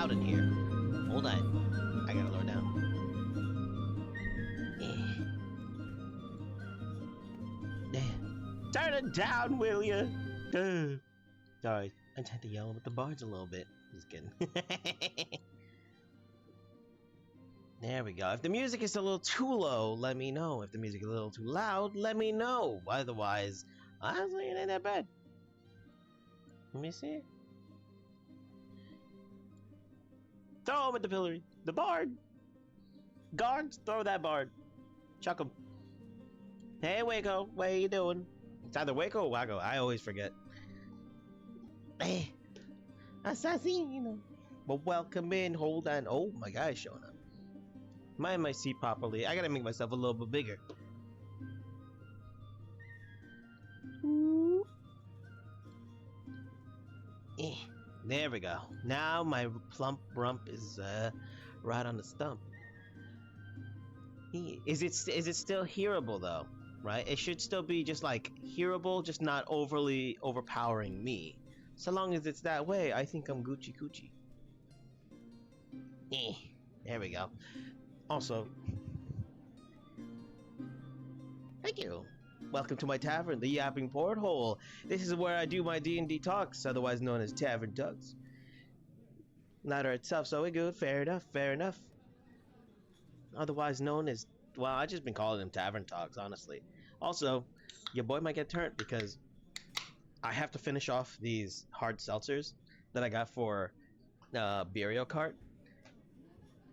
loud in here. Hold on. I gotta lower down. Turn it down, will ya? Sorry, I tend to yell with the bards a little bit. Just kidding. There we go. If the music is a little too low, let me know. If the music is a little too loud, let me know. Otherwise, honestly, it ain't that bad. Let me see. Throw him at the pillory. The bard. Guards, throw that bard. Chuck him. Hey, Waco, what are you doing? It's either Waco or Waco. I always forget. Hey, assassino. But welcome in. Hold on. Oh, my guy's showing up. Mind my seat properly. I gotta make myself a little bit bigger. There we go. Now my plump rump is right on the stump. Is it still hearable though? Right? It should still be just like hearable, just not overly overpowering me. So long as it's that way, I think I'm Gucci Coochie. There we go. Also, thank you. Welcome to my tavern, the Yapping Porthole. This is where I do my D&D talks, otherwise known as Tavern Talks. Ladder itself, so we good. Fair enough, fair enough. Otherwise known as, well, I just been calling them Tavern Talks, honestly. Also, your boy might get turned because I have to finish off these hard seltzers that I got for Burial Cart.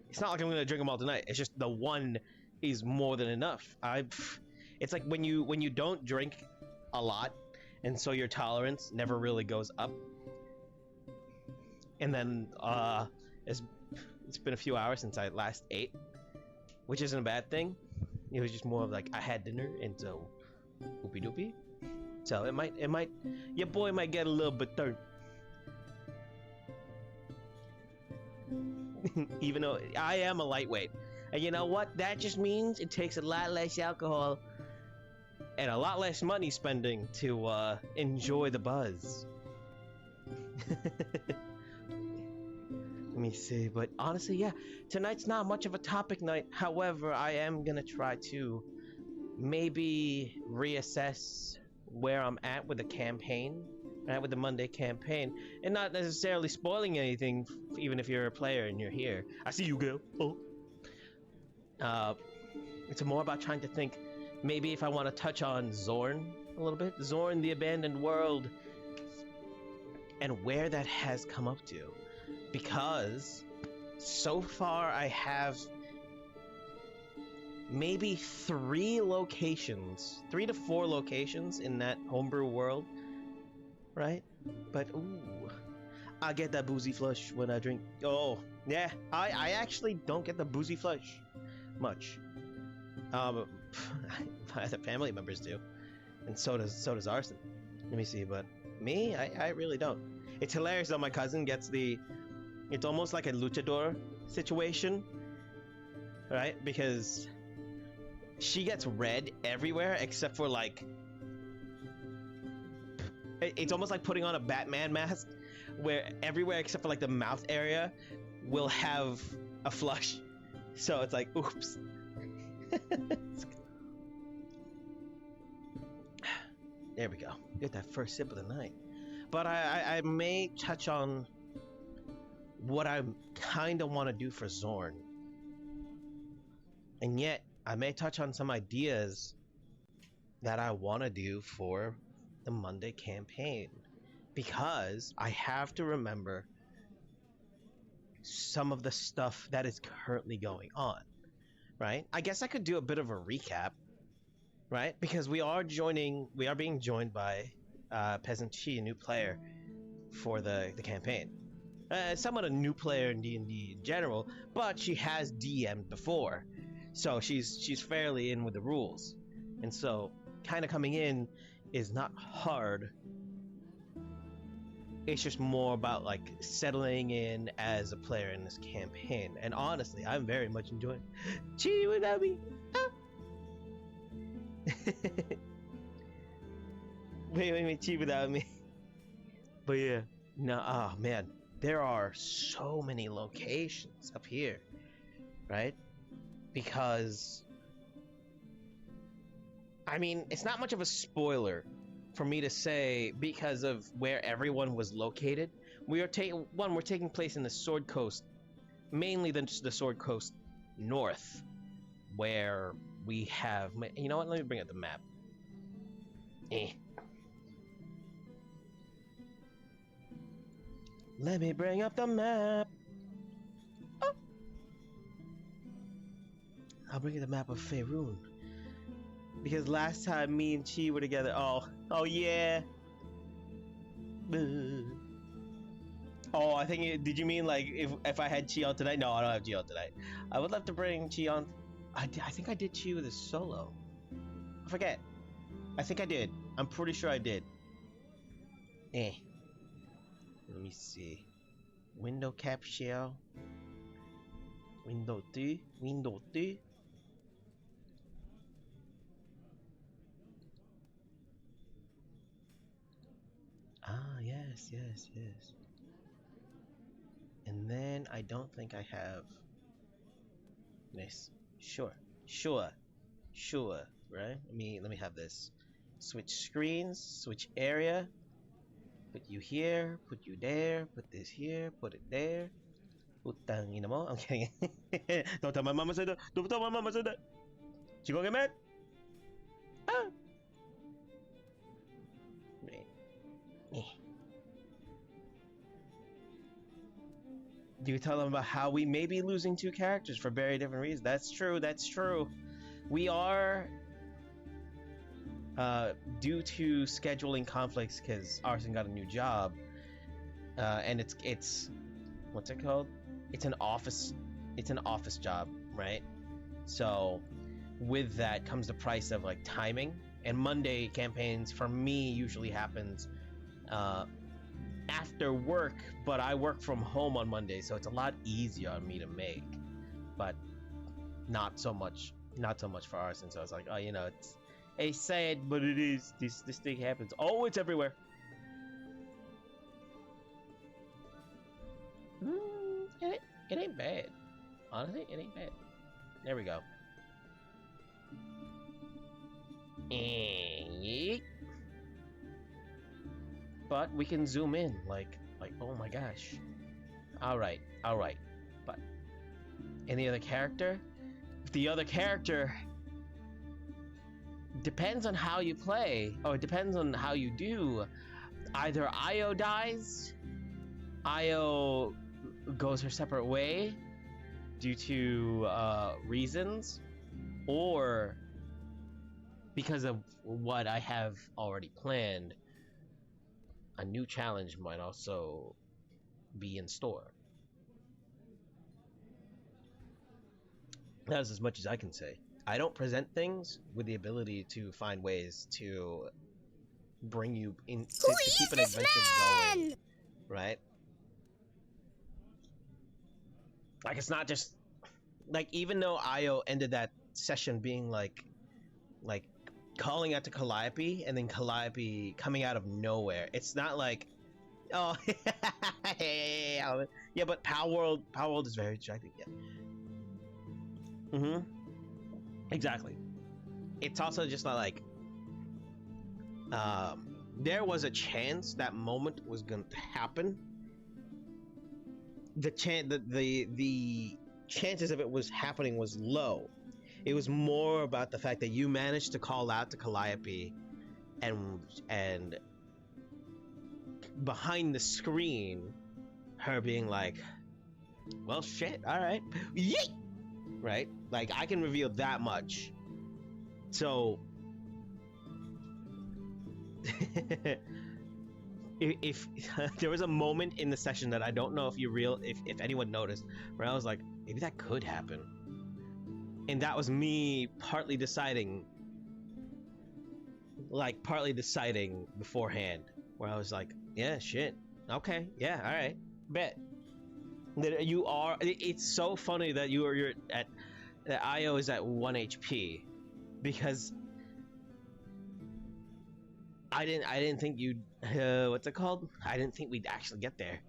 It's not like I'm gonna drink them all tonight. It's just the one is more than enough. It's like when you don't drink a lot, and so your tolerance never really goes up. And then it's been a few hours since I last ate, which isn't a bad thing. It was just more of like I had dinner, and so whoopie doopie. So it might your boy might get a little bit turned. Even though I am a lightweight. And you know what? That just means it takes a lot less alcohol and a lot less money spending to enjoy the buzz. Let me see, but honestly, yeah, tonight's not much of a topic night. However, I am gonna try to maybe reassess where I'm at with the campaign. Right, with the Monday campaign, and not necessarily spoiling anything, even if you're a player and you're here. I see you, girl. Oh. It's more about trying to think, maybe if I want to touch on Zorn a little bit. Zorn, the Abandoned World, and where that has come up to. Because, so far I have maybe 3 locations, 3 to 4 locations in that homebrew world. Right? But, ooh, I get that boozy flush when I drink. Oh, yeah, I actually don't get the boozy flush much. My other family members do, and so does Arson. Let me see, but me, I really don't. It's hilarious though. My cousin gets it's almost like a luchador situation, right? Because she gets red everywhere except for like. It's almost like putting on a Batman mask, where everywhere except for like the mouth area will have a flush. So it's like, oops. There we go. Get that first sip of the night. But I may touch on what I kind of want to do for Zorn. And yet, I may touch on some ideas that I want to do for the Monday campaign, because I have to remember some of the stuff that is currently going on, right? I guess I could do a bit of a recap, right? Because we are being joined by Peasant Chi, a new player for the campaign. Somewhat a new player in D&D in general, but she has DM'd before, so she's fairly in with the rules, and so kind of coming in is not hard. It's just more about like settling in as a player in this campaign, and honestly, I'm very much enjoying Chi without me. Ah. wait, Chi without me. But yeah, no, oh man, there are so many locations up here, right? Because I mean, it's not much of a spoiler for me to say because of where everyone was located. We're taking place in the Sword Coast, mainly the Sword Coast North, where we have. You know what? Let me bring up the map. Let me bring up the map. Oh. I'll bring you the map of Faerun. Because last time me and Chi were together, oh yeah. Oh, I think did you mean like if I had Chi on tonight? No, I don't have Chi on tonight. I would love to bring Chi on. I think I did Chi with a solo. I forget. I think I did. I'm pretty sure I did. Let me see. Window capture. Window 2. Window 2. Ah, yes. And then I don't think I have this. Sure, right? Let me have this. Switch screens, switch area. Put you here, put you there, put this here, put it there. Utang ina mo. I'm kidding. Don't tell my mama said that. Don't tell my mama said that. She gonna get mad? Ah. Do you tell them about how we may be losing 2 characters for very different reasons? That's true. We are, due to scheduling conflicts, because Arson got a new job, and it's, what's it called? It's an office job, right? So, with that comes the price of like timing, and Monday campaigns for me usually happens, after work, but I work from home on Monday, so it's a lot easier on me to make, but not so much for Arson. So I was like, oh, you know, it's sad, but it is. This thing happens. Oh, it's everywhere. It ain't bad. Honestly, it ain't bad. There we go. But we can zoom in, like, oh my gosh. All right. But any other character? If the other character depends on how you play, or it depends on how you do. Either Io dies, Io goes her separate way due to reasons, or because of what I have already planned, a new challenge might also be in store. That's as much as I can say. I don't present things with the ability to find ways to bring you in, to keep an adventure going, right? Like, it's not just like, even though Io ended that session being like calling out to Calliope, and then Calliope coming out of nowhere. It's not like, oh, yeah, but Power World is very distracting. Yeah. Exactly. It's also just not like, there was a chance that moment was going to happen. The chances of it was happening was low. It was more about the fact that you managed to call out to Calliope, and behind the screen, her being like, well, shit, all right, yeet! Right? Like, I can reveal that much. So, if there was a moment in the session that I don't know if anyone noticed, where I was like, maybe that could happen. And that was me partly deciding beforehand, where I was like, yeah, shit, okay, yeah, all right, bet. That you are. It's so funny that you're at that Io is at 1 HP, because I didn't think you'd what's it called? I didn't think we'd actually get there.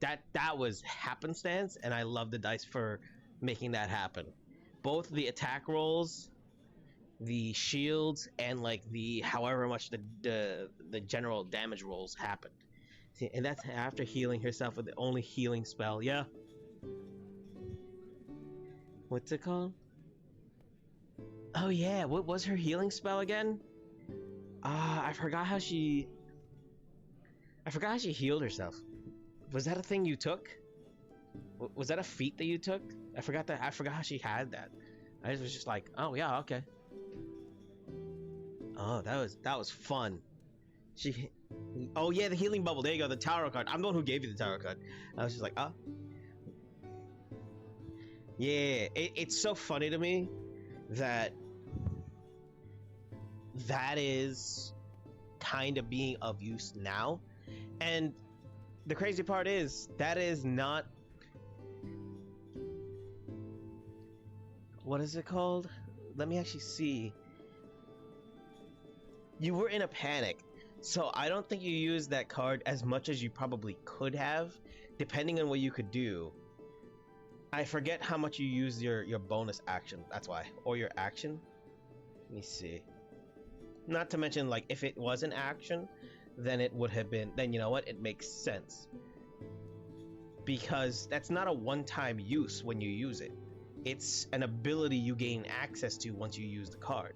that was happenstance, and I love the dice for making that happen. Both the attack rolls, the shields, and like the however much the general damage rolls happened. See, and that's after healing herself with the only healing spell. Yeah. What's it called? Oh yeah, what was her healing spell again? I forgot how she. I forgot how she healed herself. Was that a thing you took? Was that a feat that you took? I forgot that. I forgot how she had that. I was just like, oh yeah, okay. Oh, that was fun. She. Oh yeah, the healing bubble. There you go. The tarot card. I'm the one who gave you the tarot card. I was just like, oh. Yeah, it's so funny to me that that is kind of being of use now, and the crazy part is that is not, what is it called? Let me actually see. You were in a panic, so I don't think you used that card as much as you probably could have, depending on what you could do. I forget how much you use your bonus action, that's why, or your action. Let me see. Not to mention, like, if it was an action, then it would have been, then you know what, it makes sense. Because that's not a one-time use when you use it. It's an ability you gain access to once you use the card.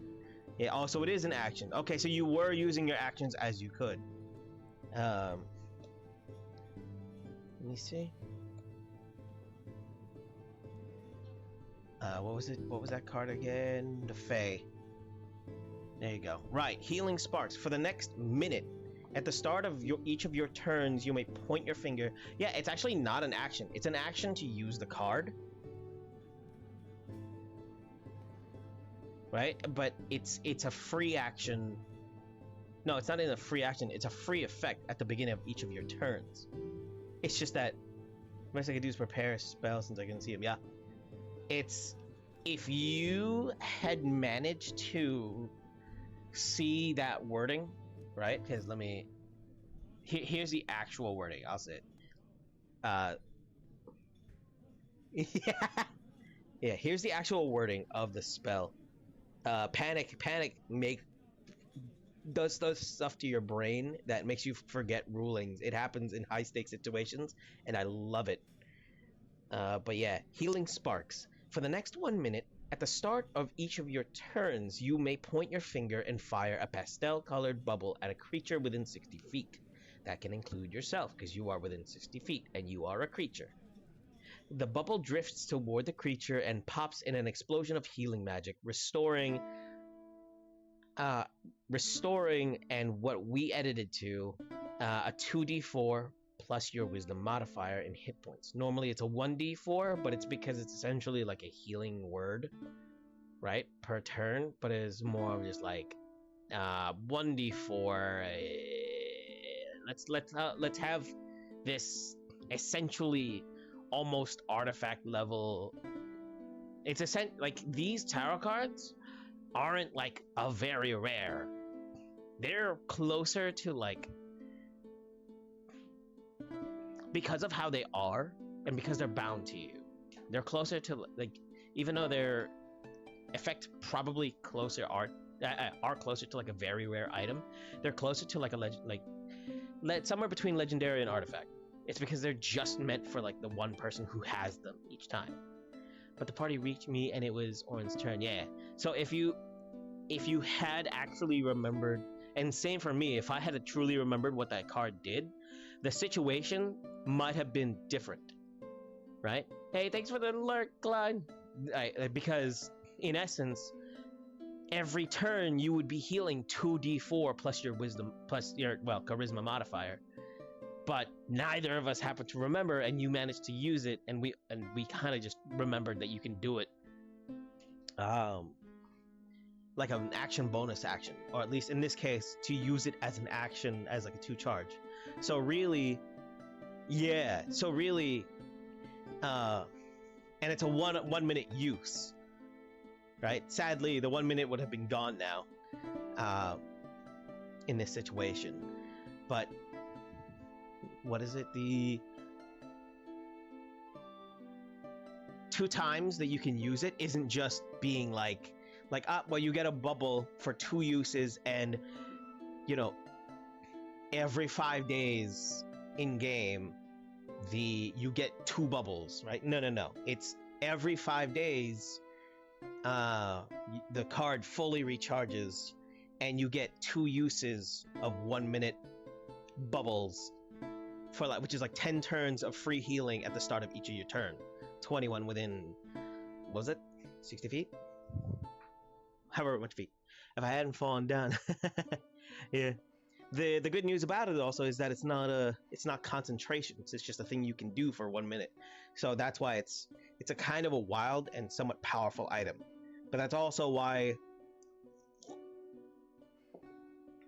Yeah, also it is an action. Okay, so you were using your actions as you could. Let me see. What was it? What was that card again? The Fae. There you go. Right, healing sparks. For the next minute, at the start of each of your turns, you may point your finger. Yeah, it's actually not an action. It's an action to use the card. Right? But it's a free action. No, it's not in a free action. It's a free effect at the beginning of each of your turns. It's just that the best I can do is prepare a spell since I can see them. Yeah. It's if you had managed to see that wording, right? Because let me. Here's the actual wording. I'll say it. Yeah. Yeah. Here's the actual wording of the spell. Panic does stuff to your brain that makes you forget rulings. It happens in high stakes situations, and I love it. But yeah, healing sparks. For the next 1 minute, at the start of each of your turns, you may point your finger and fire a pastel-colored bubble at a creature within 60 feet. That can include yourself, because you are within 60 feet, and you are a creature. The bubble drifts toward the creature and pops in an explosion of healing magic, restoring and what we edited to a 2d4 plus your wisdom modifier in hit points. Normally it's a 1d4, but it's because it's essentially like a healing word, right, per turn, but it's more of just like 1d4. Let's have this essentially almost artifact level. It's like these tarot cards aren't like a very rare. They're closer to like, because of how they are and because they're bound to you, they're closer to like, even though their effect probably closer are closer to like a very rare item, they're closer to like a somewhere between legendary and artifact. It's because they're just meant for like the one person who has them each time. But the party reached me and it was Orin's turn. Yeah. So if you had actually remembered, and same for me, if I had truly remembered what that card did, the situation might have been different, right? Hey, thanks for the alert, Clyde. Because in essence, every turn you would be healing 2d4 plus your wisdom plus your charisma modifier. But neither of us happened to remember, and you managed to use it, and we kind of just remembered that you can do it. Like an action bonus action, or at least in this case, to use it as an action, as like a 2 charge. So really, yeah. So really, and it's a one minute use, right? Sadly, the 1 minute would have been gone now, in this situation. But what is it? two times that you can use it isn't just being like well, you get a bubble for 2 uses, and you know, every 5 days in game you get 2 bubbles, right? No, it's every 5 days the card fully recharges and you get 2 uses of 1-minute bubbles for like, which is like 10 turns of free healing at the start of each of your turn. 21 within, what was it, 60 feet, however much feet, if I hadn't fallen down. Yeah. The good news about it also is that it's not concentration. It's just a thing you can do for 1 minute. So that's why it's a kind of a wild and somewhat powerful item. But that's also why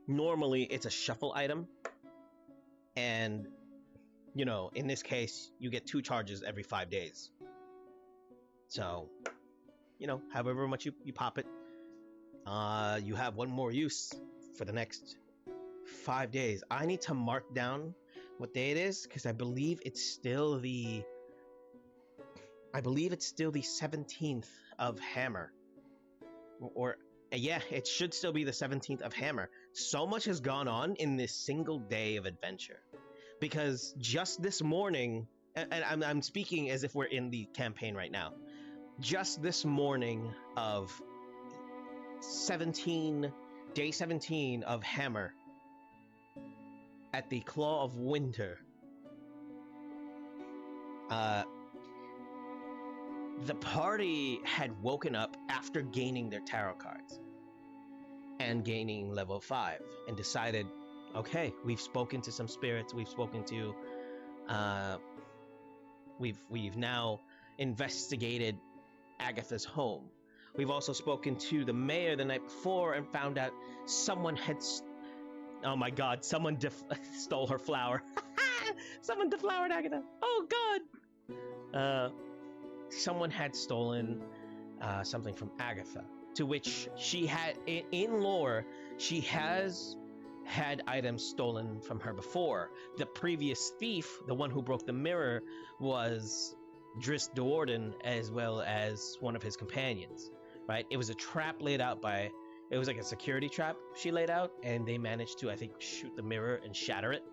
normally it's a shuffle item. And you know, in this case, you get 2 charges every 5 days. So, you know, however much you pop it, you have 1 more use for the next 5 days. I need to mark down what day it is because I believe it's still the 17th of Hammer, or yeah, it should still be the 17th of Hammer. So much has gone on in this single day of adventure, because just this morning, and I'm speaking as if we're in the campaign right now, just this morning of day 17 of Hammer, at the Claw of Winter, the party had woken up after gaining their tarot cards and gaining level 5 and decided, okay, we've spoken to some spirits, we've spoken to we've now investigated Agatha's home. We've also spoken to the mayor the night before and found out someone had oh my god, someone stole her flower. Someone deflowered Agatha. Oh god. Someone had stolen something from Agatha, to which she had, in lore, she has had items stolen from her before. The previous thief, the one who broke the mirror, was Driss Duorden, as well as one of his companions, right? It was a trap laid out by, it was like a security trap she laid out, and they managed to, I think, shoot the mirror and shatter it.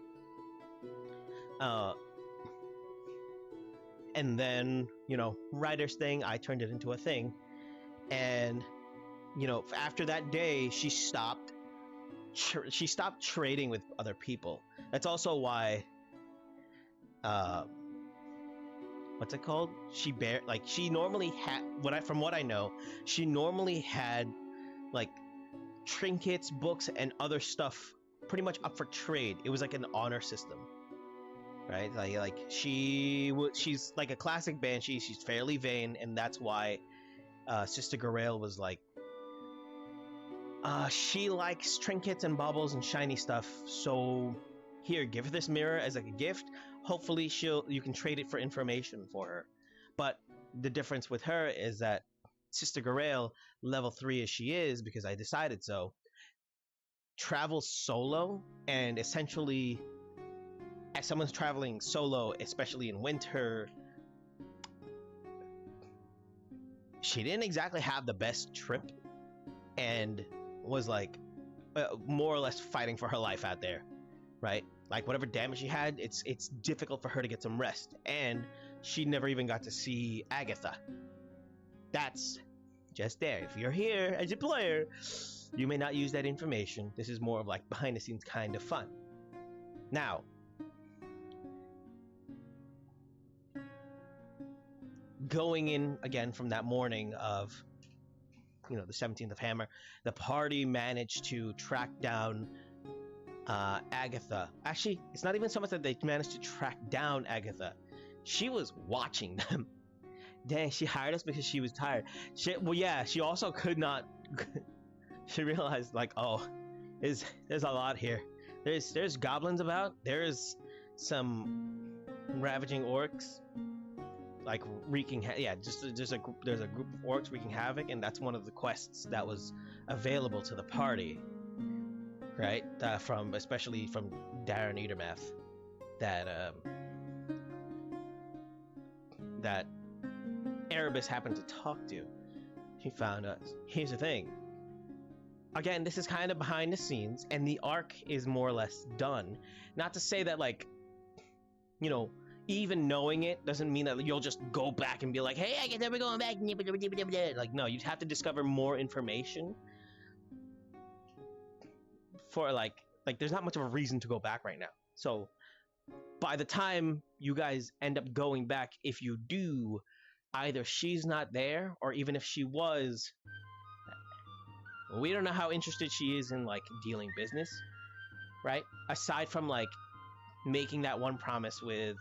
And then, you know, writer's thing, I turned it into a thing. And, you know, after that day, she stopped trading with other people. That's also why, what's it called? She normally had, from what I know, she normally had, like, trinkets, books, and other stuff pretty much up for trade. It was like an honor system. Right, like she's like a classic banshee. She's fairly vain, and that's why Sister Garaele was like, she likes trinkets and baubles and shiny stuff. So here, give her this mirror as like a gift. Hopefully, you can trade it for information for her. But the difference with her is that Sister Garaele, level 3 as she is, because I decided so, travels solo, and essentially, as someone's traveling solo, especially in winter, she didn't exactly have the best trip, and was like more or less fighting for her life out there, right? Like whatever damage she had, it's difficult for her to get some rest, and she never even got to see Agatha. That's just there. If you're here as a player, you may not use that information. This is more of like behind the scenes kind of fun. Now, going in again from that morning of, you know, the 17th of Hammer, the party managed to track down Agatha. Actually, it's not even so much that they managed to track down Agatha. She was watching them. Dang, she hired us because she was tired. She also could not. She realized, like, oh, there's a lot here. There's goblins about. There's some ravaging orcs, like wreaking there's a group of orcs wreaking havoc, and that's one of the quests that was available to the party, right? Especially from Darren Edermath, that Erebus happened to talk to. He found us. Here's the thing. Again, this is kind of behind the scenes, and the arc is more or less done. Not to say that, like, you know, even knowing it doesn't mean that you'll just go back and be like, hey, I guess we're going back. Like, no, you'd have to discover more information for, like, there's not much of a reason to go back right now. So, by the time you guys end up going back, if you do, either she's not there, or even if she was, we don't know how interested she is in, like, dealing business, right? Aside from, like, making that one promise with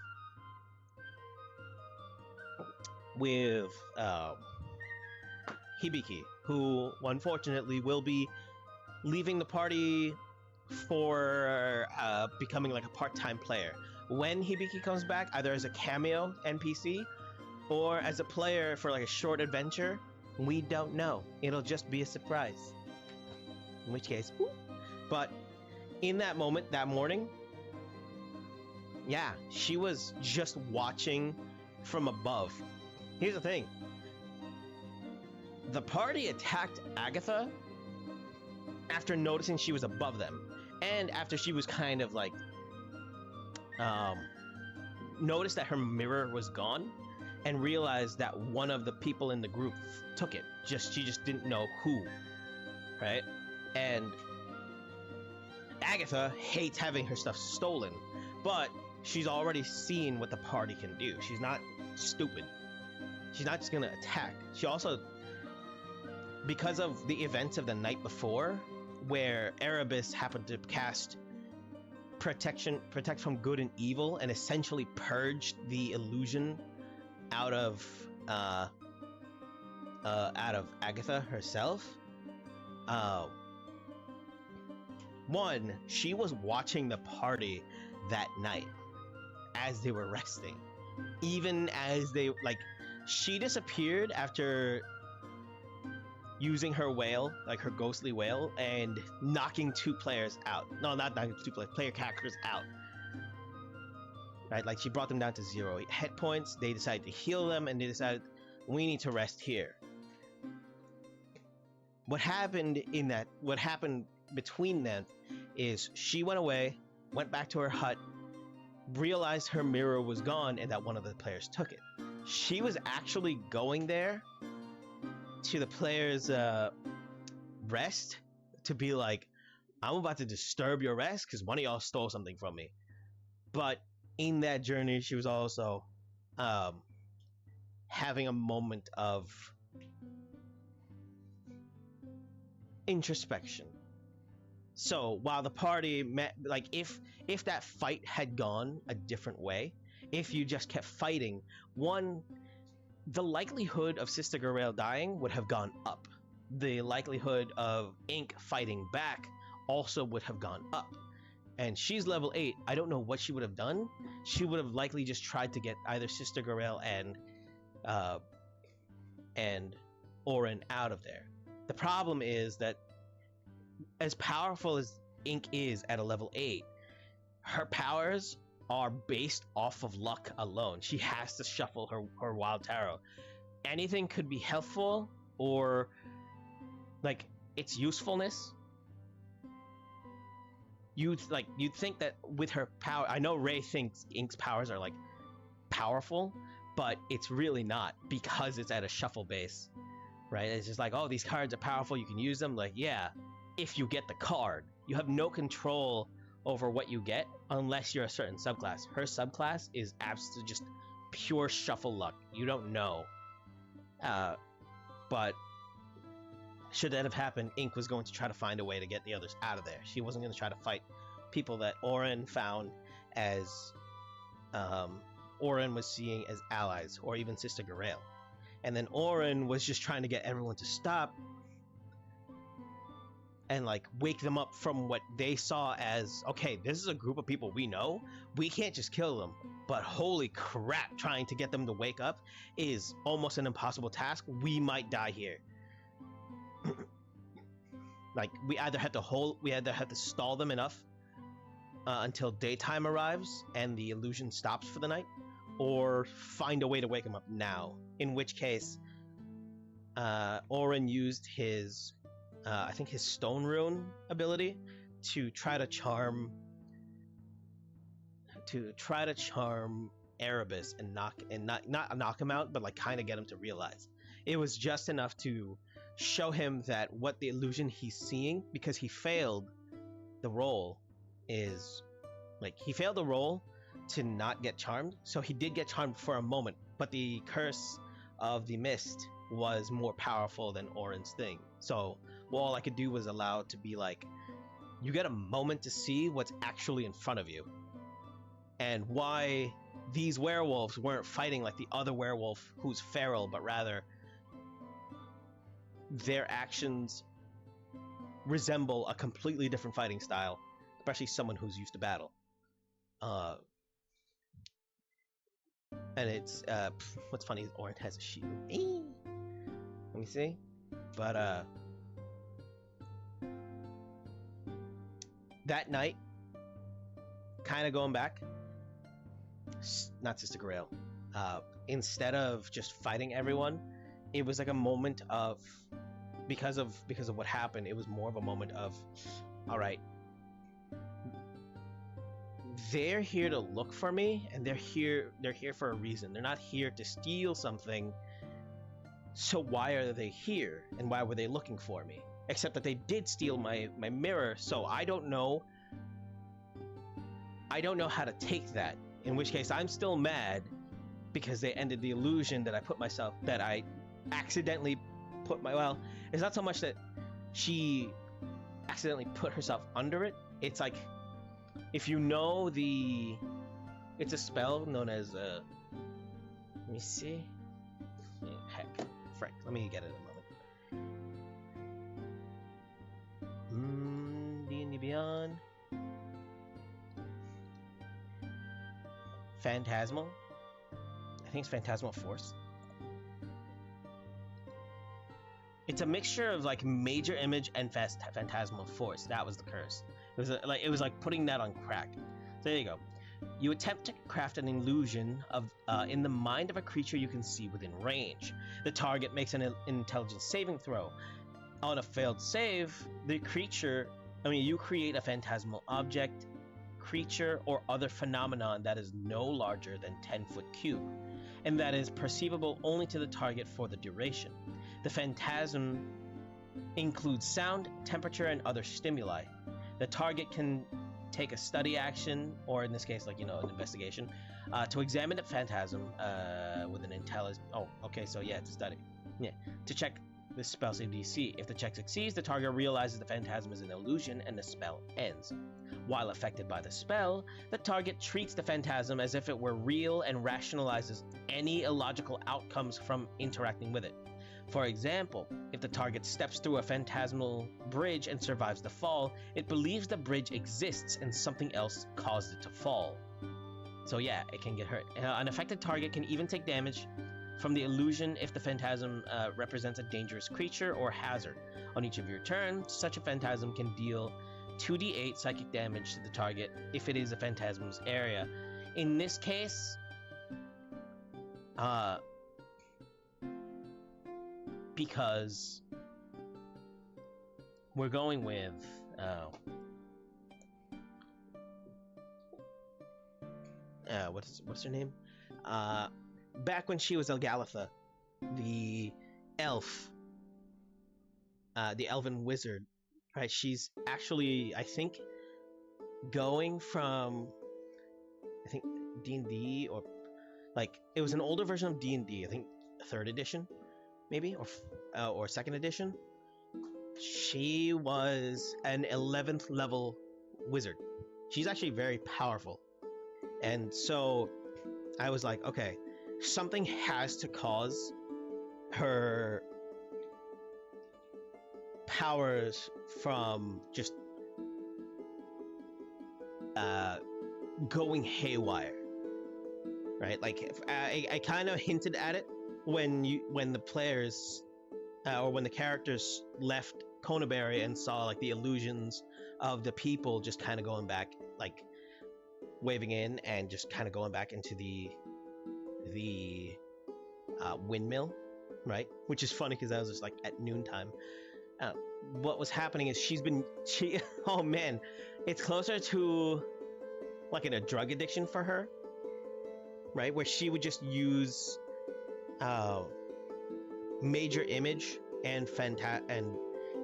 Hibiki, who unfortunately will be leaving the party for becoming like a part-time player. When Hibiki comes back, either as a cameo NPC or as a player for like a short adventure, we don't know. It'll just be a surprise. In which case, whoop. But in that moment, that morning, yeah, she was just watching from above. Here's the thing. The party attacked Agatha after noticing she was above them. And after she was kind of like, noticed that her mirror was gone and realized that one of the people in the group took it. She just didn't know who, right? And Agatha hates having her stuff stolen, but she's already seen what the party can do. She's not stupid. She's not just gonna attack. She also, because of the events of the night before, where Erebus happened to cast protect from good and evil and essentially purged the illusion out of Agatha herself. One, she was watching the party that night as they were resting. Even as they, like, she disappeared after using her whale, like her ghostly whale, and knocking two players out. No, not knocking two players, player characters out. Right, like she brought them down to 0 hit points. They decided to heal them, and they decided, we need to rest here. What happened between them is she went away, went back to her hut, realized her mirror was gone and that one of the players took it. She was actually going there to the players' rest to be like, I'm about to disturb your rest because one of y'all stole something from me. But in that journey, she was also having a moment of introspection. So while the party met, like, if that fight had gone a different way, if you just kept fighting, one, the likelihood of Sister Garel dying would have gone up. The likelihood of Ink fighting back also would have gone up. And she's level 8. I don't know what she would have done. She would have likely just tried to get either Sister Garel and Orin out of there. The problem is that as powerful as Ink is at a level 8, her powers are based off of luck alone. She has to shuffle her wild tarot. Anything could be helpful or like its usefulness. You'd think that with her power, I know Ray thinks Ink's powers are like powerful, but it's really not because it's at a shuffle base, right? It's just like, oh, these cards are powerful, you can use them. Like, yeah, if you get the card, you have no control over what you get unless you're a certain subclass. Her subclass is absolutely just pure shuffle luck. You don't know. But should that have happened, Ink was going to try to find a way to get the others out of there. She wasn't going to try to fight people that Orin found as Orin was seeing as allies, or even Sister Garel. And then Orin was just trying to get everyone to stop and like wake them up from what they saw as, okay, this is a group of people we know, we can't just kill them, but holy crap, trying to get them to wake up is almost an impossible task. We might die here. Like, we either have to stall them enough until daytime arrives and the illusion stops for the night, or find a way to wake him up now. In which case, Orin used his, I think his Stone Rune ability to try to charm Erebus and not knock him out, but like kind of get him to realize. It was just enough to show him that what the illusion he's seeing, because he failed the roll, is like he failed the roll to not get charmed. So he did get charmed for a moment, but the curse of the mist was more powerful than Orin's thing. So all I could do was allow it to be like, you get a moment to see what's actually in front of you, and why these werewolves weren't fighting like the other werewolf who's feral, but rather their actions resemble a completely different fighting style, especially someone who's used to battle. And it's what's funny is Orin has a shield. Let me see. But that night, kind of going back, not Sister Grail, instead of just fighting everyone, it was like a moment of, because of what happened, it was more of a moment of, all right, they're here to look for me, and they're here for a reason. They're not here to steal something. So why are they here, and why were they looking for me? Except that they did steal my mirror, so I don't know how to take that. In which case, I'm still mad because they ended the illusion that I accidentally put well, it's not so much that she accidentally put herself under it. It's like, if you know it's a spell known as, let me see. Heck, frick, let me get it in a moment. D&D Beyond. Phantasmal. I think it's Phantasmal Force. It's a mixture of like Major Image and Phantasmal Force. That was the curse. It was like putting that on crack. So there you go. You attempt to craft an illusion of in the mind of a creature you can see within range. The target makes an intelligence saving throw. On a failed save, you create a phantasmal object, creature, or other phenomenon that is no larger than 10-foot cube, and that is perceivable only to the target for the duration. The phantasm includes sound, temperature, and other stimuli. The target can take a study action, or in this case, an investigation, to examine the phantasm with an intelligence. Oh, okay, so yeah, it's a study. Yeah, to check the spell save DC. If the check succeeds, the target realizes the phantasm is an illusion and the spell ends. While affected by the spell, the target treats the phantasm as if it were real and rationalizes any illogical outcomes from interacting with it. For example, if the target steps through a phantasmal bridge and survives the fall, it believes the bridge exists and something else caused it to fall. So yeah, it can get hurt. An affected target can even take damage from the illusion if the phantasm represents a dangerous creature or hazard. On each of your turns, such a phantasm can deal 2d8 psychic damage to the target if it is a phantasm's area. In this case, because we're going with what's her name? Back when she was Elgalitha, the elf, the elven wizard, right? She's actually, I think, going from, I think, D&D, or it was an older version of D&D, I think 3rd edition, maybe, or 2nd edition. She was an 11th level wizard. She's actually very powerful. And so I was like, okay, something has to cause her powers from just going haywire, right? I kind of hinted at it when the players or when the characters left Conaberry and saw the illusions of the people just kind of going back, waving in and just kind of going back into the the windmill, right? Which is funny because that was just like at noontime. Uh, what was happening is she oh man, it's closer to like in a drug addiction for her, right? Where she would just use uh, major image and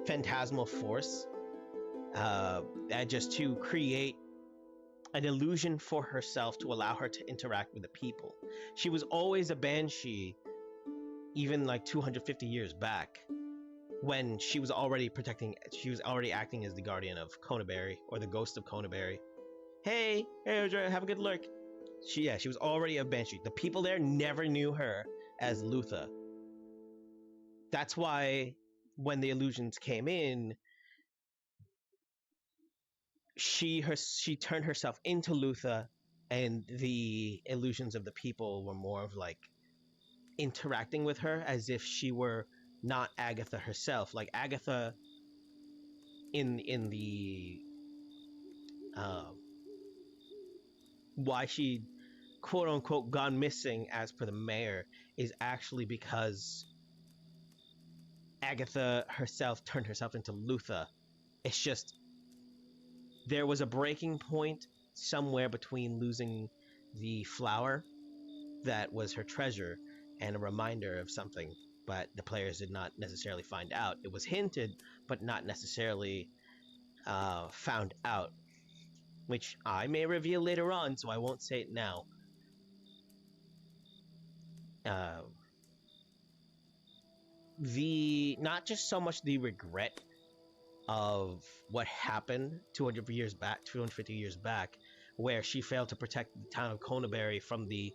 phantasmal force, just to create an illusion for herself to allow her to interact with the people. She was always a banshee, even like 250 years back, when she was already acting as the guardian of Conaberry, or the ghost of Conaberry. Hey, have a good look. She was already a banshee. The people there never knew her as Lutha. That's why when the illusions came in, she turned herself into Lutha, and the illusions of the people were more of like interacting with her as if she were not Agatha herself. Like Agatha in the uh, why she quote unquote gone missing as per the mayor is actually because Agatha herself turned herself into Lutha. It's just there was a breaking point somewhere between losing the flower that was her treasure and a reminder of something, but the players did not necessarily find out. It was hinted, but not necessarily found out, which I may reveal later on, so I won't say it now. Uh, the not just so much the regret of what happened 250 years back, where she failed to protect the town of Conaberry from the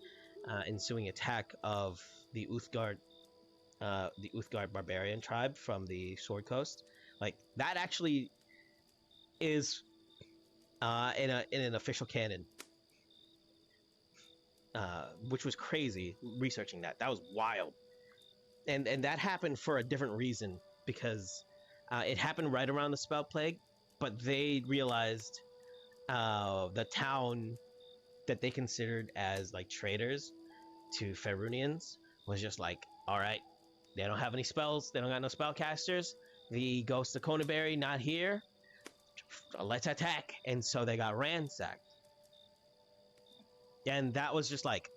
ensuing attack of the Uthgard barbarian tribe from the Sword Coast. Like that actually is in an official canon, which was crazy. Researching that was wild, and that happened for a different reason, because it happened right around the spell plague, but they realized the town that they considered as like traitors to Faerunians was just like, all right, they don't have any spells, they don't got no spellcasters, the ghost of Conaberry not here, let's attack. And so they got ransacked. And that was just like,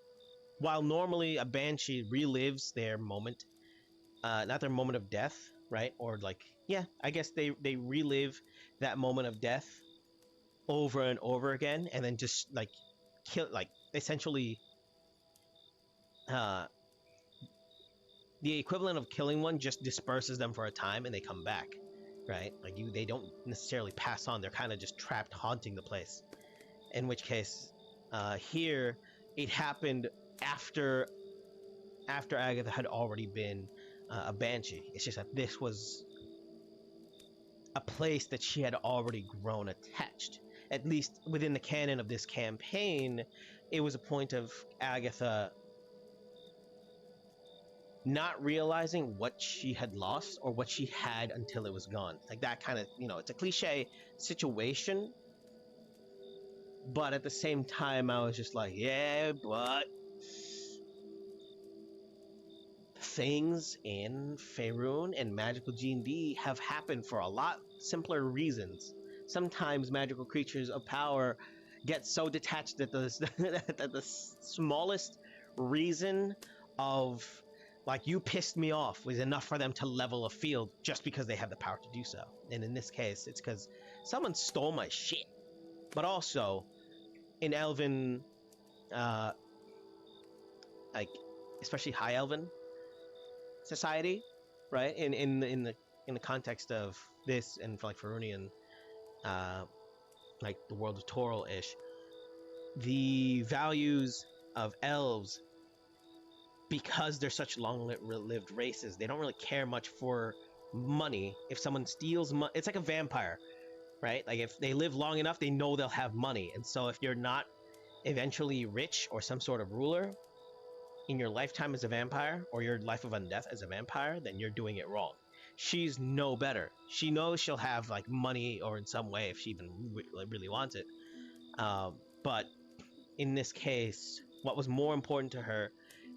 while normally a banshee relives their moment, not their moment of death, right? Or like, yeah, I guess they relive that moment of death over and over again, and then just like kill, like essentially uh the equivalent of killing one just disperses them for a time and they come back, right? Like they don't necessarily pass on, they're kind of just trapped haunting the place. In which case, here it happened after Agatha had already been a banshee. It's just that this was a place that she had already grown attached. At least within the canon of this campaign, it was a point of Agatha not realizing what she had lost or what she had until it was gone. Like that kind of, it's a cliche situation, but at the same time, I was just like, yeah, but things in Faerun and magical G&D have happened for a lot simpler reasons. Sometimes magical creatures of power get so detached that that the smallest reason of like you pissed me off was enough for them to level a field just because they have the power to do so. And in this case, it's because someone stole my shit. But also, in Elven, like especially High Elven society, right? In the context of this and like Faerunian, like the world of Toril ish, the values of elves, because they're such long-lived races, they don't really care much for money. If someone steals money, it's like a vampire, right? Like if they live long enough, they know they'll have money. And so if you're not eventually rich or some sort of ruler in your lifetime as a vampire, or your life of undeath as a vampire, then you're doing it wrong. She's no better. She knows she'll have like money or in some way if she even really wants it. But in this case, what was more important to her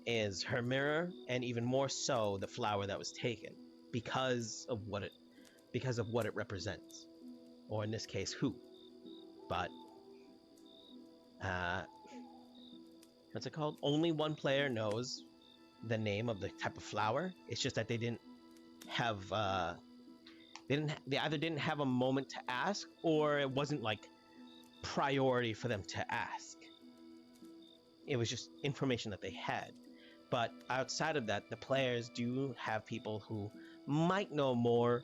is her mirror, and even more so the flower that was taken, because of what it represents, or in this case, who. But what's it called? Only one player knows the name of the type of flower. It's just that they didn't have they either didn't have a moment to ask, or it wasn't like priority for them to ask. It was just information that they had. But outside of that, the players do have people who might know more,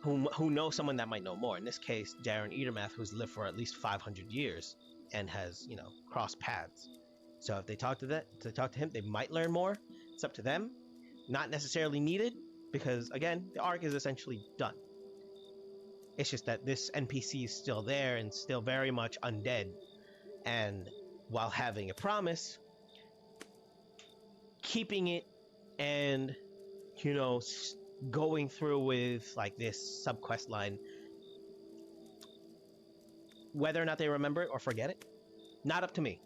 who know someone that might know more. In this case, Darren Eatermath, who's lived for at least 500 years and has, crossed paths. So if they talk to him, they might learn more. It's up to them. Not necessarily needed, because again, the arc is essentially done. It's just that this NPC is still there and still very much undead, and while having a promise, keeping it, and going through with like this subquest line, whether or not they remember it or forget it, not up to me.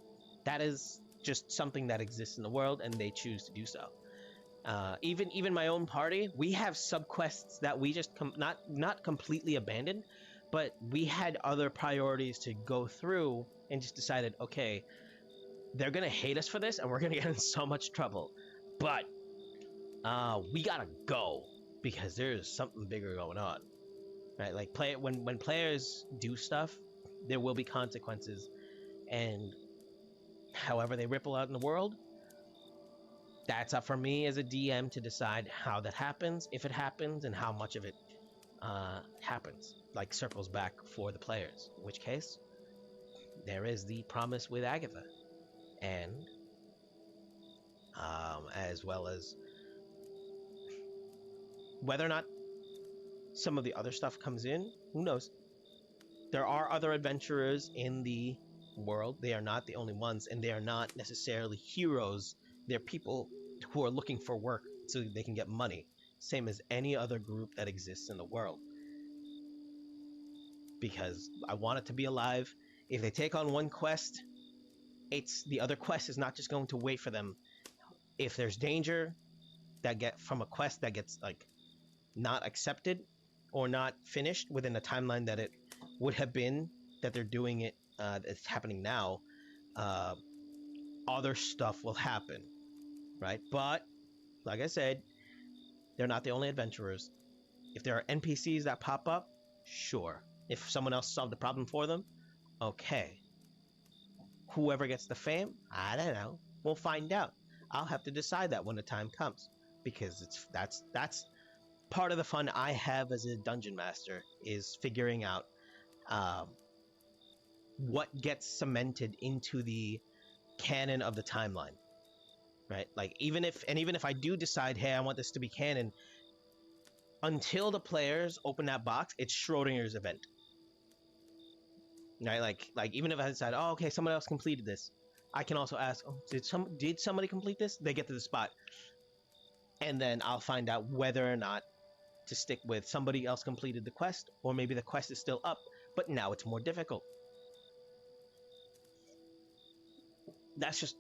That is just something that exists in the world, and they choose to do so. Even my own party, we have subquests that we just not completely abandoned, but we had other priorities to go through, and just decided, okay, they're gonna hate us for this, and we're gonna get in so much trouble, but we gotta go because there's something bigger going on, right? Like when players do stuff, there will be consequences, and however they ripple out in the world, that's up for me as a DM to decide how that happens, if it happens, and how much of it happens, like circles back for the players. In which case, there is the promise with Agatha, and as well as whether or not some of the other stuff comes in, who knows? There are other adventurers in the world. They are not the only ones, and they are not necessarily heroes. They're people who are looking for work so they can get money, same as any other group that exists in the world. Because I want it to be alive. If they take on one quest, the other quest is not just going to wait for them. If there's danger that get from a quest that gets like not accepted or not finished within the timeline that it would have been, that they're doing it, it's happening now, other stuff will happen, right? But like I said, they're not the only adventurers. If there are NPCs that pop up, sure. If someone else solved the problem for them, okay. Whoever gets the fame, I don't know. We'll find out. I'll have to decide that when the time comes, because that's part of the fun I have as a dungeon master, is figuring out what gets cemented into the canon of the timeline, right? Like even if I do decide, hey, I want this to be canon, until the players open that box, it's Schrodinger's event, right? Like even if I decide, oh, okay, someone else completed this, I can also ask, oh, did somebody complete this? They get to the spot, and then I'll find out whether or not to stick with somebody else completed the quest, or maybe the quest is still up, but now it's more difficult. That's just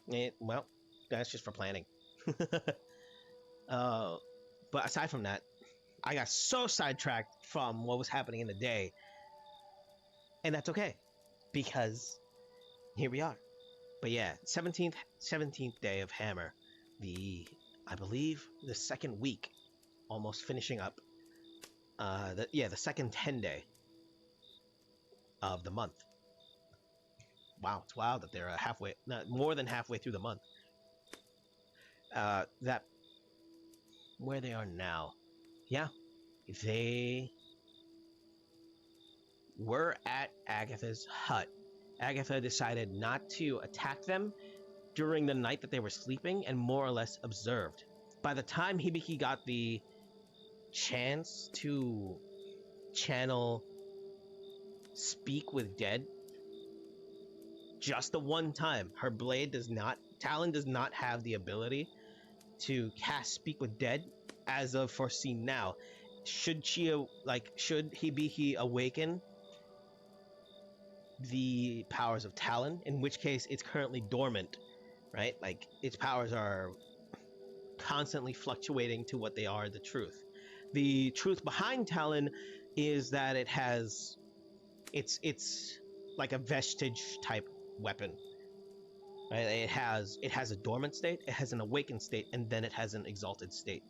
that's just for planning. But aside from that, I got so sidetracked from what was happening in the day, and that's okay, because here we are. But yeah, 17th day of Hammer, I believe the second week, almost finishing up. The second 10 day of the month. Wow, it's wild that they're more than halfway through the month. That where they are now, yeah, they were at Agatha's hut. Agatha decided not to attack them during the night that they were sleeping, and more or less observed. By the time Hibiki got the chance to channel Speak with Dead, just the one time, her blade Talon does not have the ability to cast Speak with Dead as of foreseen now. Should Hibiki awaken the powers of Talon, in which case it's currently dormant, right? Like its powers are constantly fluctuating to what they are the truth. The truth behind Talon is that it's like a vestige type weapon. Right? It has a dormant state, it has an awakened state, and then it has an exalted state.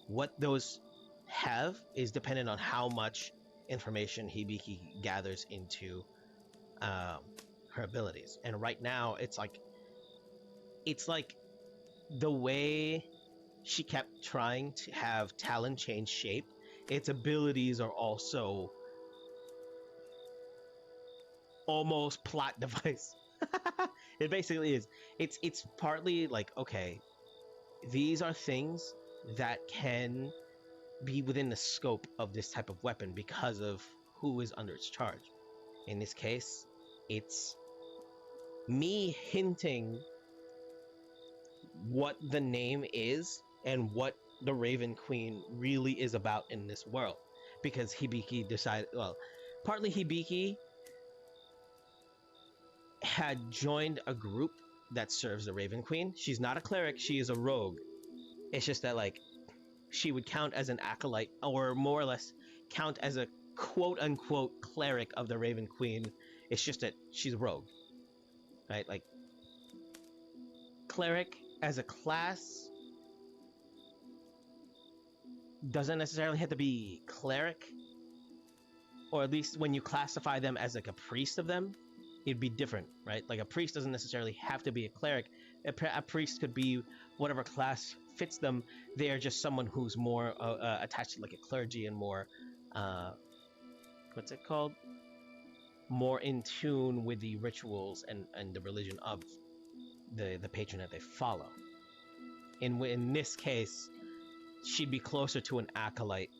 What those have is dependent on how much information Hibiki gathers into um, her abilities. And right now, it's like the way she kept trying to have Talon change shape. Its abilities are also almost plot device. It basically is. It's partly like, okay, these are things that can be within the scope of this type of weapon because of who is under its charge. In this case, it's me hinting what the name is and what the Raven Queen really is about in this world. Because Hibiki decided, well, partly Hibiki had joined a group that serves the Raven Queen. She's not a cleric, she is a rogue. It's just that, like, she would count as an acolyte, or more or less count as a quote unquote cleric of the Raven Queen. It's just that she's a rogue, right? Like, cleric as a class doesn't necessarily have to be cleric, or at least when you classify them as like a priest of them, it'd be different, right? Like a priest doesn't necessarily have to be a cleric. A priest could be whatever class fits them. They are just someone who's more attached to like a clergy and more, what's it called? More in tune with the rituals and the religion of the patron that they follow. In this case, she'd be closer to an acolyte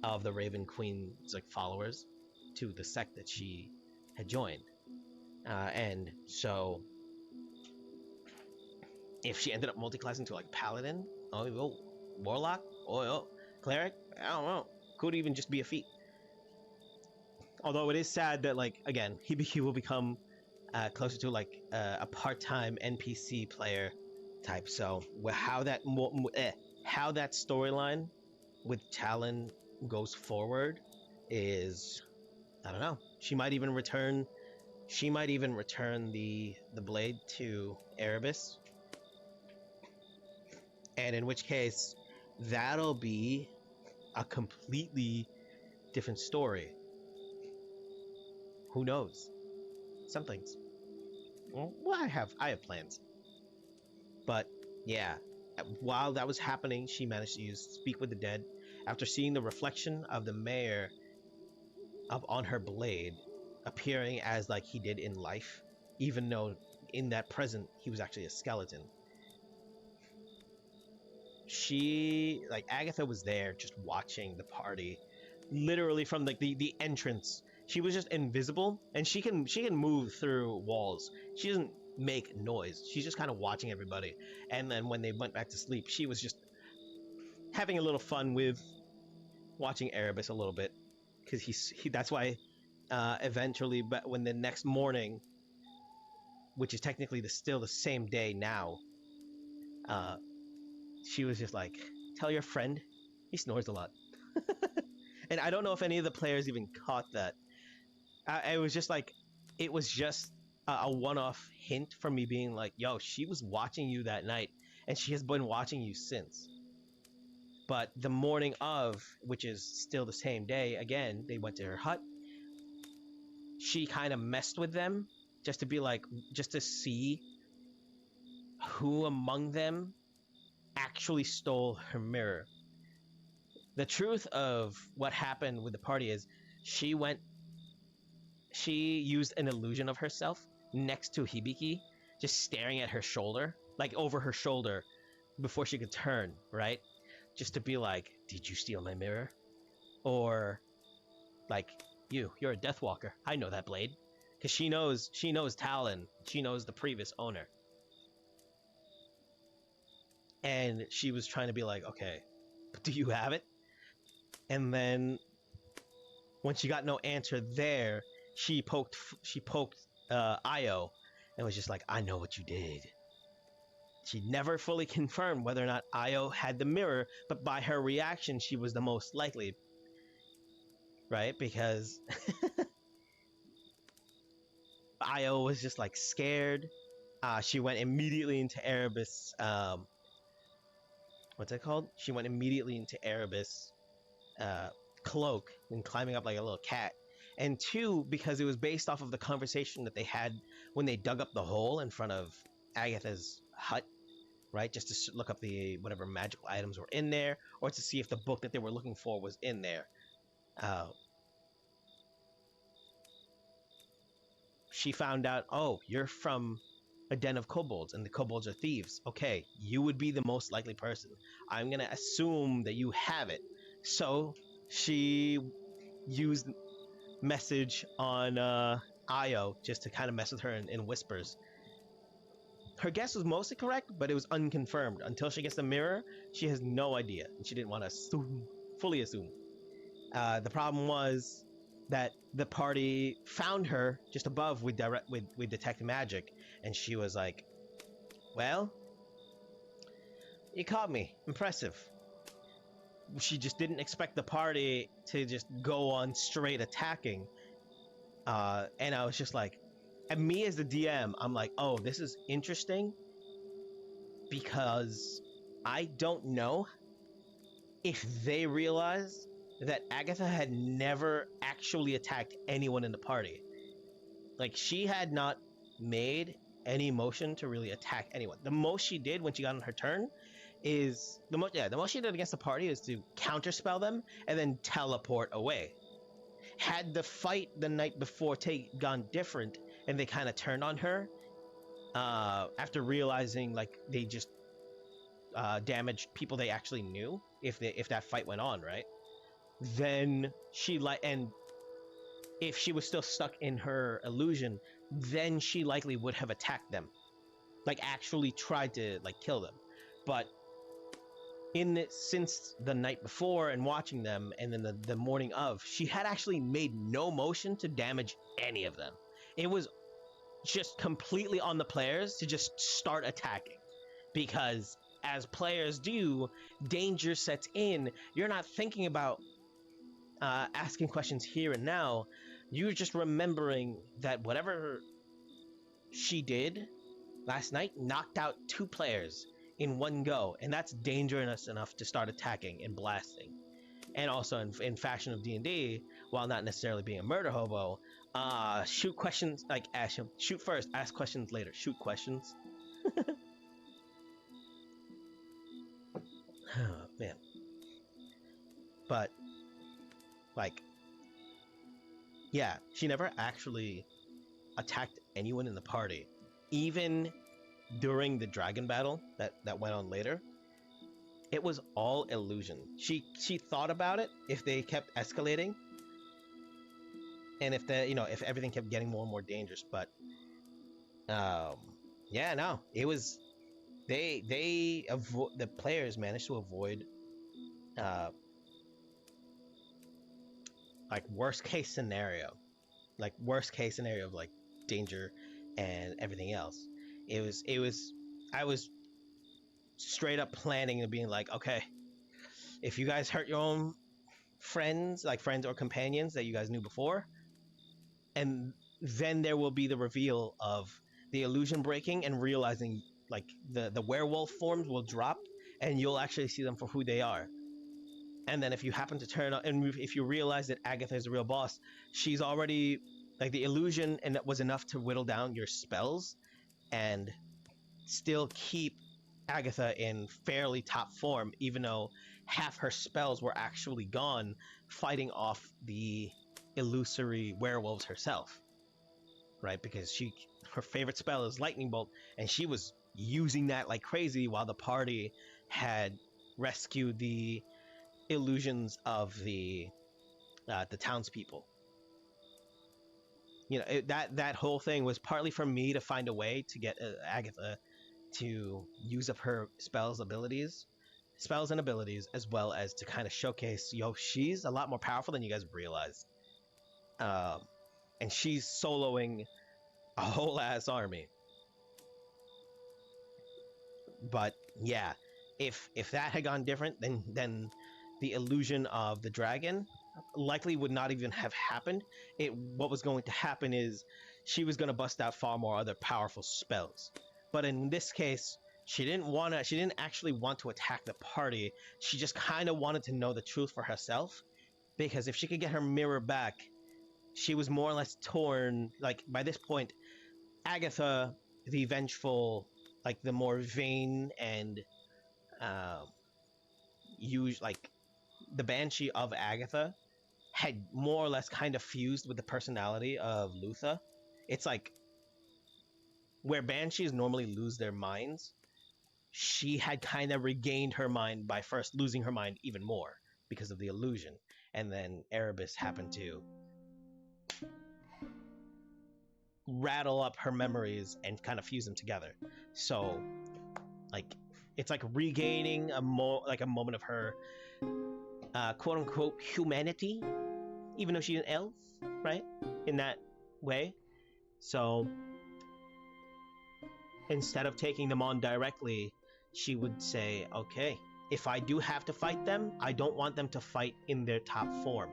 of the Raven Queen's like followers, to the sect that she had joined. And so if she ended up multi-classing to like paladin, warlock, cleric, I don't know, could even just be a feat. Although it is sad that, like, again, Hibiki will become closer to like a part-time NPC player type. So how that storyline with Talon goes forward is, I don't know. She might even return the blade to Erebus, and in which case that'll be a completely different story. Who knows? Some things. Well, I have plans. But yeah, while that was happening, she managed to use Speak with the Dead. After seeing the reflection of the mayor up on her blade, appearing as like he did in life, even though in that present he was actually a skeleton. She, like, Agatha was there just watching the party, literally from like the entrance. She was just invisible, and she can move through walls. She doesn't make noise. She's just kind of watching everybody. And then when they went back to sleep, she was just having a little fun with watching Erebus a little bit, because he that's why eventually, but when the next morning, which is technically still the same day now, she was just like, tell your friend he snores a lot. And I don't know if any of the players even caught that. It was just like, it was just a one-off hint from me being like, yo, she was watching you that night, and she has been watching you since. But the morning of, which is still the same day, again, they went to her hut. She kind of messed with them just to see who among them actually stole her mirror. The truth of what happened with the party is she used an illusion of herself next to Hibiki, just staring at her shoulder, like over her shoulder, before she could turn, right? Just to be like, did you steal my mirror? Or like, you're a Deathwalker. I know that blade. Because she knows Talon. She knows the previous owner. And she was trying to be like, okay, do you have it? And then when she got no answer there, she poked Io and was just like, I know what you did. She never fully confirmed whether or not Io had the mirror, but by her reaction, she was the most likely, right? Because Io was just like scared. She went immediately into Erebus. What's it called? She went immediately into Erebus cloak and climbing up like a little cat. And two, because it was based off of the conversation that they had when they dug up the hole in front of Agatha's hut, right? Just to look up the whatever magical items were in there, or to see if the book that they were looking for was in there. She found out, oh, you're from a den of kobolds, and the kobolds are thieves. Okay, you would be the most likely person. I'm gonna assume that you have it. So she used message on Io just to kind of mess with her in whispers. Her guess was mostly correct, but it was unconfirmed. Until she gets the mirror, she has no idea, and she didn't want to fully assume. The problem was that the party found her just above with detect magic, and she was like, well, you caught me. Impressive. She just didn't expect the party to just go on straight attacking. And I was just like, and me as the DM, I'm like, oh, this is interesting, because I don't know if they realized that Agatha had never actually attacked anyone in the party. Like, she had not made any motion to really attack anyone. The most she did when she got on her turn is the most she did against the party is to counterspell them and then teleport away. Had the fight the night before gone different and they kind of turned on her after realizing like they just damaged people they actually knew, if that fight went on, right? Then and if she was still stuck in her illusion, then she likely would have attacked them, like actually tried to like kill them. But since the night before and watching them, and then the morning of, she had actually made no motion to damage any of them. It was just completely on the players to just start attacking, because as players do, danger sets in. You're not thinking about asking questions here and now. You're just remembering that whatever she did last night knocked out 2 players in one go, and that's dangerous enough to start attacking and blasting. And also in fashion of D&D, while not necessarily being a murder hobo, shoot questions, like shoot first, ask questions later. Shoot questions. Oh, man. But like, yeah, she never actually attacked anyone in the party, even during the dragon battle that went on later. It was all illusion. She thought about it if they kept escalating, and if everything kept getting more and more dangerous. But yeah, no, it was the players managed to avoid like worst case scenario of like danger and everything else. I was straight up planning and being like, okay, if you guys hurt your own friends or companions that you guys knew before, and then there will be the reveal of the illusion breaking and realizing like the werewolf forms will drop and you'll actually see them for who they are. And then if you happen to turn on, and if you realize that Agatha is the real boss, she's already like the illusion, and that was enough to whittle down your spells and still keep Agatha in fairly top form, even though half her spells were actually gone fighting off the illusory werewolves herself, right? Because her favorite spell is lightning bolt, and she was using that like crazy while the party had rescued the illusions of the townspeople. That whole thing was partly for me to find a way to get Agatha to use up her spells and abilities, as well as to kind of showcase, she's a lot more powerful than you guys realize. and she's soloing a whole ass army. But yeah, if that had gone different, then the illusion of the dragon likely would not even have happened. What was going to happen is she was going to bust out far more other powerful spells. But in this case, she didn't actually want to attack the party. She just kind of wanted to know the truth for herself, because if she could get her mirror back, she was more or less torn. Like, by this point, Agatha, the vengeful, like the more vain and like the Banshee of Agatha, had more or less kind of fused with the personality of Lutha. It's like where Banshees normally lose their minds, she had kind of regained her mind by first losing her mind even more because of the illusion, and then Erebus happened to rattle up her memories and kind of fuse them together. So like it's like regaining a moment of her quote unquote humanity, even though she's an elf, right? In that way. So instead of taking them on directly, she would say, okay, if I do have to fight them, I don't want them to fight in their top form.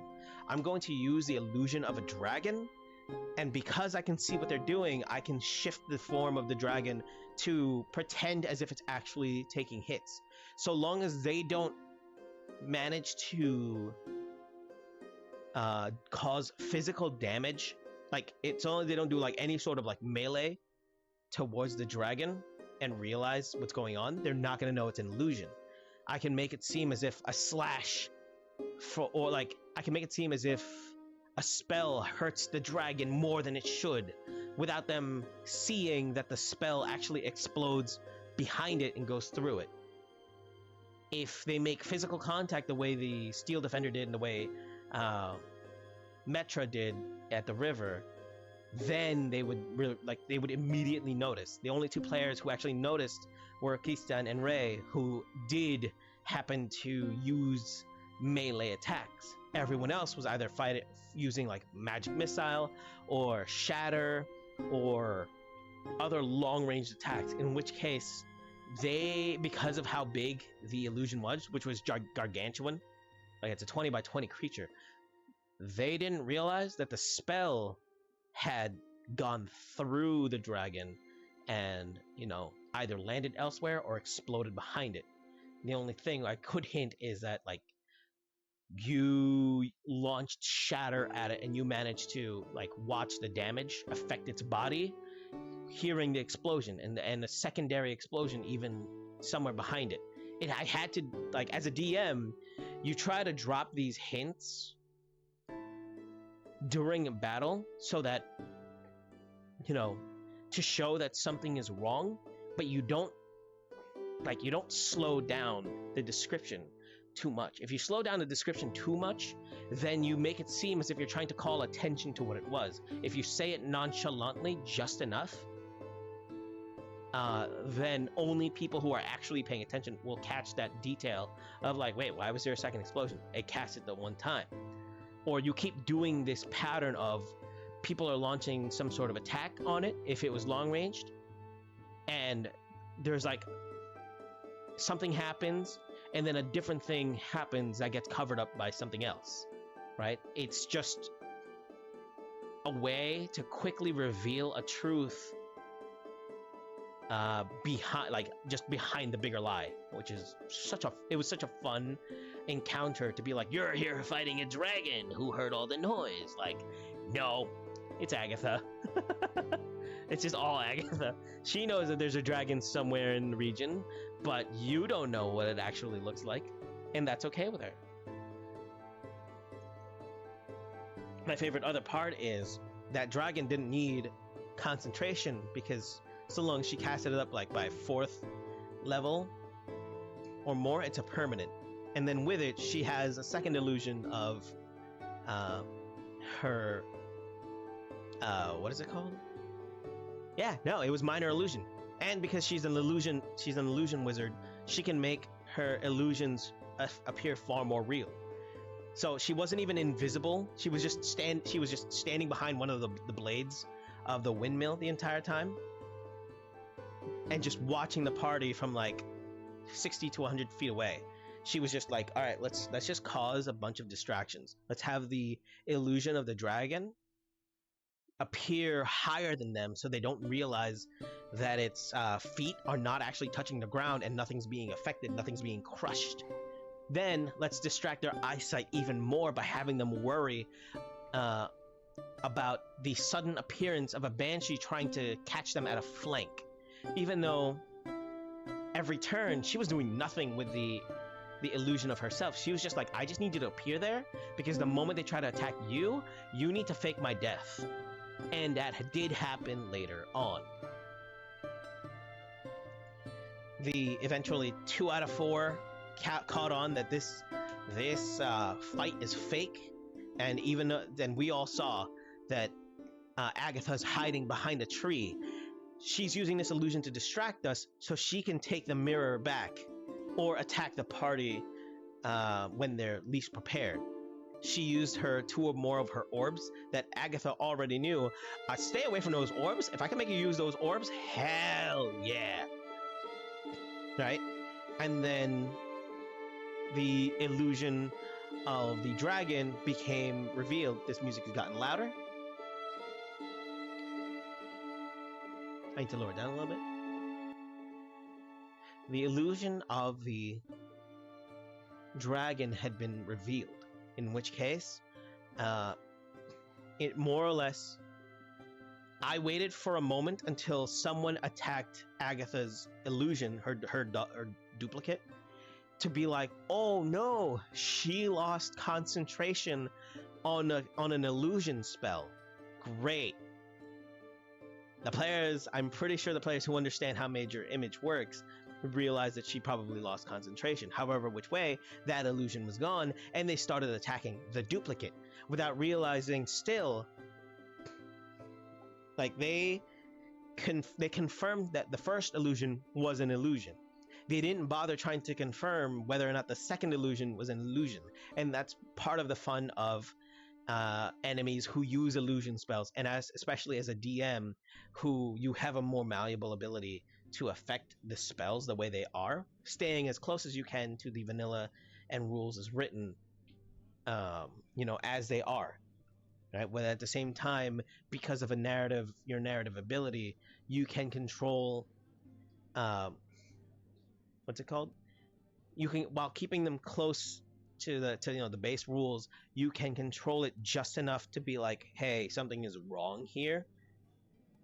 I'm going to use the illusion of a dragon, and because I can see what they're doing, I can shift the form of the dragon to pretend as if it's actually taking hits. So long as they don't manage to cause physical damage, like it's only they don't do like any sort of like melee towards the dragon and realize what's going on, they're not going to know it's an illusion. I can make it seem as if a slash I can make it seem as if a spell hurts the dragon more than it should, without them seeing that the spell actually explodes behind it and goes through it. If they make physical contact the way the Steel Defender did and the way Metra did at the river, then they would immediately notice. The only two players who actually noticed were Kistan and Ray, who did happen to use melee attacks. Everyone else was either using like magic missile or shatter or other long-range attacks, in which case they, because of how big the illusion was, which was gargantuan, like it's a 20 by 20 creature, they didn't realize that the spell had gone through the dragon and, either landed elsewhere or exploded behind it. The only thing I could hint is that, like, you launched shatter at it and you managed to, like, watch the damage affect its body, hearing the explosion and a secondary explosion even somewhere behind it. I had to, like, as a DM, you try to drop these hints during a battle so that, to show that something is wrong, but you don't slow down the description too much. If you slow down the description too much, then you make it seem as if you're trying to call attention to what it was. If you say it nonchalantly just enough, then only people who are actually paying attention will catch that detail of like, wait, why was there a second explosion? It cast it the one time. Or you keep doing this pattern of people are launching some sort of attack on it if it was long ranged, and there's like something happens and then a different thing happens that gets covered up by something else, right? It's just a way to quickly reveal a truth behind the bigger lie, which is it was such a fun encounter to be like, you're here fighting a dragon, who heard all the noise? Like, no, it's Agatha. It's just all Agatha. She knows that there's a dragon somewhere in the region, but you don't know what it actually looks like, and that's okay with her. My favorite other part is that dragon didn't need concentration, because so long as she casted it up like by 4th level or more, it's a permanent. And then with it, she has a second illusion of her what is it called? Yeah, no, it was minor illusion. And because she's an illusion wizard, she can make her illusions appear far more real. So she wasn't even invisible. She was just standing behind one of the blades of the windmill the entire time, and just watching the party from like 60 to 100 feet away. She was just like, all right, let's just cause a bunch of distractions. Let's have the illusion of the dragon appear higher than them so they don't realize that its feet are not actually touching the ground and nothing's being affected, nothing's being crushed. Then let's distract their eyesight even more by having them worry about the sudden appearance of a banshee trying to catch them at a flank. Even though every turn she was doing nothing with the illusion of herself. She was just like, I just need you to appear there, because the moment they try to attack you, you need to fake my death. And that did happen later on. Eventually 2 out of 4 caught on that this fight is fake, and even then we all saw that Agatha's hiding behind a tree. She's using this illusion to distract us so she can take the mirror back or attack the party when they're least prepared. She used 2 or more of her orbs that Agatha already knew. Stay away from those orbs. If I can make you use those orbs, hell yeah. Right? And then the illusion of the dragon became revealed. This music has gotten louder. I need to lower it down a little bit. The illusion of the dragon had been revealed, in which case, it more or less, I waited for a moment until someone attacked Agatha's illusion, her duplicate, to be like, oh no, she lost concentration on an illusion spell. Great. The players, I'm pretty sure the players who understand how Major Image works realize that she probably lost concentration. However, which way, that illusion was gone, and they started attacking the duplicate without realizing still, like they confirmed that the first illusion was an illusion. They didn't bother trying to confirm whether or not the second illusion was an illusion, and that's part of the fun of enemies who use illusion spells, and especially as a DM, who you have a more malleable ability to affect the spells the way they are, staying as close as you can to the vanilla and rules as written, as they are, right? But at the same time, because of your narrative ability, you can control, what's it called? You can, while keeping them close to the base rules, you can control it just enough to be like, hey, something is wrong here.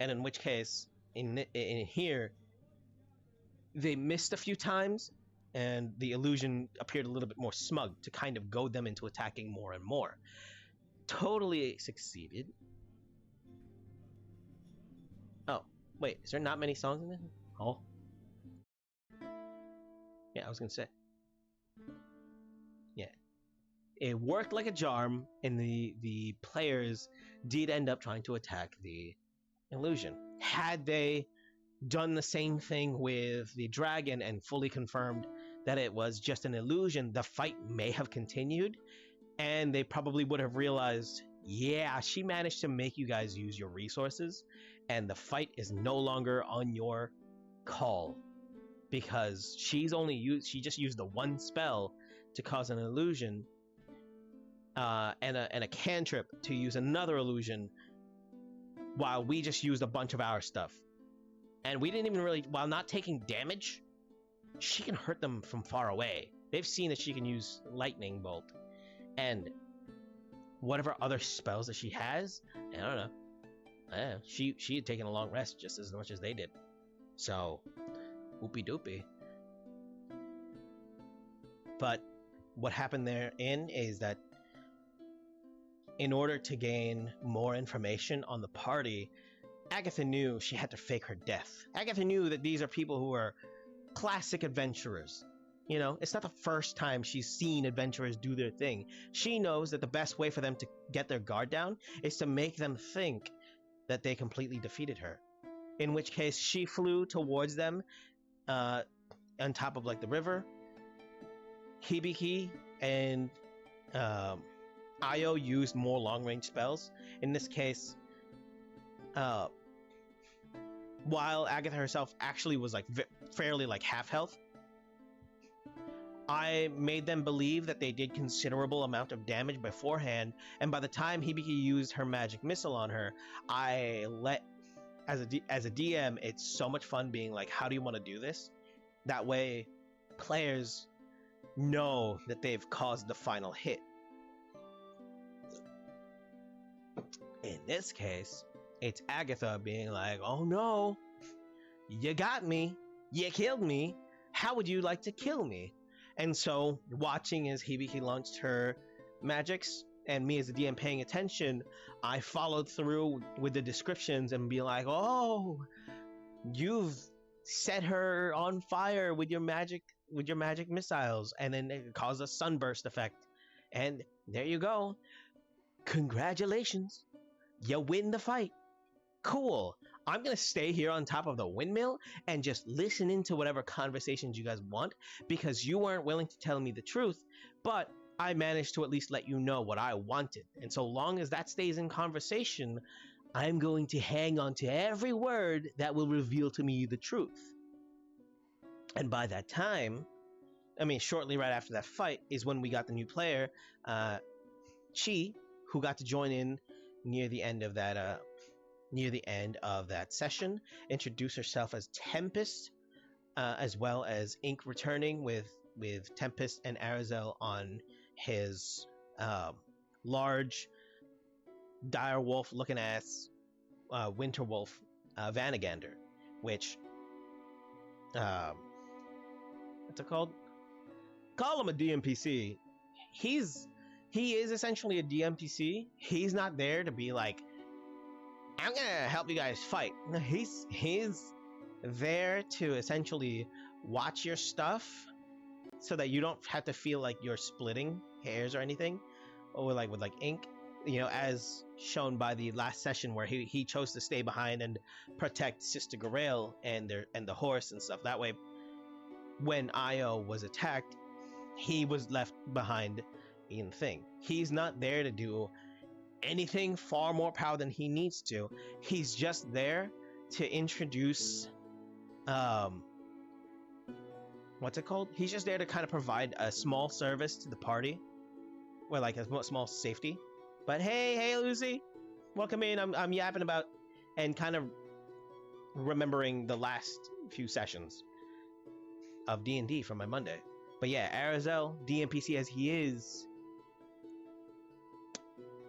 And in which case, in here, they missed a few times, and the illusion appeared a little bit more smug to kind of goad them into attacking more and more. Totally succeeded. Oh, wait, is there not many songs in this? Oh. Yeah, I was gonna say. Yeah. It worked like a charm, and the players did end up trying to attack the illusion. Had they done the same thing with the dragon and fully confirmed that it was just an illusion, the fight may have continued, and they probably would have realized, yeah, she managed to make you guys use your resources, and the fight is no longer on your call, because she just used the one spell to cause an illusion, and a cantrip to use another illusion, while we just used a bunch of our stuff. And we didn't even really, while not taking damage, she can hurt them from far away. They've seen that she can use lightning bolt and whatever other spells that she has. I don't know. She had taken a long rest just as much as they did. So, whoopie doopie. But what happened therein is that in order to gain more information on the party, Agatha knew she had to fake her death. Agatha knew that these are people who are classic adventurers. You know, it's not the first time she's seen adventurers do their thing. She knows that the best way for them to get their guard down is to make them think that they completely defeated her. In which case, she flew towards them on top of like the river. Hibiki and um, Io used more long-range spells. In this case, uh, while Agatha herself actually was like fairly like half health, I made them believe that they did considerable amount of damage beforehand, and by the time Hibiki used her magic missile on her, I let as a DM, it's so much fun being like, how do you want to do this? That way, players know that they've caused the final hit. In this case, it's Agatha being like, oh no, you got me, you killed me, how would you like to kill me? And so, watching as Hibiki launched her magics, and me as a DM paying attention, I followed through with the descriptions and be like, oh, you've set her on fire with your magic missiles, and then it caused a sunburst effect. And there you go. Congratulations. You win the fight. Cool. I'm gonna stay here on top of the windmill and just listen into whatever conversations you guys want, because you weren't willing to tell me the truth, but I managed to at least let you know what I wanted. And so long as that stays in conversation, I'm going to hang on to every word that will reveal to me the truth. And by that time, I mean, shortly right after that fight is when we got the new player, Chi, who got to join in near the end of that session, introduce herself as Tempest, as well as Ink returning with Tempest and Arazel on his large dire wolf looking ass winter wolf Vanagander, which what's it called? Call him a DMPC. He is essentially a DMPC. He's not there to be like, I'm gonna help you guys fight. He's there to essentially watch your stuff so that you don't have to feel like you're splitting hairs or anything, or like with like Ink, you know, as shown by the last session where he chose to stay behind and protect Sister Garaele and the horse and stuff. That way, when Io was attacked, he was left behind in the thing. He's not there to do anything far more power than he needs to. He's just there to introduce what's it called? He's just there to kind of provide a small service to the party, or like a small safety. But hey Lucy, welcome in. I'm yapping about and kind of remembering the last few sessions of D&D from my Monday. But yeah, Arazel, DMPC as he is,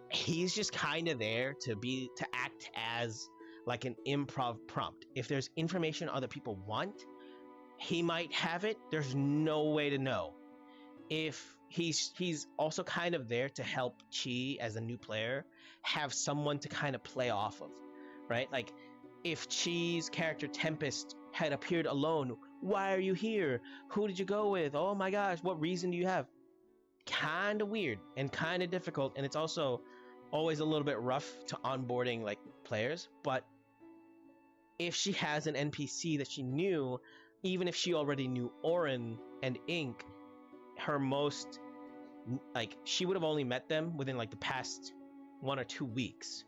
he's just kind of there to act as like an improv prompt. If there's information other people want, he might have it. There's no way to know. If he's also kind of there to help Chi as a new player have someone to kind of play off of, right? Like if Chi's character Tempest had appeared alone, why are you here? Who did you go with? Oh my gosh, what reason do you have? Kind of weird and kind of difficult, and it's also always a little bit rough to onboarding like players. But if she has an NPC that she knew, even if she already knew Orin and Ink, her most, like, she would have only met them within like the past 1 or 2 weeks,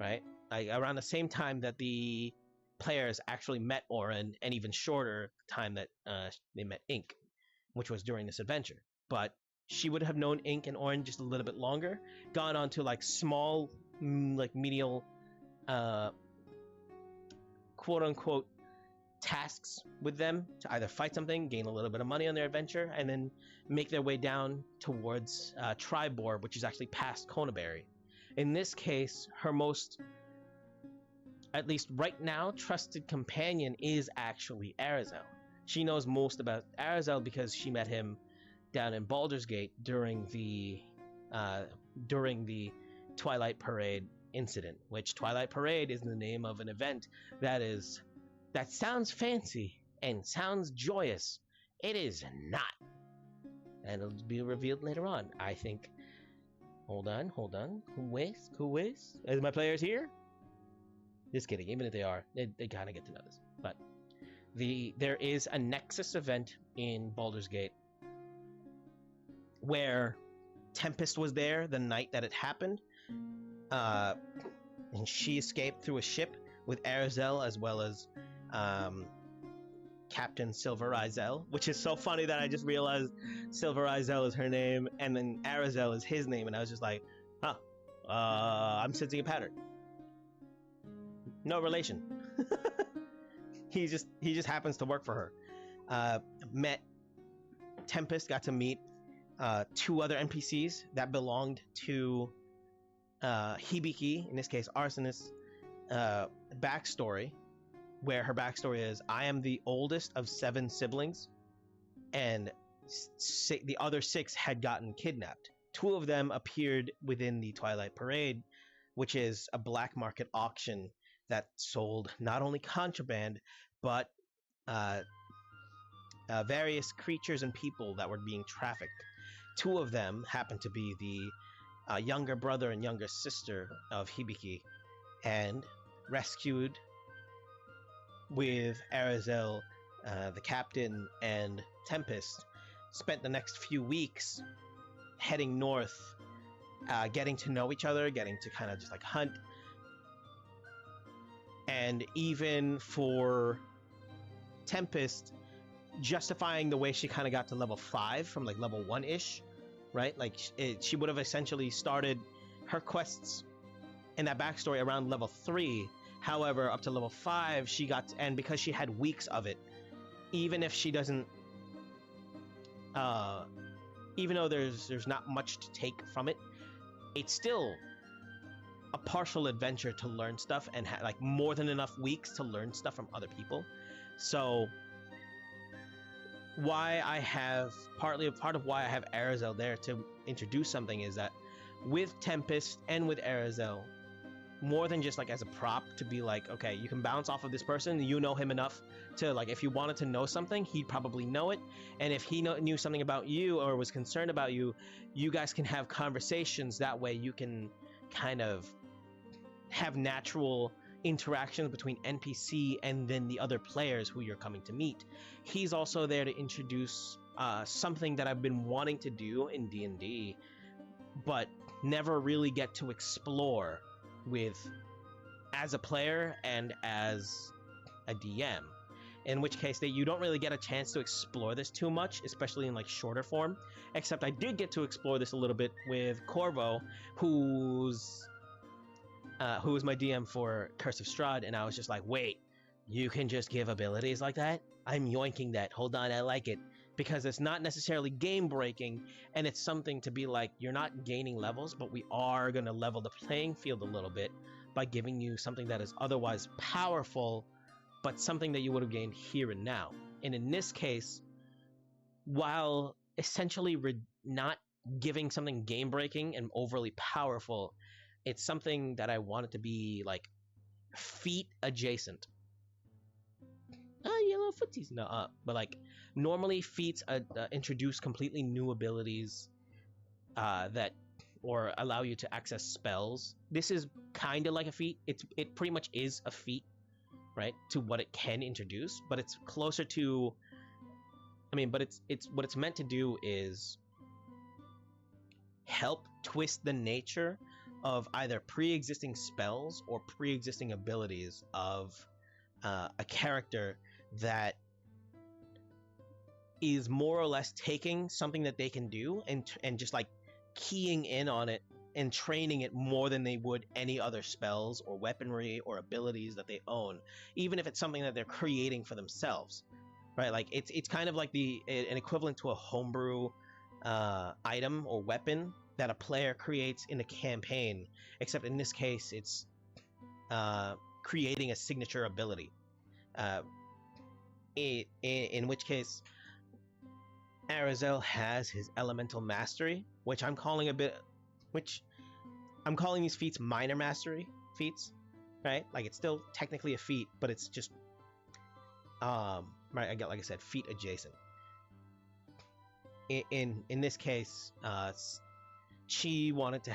right? Like around the same time that the players actually met Orin, and even shorter time that they met Ink, which was during this adventure. But she would have known Ink and Orin just a little bit longer, gone on to like small, like menial, quote unquote, tasks with them to either fight something, gain a little bit of money on their adventure, and then make their way down towards Tribor, which is actually past Conaberry. In this case, her most, at least right now, trusted companion is actually Arazel. She knows most about Arazel because she met him down in Baldur's Gate during the Twilight Parade incident, which Twilight Parade is the name of an event that sounds fancy and sounds joyous. It is not. And it'll be revealed later on, I think. Hold on. Who is? Is my players here? Just kidding, even if they are, they kind of get to know this. But there is a Nexus event in Baldur's Gate where Tempest was there the night that it happened, and she escaped through a ship with Arazel as well as Captain Silver Izel, which is so funny that I just realized Silver Izel is her name and then Arazel is his name, and I was just like, huh, I'm sensing a pattern. No relation. He just happens to work for her. Met Tempest, got to meet two other NPCs that belonged to Hibiki, in this case Arsonist's backstory, where her backstory is, I am the oldest of 7 siblings, and the other 6 had gotten kidnapped. 2 of them appeared within the Twilight Parade, which is a black market auction that sold not only contraband, but various creatures and people that were being trafficked. 2 of them happened to be the younger brother and younger sister of Hibiki, and rescued with Arazel, the captain, and Tempest, spent the next few weeks heading north, getting to know each other, getting to kind of just like hunt. And even for Tempest, justifying the way she kind of got to level 5 from like level 1-ish, right? Like she would have essentially started her quests in that backstory around level 3. However, up to level 5, she got, and because she had weeks of it, even if she doesn't, even though there's not much to take from it, it's still a partial adventure to learn stuff and like more than enough weeks to learn stuff from other people. So why I have part of why I have Arazel there to introduce something is that with Tempest and with Arazel, more than just like as a prop to be like, okay, you can bounce off of this person, you know him enough to like, if you wanted to know something, he'd probably know it, and if he knew something about you or was concerned about you, you guys can have conversations. That way you can kind of have natural interactions between NPC and then the other players who you're coming to meet. He's also there to introduce something that I've been wanting to do in D&D, but never really get to explore with as a player and as a DM, in which case that you don't really get a chance to explore this too much, especially in like shorter form, except I did get to explore this a little bit with Corvo, who was my DM for Curse of Strahd, and I was just like, wait, you can just give abilities like that? I'm yoinking that. Hold on, I like it. Because it's not necessarily game breaking, and it's something to be like, you're not gaining levels, but we are going to level the playing field a little bit by giving you something that is otherwise powerful, but something that you would have gained here and now. And in this case, while essentially not giving something game breaking and overly powerful, it's something that I want it to be like feat adjacent. Yellow footsies. No, but like normally feats introduce completely new abilities that or allow you to access spells. This is kind of like a feat. It pretty much is a feat, right, to what it can introduce, but it's closer to, I mean, but it's what it's meant to do is help twist the nature of either pre-existing spells or pre-existing abilities of a character that is more or less taking something that they can do and just like keying in on it and training it more than they would any other spells or weaponry or abilities that they own, even if it's something that they're creating for themselves, right? Like it's kind of like an equivalent to a homebrew item or weapon that a player creates in a campaign, except in this case it's creating a signature ability, in which case Arazel has his elemental mastery, which I'm calling these feats minor mastery feats, right? Like it's still technically a feat, but it's just right, like I said, feat adjacent. In this case, she wanted to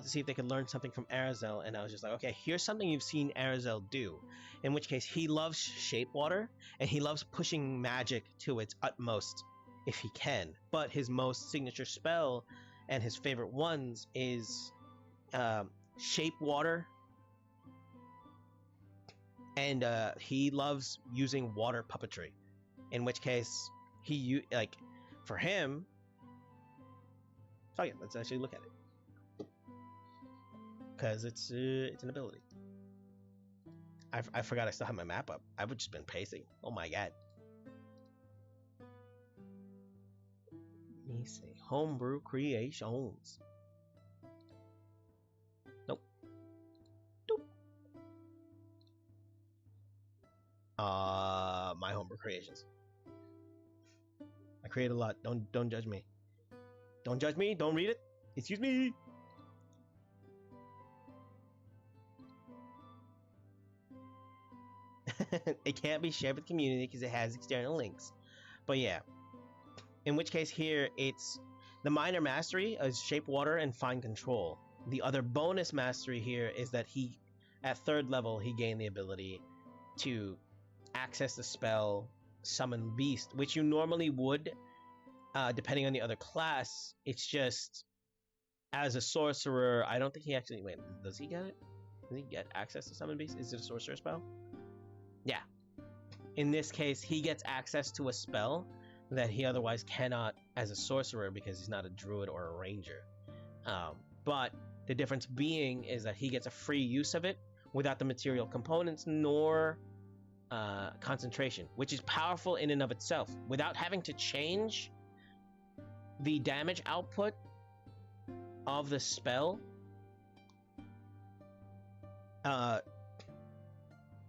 see if they could learn something from Arazel, and I was just like, okay, here's something you've seen Arazel do, in which case he loves shape water and he loves pushing magic to its utmost if he can. But his most signature spell and his favorite ones is Shape Water, and he loves using water puppetry. In which case, like for him. Oh yeah, let's actually look at it because it's an ability. I forgot I still have my map up. I've just been pacing. Oh my god. Let me see. Homebrew creations. Nope. Nope. My homebrew creations. I create a lot. Don't judge me. Don't judge me. Don't read it. Excuse me. It can't be shared with the community because it has external links. But yeah. In which case here, it's the minor mastery is Shape Water and Fine Control. The other bonus mastery here is that he, at 3rd level, he gained the ability to access the spell Summon Beast, which you normally would, depending on the other class. It's just, as a sorcerer, I don't think he actually, wait, does he get it? Does he get access to Summon Beast? Is it a sorcerer spell? Yeah. In this case, he gets access to a spell that he otherwise cannot as a sorcerer because he's not a druid or a ranger. But the difference being is that he gets a free use of it without the material components nor concentration, which is powerful in and of itself. Without having to change the damage output of the spell,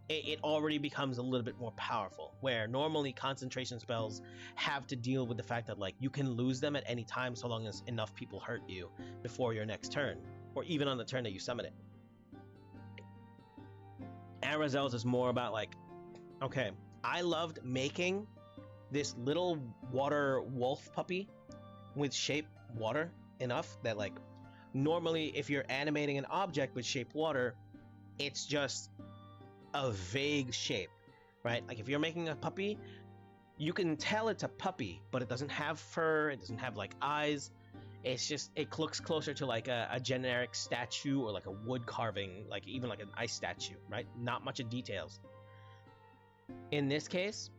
it already becomes a little bit more powerful, where normally concentration spells have to deal with the fact that, like, you can lose them at any time so long as enough people hurt you before your next turn, or even on the turn that you summon it. Arazel's is more about, like, okay, I loved making this little water wolf puppy with Shape Water enough that, like, normally if you're animating an object with Shape Water, it's just a vague shape, right? Like if you're making a puppy, you can tell it's a puppy, but it doesn't have fur, it doesn't have like eyes. It's just, it looks closer to like a generic statue or like a wood carving, like even like an ice statue, right? Not much of details. In this case,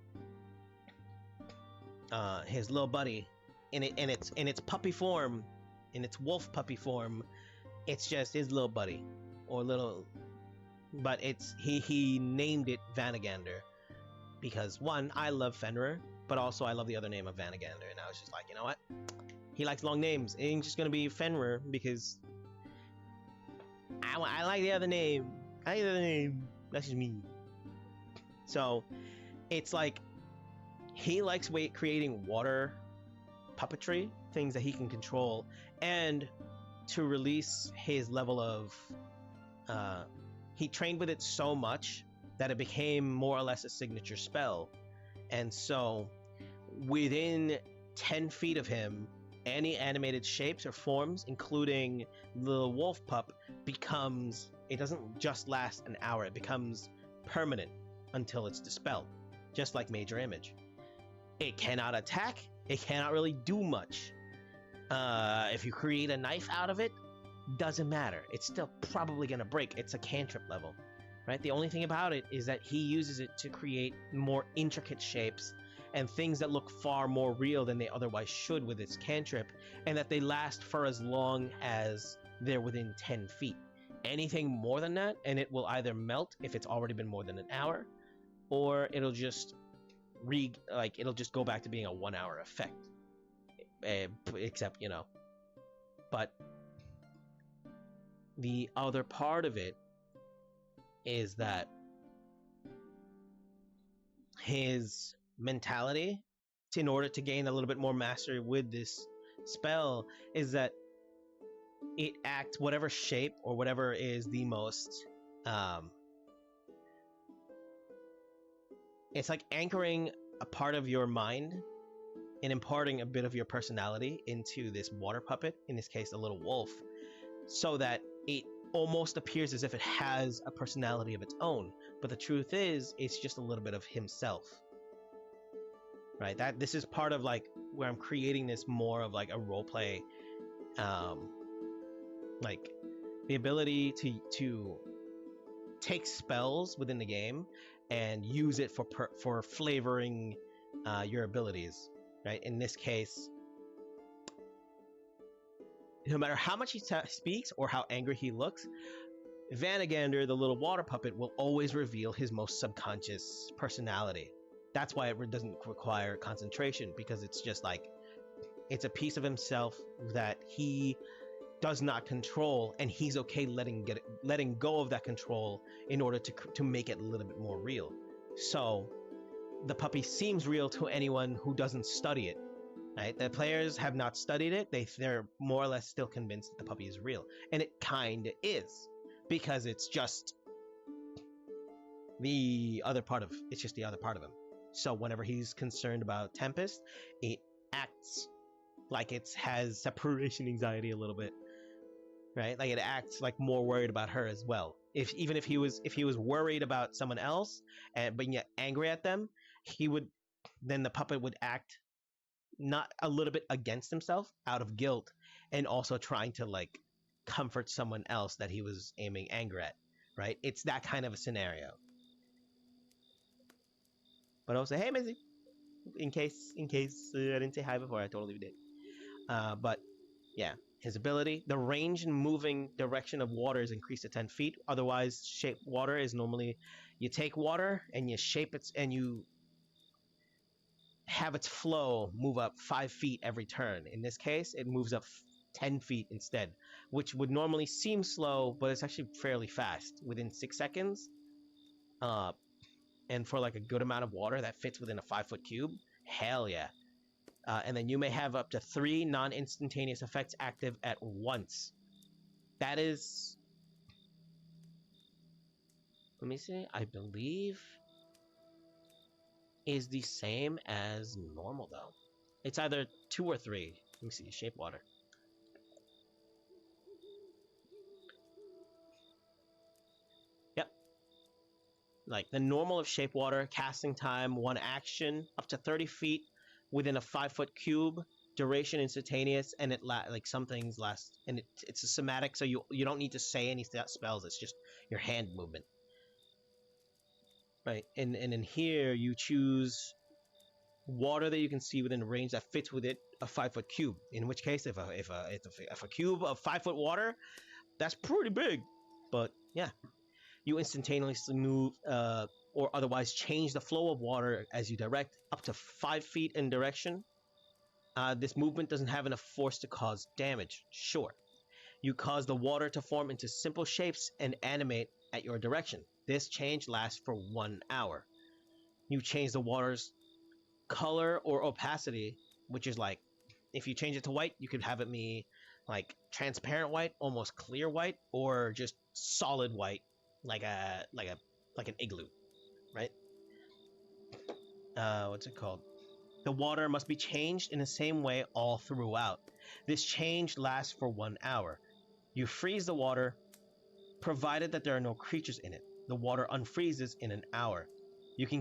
his little buddy, in its puppy form, in its wolf puppy form, it's just his little buddy, or little. But he named it Vanagander because, one, I love Fenrir, but also I love the other name of Vanagander, and I was just like, you know what? He likes long names. It ain't just gonna be Fenrir because I like the other name. I like the other name. That's just me. So it's like he likes creating water puppetry, things that he can control, and to release his level of he trained with it so much that it became more or less a signature spell. And so within 10 feet of him, any animated shapes or forms, including the wolf pup, becomes, it doesn't just last an hour, it becomes permanent until it's dispelled, just like Major Image. It cannot attack, it cannot really do much. If you create a knife out of it, doesn't matter. It's still probably going to break. It's a cantrip level, right? The only thing about it is that he uses it to create more intricate shapes and things that look far more real than they otherwise should with its cantrip, and that they last for as long as they're within 10 feet. Anything more than that, and it will either melt if it's already been more than an hour, or it'll just it'll just go back to being a 1 hour effect. Except, but the other part of it is that his mentality, in order to gain a little bit more mastery with this spell, is that it acts whatever shape or whatever is the most it's like anchoring a part of your mind and imparting a bit of your personality into this water puppet, in this case a little wolf, so that it almost appears as if it has a personality of its own, but the truth is it's just a little bit of himself. right? That this is part of like where I'm creating this more of like a role play, um, like the ability to take spells within the game and use it for flavoring your abilities, right? In this case, no matter how much he speaks or how angry he looks, Vanagander, the little water puppet, will always reveal his most subconscious personality. That's why it doesn't require concentration, because it's just like it's a piece of himself that he does not control, and he's okay letting go of that control in order to make it a little bit more real. So the puppy seems real to anyone who doesn't study it. Right? The players have not studied it. They're more or less still convinced that the puppy is real, and it kind of is, because it's just the other part of him. So whenever he's concerned about Tempest, it acts like it has separation anxiety a little bit, right? Like it acts like more worried about her as well. Even if he was worried about someone else and but yet angry at them, then the puppet would act not a little bit against himself out of guilt, and also trying to like comfort someone else that he was aiming anger at, right? It's that kind of a scenario. But also, hey Mizzy, in case I didn't say hi before, I totally did. But yeah, his ability, the range and moving direction of water is increased to 10 feet. Otherwise, shape water is normally you take water and you shape it and you have its flow move up 5 feet every turn. In this case, it moves up 10 feet instead, which would normally seem slow, but it's actually fairly fast within 6 seconds. And for like a good amount of water that fits within a 5-foot cube, hell yeah. And then you may have up to 3 non-instantaneous effects active at once. That is, let me see, I believe is the same as normal though. It's either 2 or 3. Let me see, shape water. Yep. Like the normal of shape water, casting time, 1 action, up to 30 feet within a 5-foot cube, duration instantaneous, and it like some things last, and it's a somatic, so you don't need to say any spells. It's just your hand movement, right? And in here you choose water that you can see within a range that fits with it a 5-foot cube. In which case, if a cube of 5-foot water, that's pretty big. But yeah, you instantaneously move or otherwise change the flow of water as you direct up to 5 feet in direction. This movement doesn't have enough force to cause damage. Sure. You cause the water to form into simple shapes and animate at your direction. This change lasts for 1 hour. You change the water's color or opacity, which is like, if you change it to white, you could have it be like transparent white, almost clear white, or just solid white, like an igloo, right? What's it called? The water must be changed in the same way all throughout. This change lasts for 1 hour. You freeze the water, provided that there are no creatures in it. The water unfreezes in an hour. If you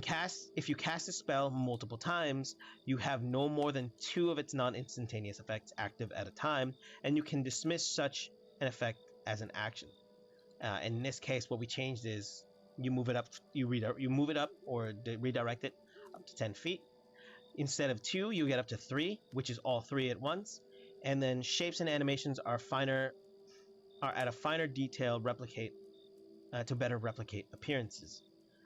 cast a spell multiple times, you have no more than 2 of its non-instantaneous effects active at a time, and you can dismiss such an effect as an action. In this case, what we changed is you move it up, you move it up or redirect it up to 10 feet. Instead of 2, you get up to 3, which is all 3 at once. And then shapes and animations are at a finer detail to better replicate appearances.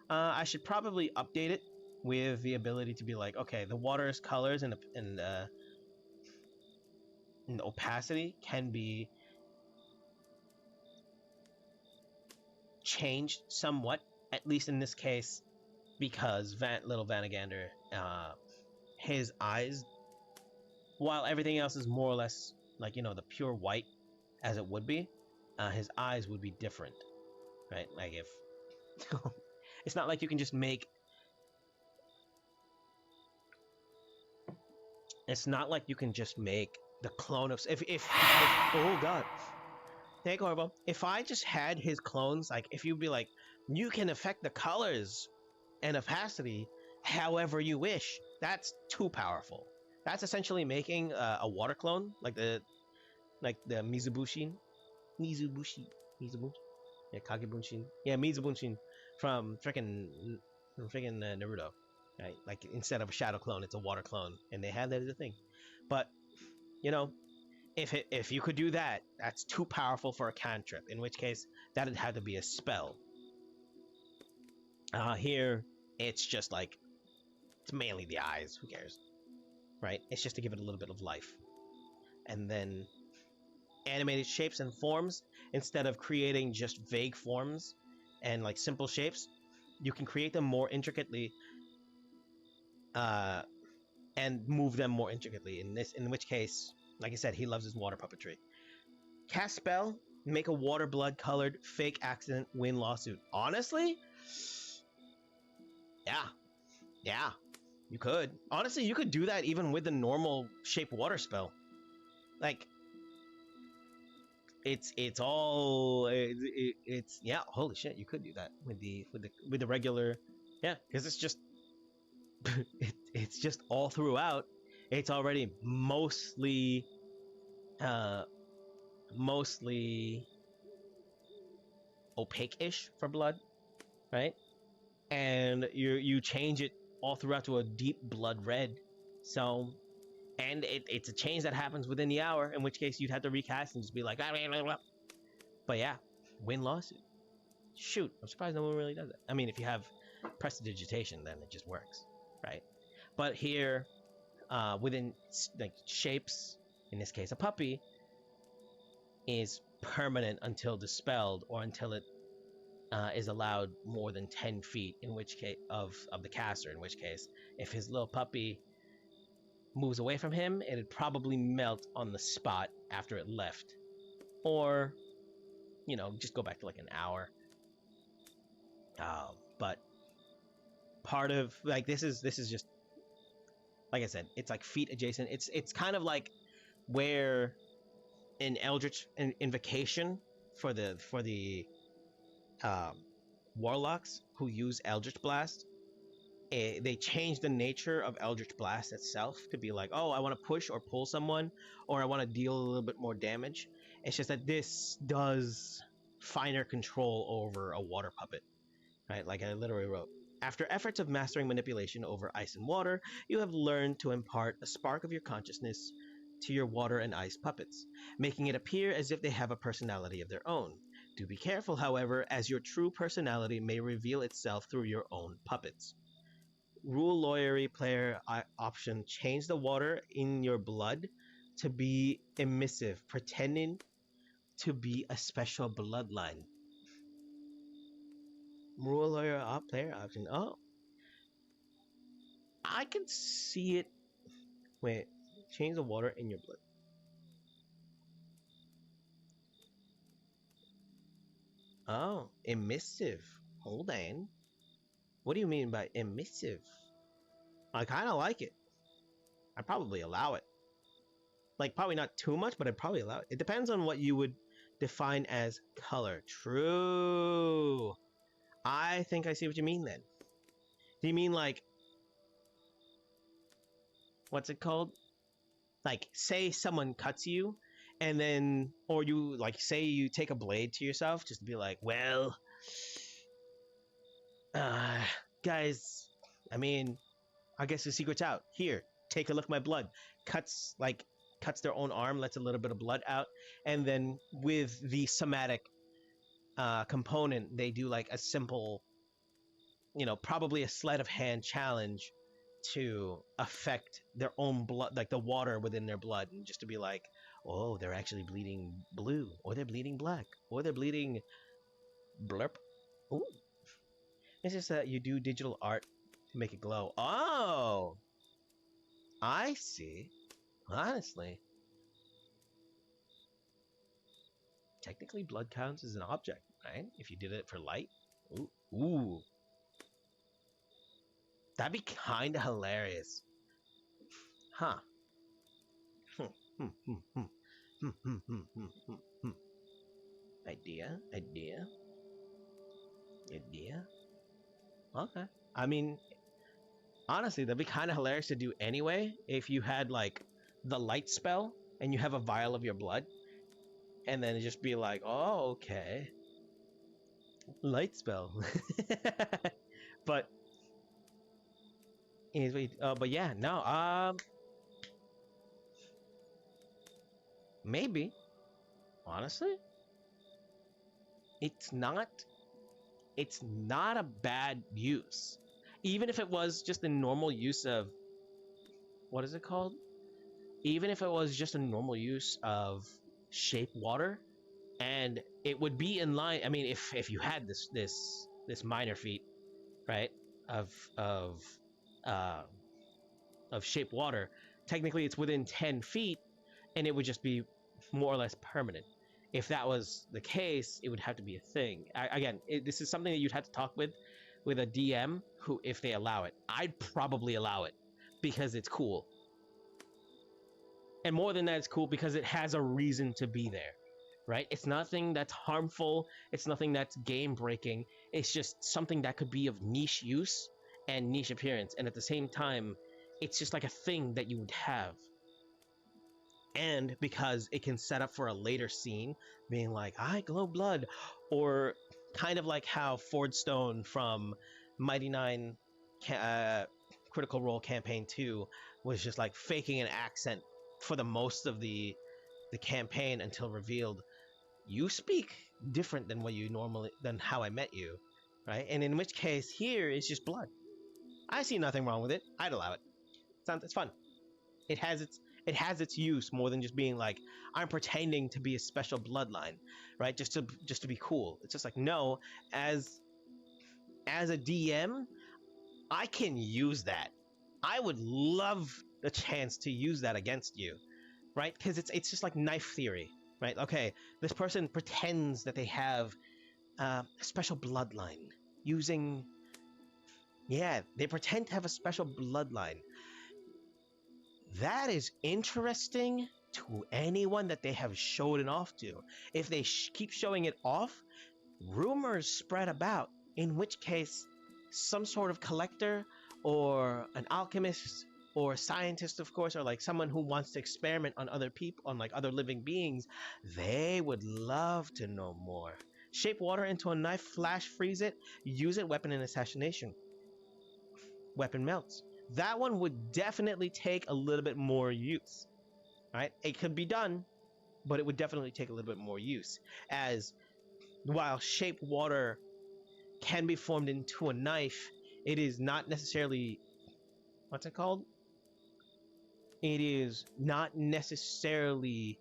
I should probably update it with the ability to be like, okay, the water's colors and opacity can be changed somewhat, at least in this case, because little Vanagander, his eyes, while everything else is more or less like, the pure white as it would be, his eyes would be different, right? Like if it's not like you can just make, the clone of if oh god, hey Corvo, if I just had his clones, like if you'd be like, you can affect the colors and opacity, however you wish. That's too powerful. That's essentially making a water clone, like the Mizubushi, Mizubushi, yeah, Kagebunshin, yeah, Mizubunshin from freaking Naruto, right? Like instead of a shadow clone, it's a water clone, and they have that as a thing. But you know, if you could do that, that's too powerful for a cantrip. In which case, that'd have to be a spell. Here, it's just like it's mainly the eyes. Who cares, right? It's just to give it a little bit of life, and then animated shapes and forms instead of creating just vague forms and like simple shapes. You can create them more intricately, uh, and move them more intricately. In which case, like I said, he loves his water puppetry. Cast spell, make a water blood colored fake accident, win lawsuit. Honestly, yeah, yeah, you could. Honestly, you could do that even with the normal shape water spell. Like it's all it's yeah. Holy shit, you could do that with the regular, yeah, because it's just it's just all throughout. It's already uh mostly opaque-ish for blood, right? And you change it all throughout to a deep blood red. So, and it's a change that happens within the hour, in which case you'd have to recast and just be like, but yeah, win lawsuit. Shoot, I'm surprised no one really does it. I mean, if you have prestidigitation, then it just works, right? But here, within like shapes, in this case, a puppy is permanent until dispelled or until it is allowed more than 10 feet, in which case of the caster. In which case, if his little puppy moves away from him, it'd probably melt on the spot after it left, or just go back to like an hour. But part of like this is just like I said, it's like feet adjacent. It's kind of like where in Eldritch Invocation for the um, warlocks who use Eldritch Blast, they change the nature of Eldritch Blast itself to be like, oh, I want to push or pull someone, or I want to deal a little bit more damage. It's just that this does finer control over a water puppet, right? Like I literally wrote. After efforts of mastering manipulation over ice and water, you have learned to impart a spark of your consciousness to your water and ice puppets, making it appear as if they have a personality of their own. Do be careful, however, as your true personality may reveal itself through your own puppets. Rule lawyery player option, change the water in your blood to be emissive, pretending to be a special bloodline. Rule lawyer player option. Oh, I can see it. Wait, change the water in your blood. Oh, emissive. Hold on. What do you mean by emissive? I kind of like it. I'd probably allow it. Like, probably not too much, but I'd probably allow it. It depends on what you would define as color. True. I think I see what you mean then. Do you mean like, what's it called? Like, say someone cuts you, and then, or you, like, say you take a blade to yourself just to be like, well, uh, guys, I mean, I guess the secret's out. Here, take a look at my blood. Cuts their own arm, lets a little bit of blood out, and then with the somatic component, they do like a simple, probably a sleight of hand challenge to affect their own blood, like the water within their blood, and just to be like, oh, they're actually bleeding blue, or they're bleeding black, or they're bleeding blurp. Ooh. It's just that you do digital art to make it glow. Oh, I see. Honestly, technically, blood counts as an object, right? If you did it for light. Ooh. That'd be kind of hilarious. Huh. Hmm, hmm, hmm, hmm. Hmm, hmm, hmm, hmm, hmm, hmm. Idea, idea. Okay. I mean, Honestly, that'd be kind of hilarious to do anyway if you had like the light spell and you have a vial of your blood, and then it just be like, oh, okay, light spell. but but yeah, no, maybe honestly, it's not it's not a bad use. Even if it was just a normal use of what is it called? Even if it was just a normal use of shape water, and it would be in line. I mean, if you had this minor feat, right, of of uh, of shape water, technically it's within 10 feet, and it would just be more or less permanent. If that was the case, it would have to be a thing. Again, this is something that you'd have to talk with a DM who, if they allow it. I'd probably allow it because it's cool. And more than that, it's cool because it has a reason to be there, right? It's nothing that's harmful. It's nothing that's game breaking. It's just something that could be of niche use and niche appearance. And at the same time, it's just like a thing that you would have. And because it can set up for a later scene, being like, I glow blood, or kind of like how Ford Stone from Mighty Nine Critical Role Campaign 2 was just like faking an accent for the most of the campaign until revealed you speak different than what you normally than how I met you, right? And in which case here it's just blood. I see nothing wrong with it. I'd allow it. It's fun. It has its use more than just being like I'm pretending to be a special bloodline, right? Just to be cool. It's just like no, as a DM, I can use that. I would love the chance to use that against you, right? Because it's just like knife theory, right? Okay, this person pretends that they have a special bloodline using, yeah, they pretend to have a special bloodline. That is interesting to anyone that they have showed it off to. If they keep showing it off, rumors spread about, in which case some sort of collector or an alchemist or a scientist, of course, or like someone who wants to experiment on other people, on like other living beings, they would love to know more. Shape water into a knife, flash freeze it, use it, weapon and assassination. Weapon melts. That one would definitely take a little bit more use, right? It could be done, but it would definitely take a little bit more use. As while shape water can be formed into a knife, it is not necessarily, what's it called? It is not necessarily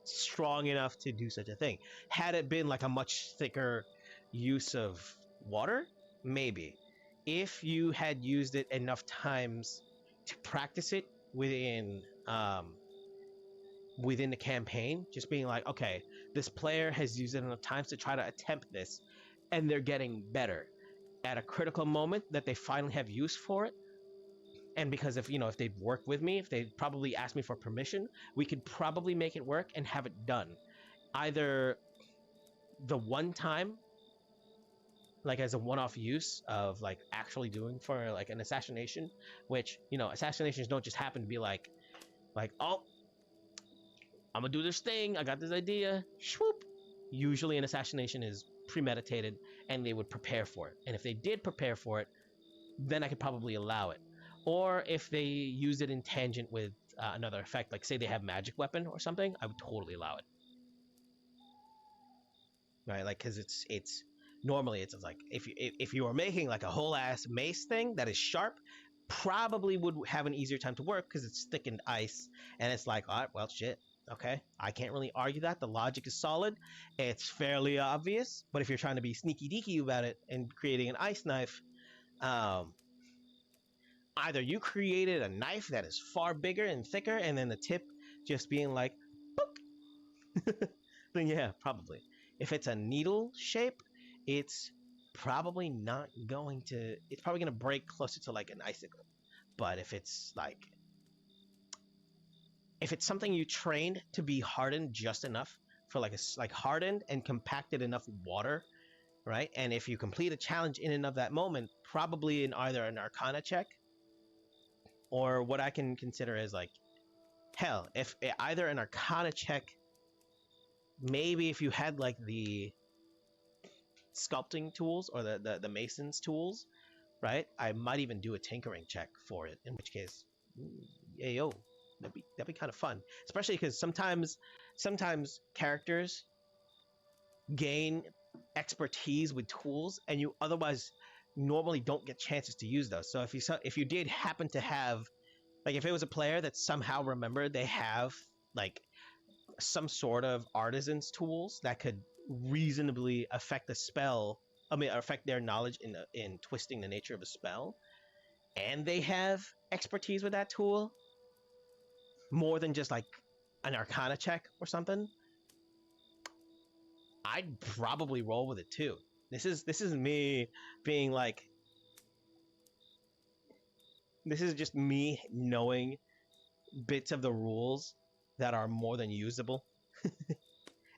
strong enough to do such a thing. Had it been like a much thicker use of water, maybe. If you had used it enough times to practice it within the campaign, just being like, okay, this player has used it enough times to try to attempt this, and they're getting better. At a critical moment that they finally have use for it, and because if they'd work with me, if they'd probably ask me for permission, we could probably make it work and have it done. Either the one time, like as a one-off use of like actually doing for like an assassination, which assassinations don't just happen to be like oh, I'm gonna do this thing, I got this idea, swoop. Usually an assassination is premeditated and they would prepare for it, and if they did prepare for it, then I could probably allow it. Or if they use it in tangent with another effect, like say they have magic weapon or something, I would totally allow it, right? Like because it's normally it's like if you are making like a whole ass mace thing that is sharp, probably would have an easier time to work because it's thickened ice, and it's like, all right, well, shit, okay, I can't really argue that. The logic is solid, it's fairly obvious. But if you're trying to be sneaky deaky about it and creating an ice knife, um, either you created a knife that is far bigger and thicker, and then the tip just being like, boop, then yeah, probably. If it's a needle shape, it's probably not going to. It's probably going to break closer to like an icicle. But if it's something you trained to be hardened just enough for like hardened and compacted enough water, right? And if you complete a challenge in and of that moment, probably in either an Arcana check or what I can consider as like, hell, if either an Arcana check, maybe if you had like the sculpting tools or the mason's tools, right? I might even do a tinkering check for it, in which case, yeah, yo, that'd be kind of fun, especially because sometimes characters gain expertise with tools and you otherwise normally don't get chances to use those. So if you did happen to have, like, if it was a player that somehow remembered they have like some sort of artisan's tools that could reasonably affect the spell, I mean, affect their knowledge in twisting the nature of a spell, and they have expertise with that tool more than just like an Arcana check or something, I'd probably roll with it too. This is me being like, this is just me knowing bits of the rules that are more than usable,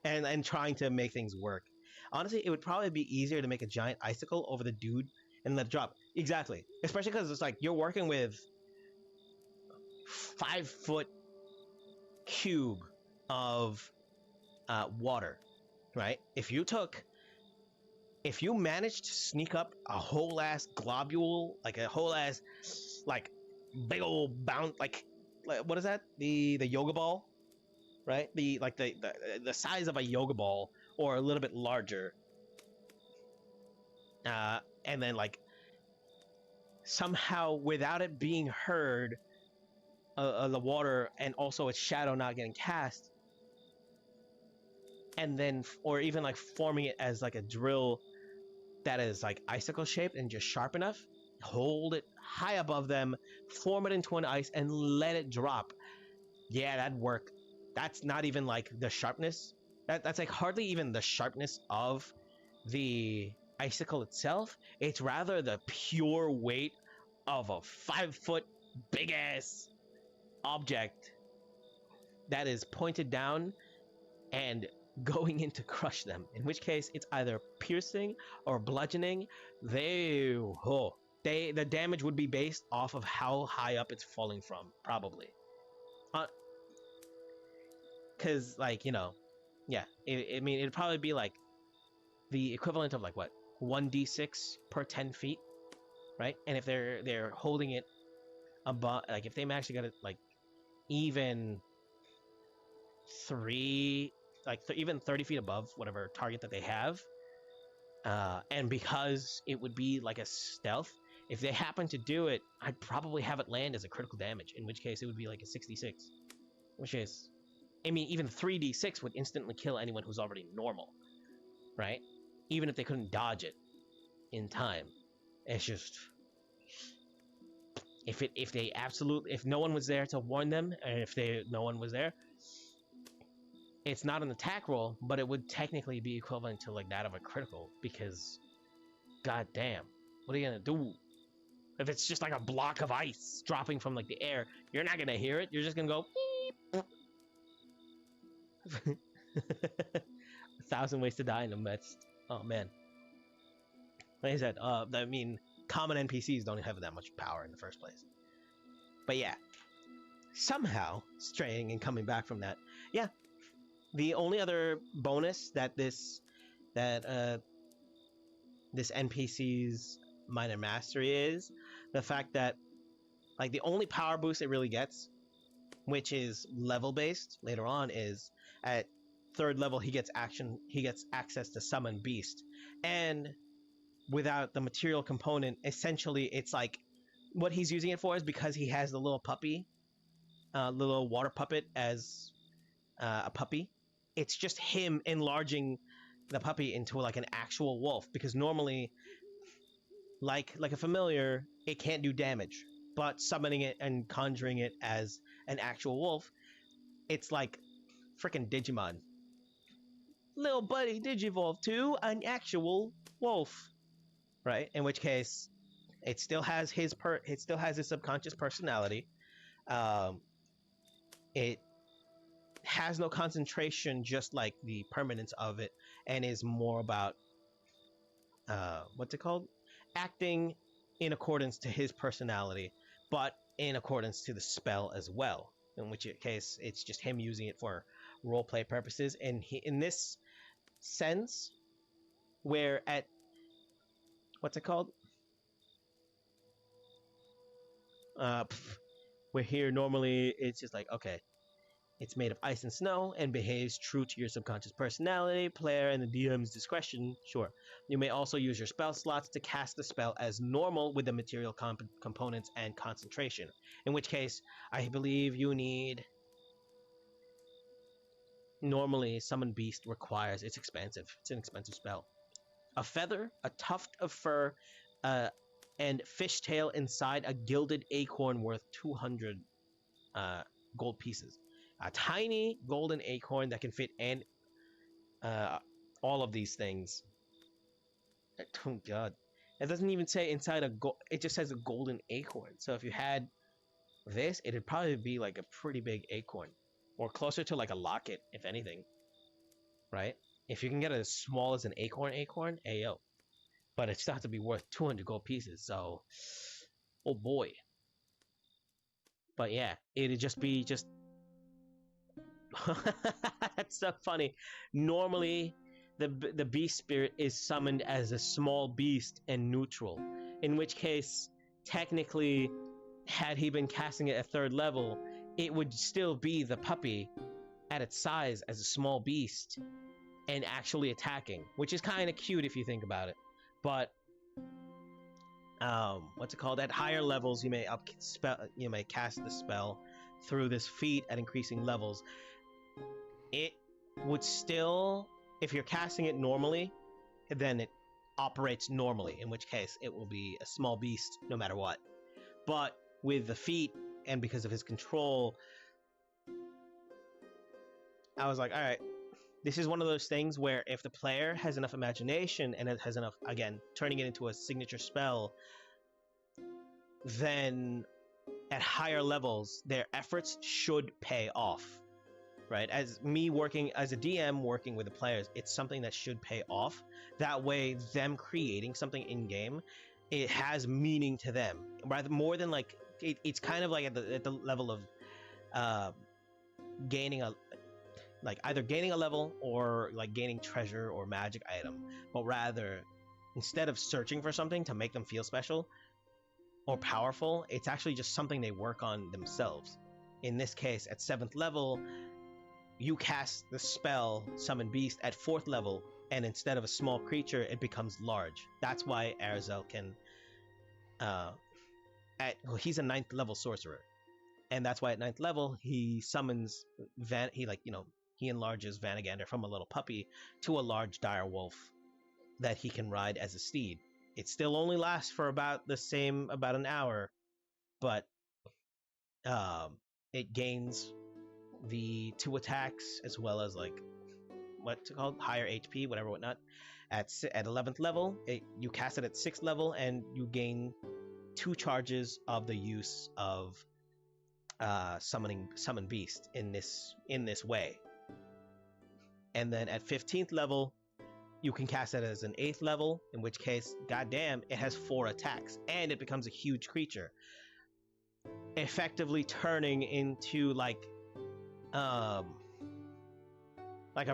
and trying to make things work. Honestly, it would probably be easier to make a giant icicle over the dude and let it drop. Exactly, especially because it's like you're working with 5 foot cube of water, right? If you managed to sneak up a whole ass globule, like a whole ass, like, big old bound, like what is that? The yoga ball, right? The size of a yoga ball or a little bit larger, and then like somehow without it being heard, the water and also its shadow not getting cast, and then or even like forming it as like a drill that is like icicle shaped and just sharp enough, hold it high above them, form it into an ice, and let it drop. Yeah, that'd work. That's not even like the sharpness. That's like hardly even the sharpness of the icicle itself. It's rather the pure weight of a 5 foot big ass object that is pointed down and going in to crush them. In which case, it's either piercing or bludgeoning. The damage would be based off of how high up it's falling from, probably. Because like, yeah, I mean, it'd probably be like the equivalent of like what, 1d6 per 10 feet, right? And if they're holding it above, like if they actually got it like even even 30 feet above whatever target that they have, and because it would be like a stealth, if they happen to do it, I'd probably have it land as a critical damage, in which case it would be like a 66, which is, I mean, even 3d6 would instantly kill anyone who's already normal, right? Even if they couldn't dodge it in time. It's just, if no one was there to warn them, and if no one was there, it's not an attack roll, but it would technically be equivalent to like that of a critical, because god damn, what are you gonna do? If it's just like a block of ice dropping from like the air, you're not gonna hear it, you're just gonna go beep. 1,000 ways to die in the midst. Oh man. Like I said, I mean, common NPCs don't have that much power in the first place. But yeah, somehow straying and coming back from that, yeah, the only other bonus that this NPC's minor mastery is the fact that like the only power boost it really gets, which is level based later on, is at 3rd level he gets access to summon beast, and without the material component, essentially it's like what he's using it for is because he has the little puppy, little water puppet as a puppy. It's just him enlarging the puppy into like an actual wolf, because normally, like a familiar, it can't do damage, but summoning it and conjuring it as an actual wolf, it's like freaking Digimon. Little buddy Digivolve to an actual wolf, right? In which case, it still has his subconscious personality. It has no concentration, just like the permanence of it, and is more about what's it called? Acting in accordance to his personality, but in accordance to the spell as well. In which case, it's just him using it for roleplay purposes. And in this sense, where at what's it called? Uh, where here normally it's just like, okay, it's made of ice and snow and behaves true to your subconscious personality, player, and the DM's discretion. Sure. You may also use your spell slots to cast the spell as normal with the material components and concentration. In which case, I believe you need... Normally, Summon Beast requires... It's expensive. It's an expensive spell. A feather, a tuft of fur, and fishtail inside a gilded acorn worth 200 gold pieces. A tiny golden acorn that can fit in all of these things. Oh god. It doesn't even say inside it just says a golden acorn. So if you had this, it'd probably be like a pretty big acorn. Or closer to like a locket, if anything. Right? If you can get it as small as an acorn, ayo. But it still has to be worth 200 gold pieces, so... Oh boy. But yeah, it'd just be just... That's so funny. Normally, the beast spirit is summoned as a small beast and neutral. In which case, technically, had he been casting it at 3rd level, it would still be the puppy at its size as a small beast and actually attacking, which is kind of cute if you think about it. But what's it called? At higher levels, you may cast the spell through this feat at increasing levels. It would still, if you're casting it normally, then it operates normally, in which case it will be a small beast no matter what. But with the feat, and because of his control, I was like, all right, this is one of those things where if the player has enough imagination and it has enough, again, turning it into a signature spell, then at higher levels, their efforts should pay off, right? As me working as a DM, working with the players, it's something that should pay off. That way, them creating something in-game, it has meaning to them. Rather, more than like, it's kind of like at the level of gaining a... like either gaining a level or like gaining treasure or magic item, but rather instead of searching for something to make them feel special or powerful, it's actually just something they work on themselves. In this case, at 7th level, you cast the spell Summon Beast at 4th level, and instead of a small creature, it becomes large. That's why Arzel can he's a 9th level sorcerer, and that's why at 9th level he summons he enlarges Vanagander from a little puppy to a large dire wolf that he can ride as a steed. It still only lasts for about an hour, but it gains the 2 attacks as well as like what's it called, higher HP, whatnot. At 11th level, you cast it at 6th level, and you gain 2 charges of the use of summon beast in this way. And then at 15th level, you can cast it as an 8th level, in which case, goddamn, it has 4 attacks, and it becomes a huge creature, effectively turning into like a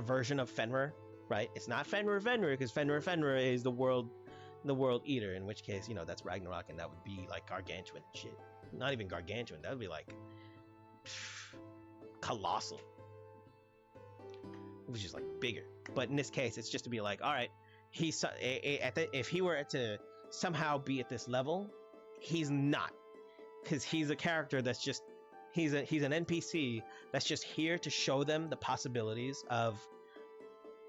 version of Fenrir, right? It's not Fenrir because Fenrir is the world eater, in which case, that's Ragnarok, and that would be like gargantuan shit. Not even gargantuan, that would be like colossal. It was just like bigger. But in this case, it's just to be like, all right, if he were to somehow be at this level, he's not, because he's a character that's just he's an NPC that's just here to show them the possibilities of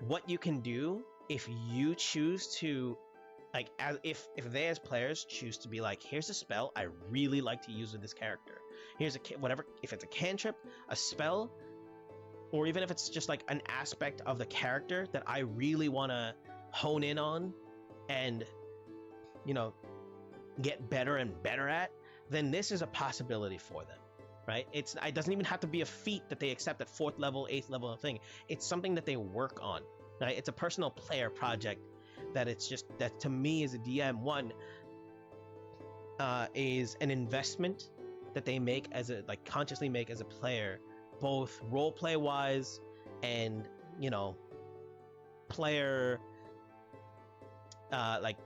what you can do if you choose to, like, if they as players choose to be like, here's a spell I really like to use with this character. Here's whatever, if it's a cantrip, a spell, or even if it's just like an aspect of the character that I really want to hone in on and, get better and better at, then this is a possibility for them, right? It doesn't even have to be a feat that they accept at 4th level, 8th level thing. It's something that they work on, right? It's a personal player project that it's just that to me as a DM, one is an investment that they make as a like consciously make as a player, both role play wise and you know player like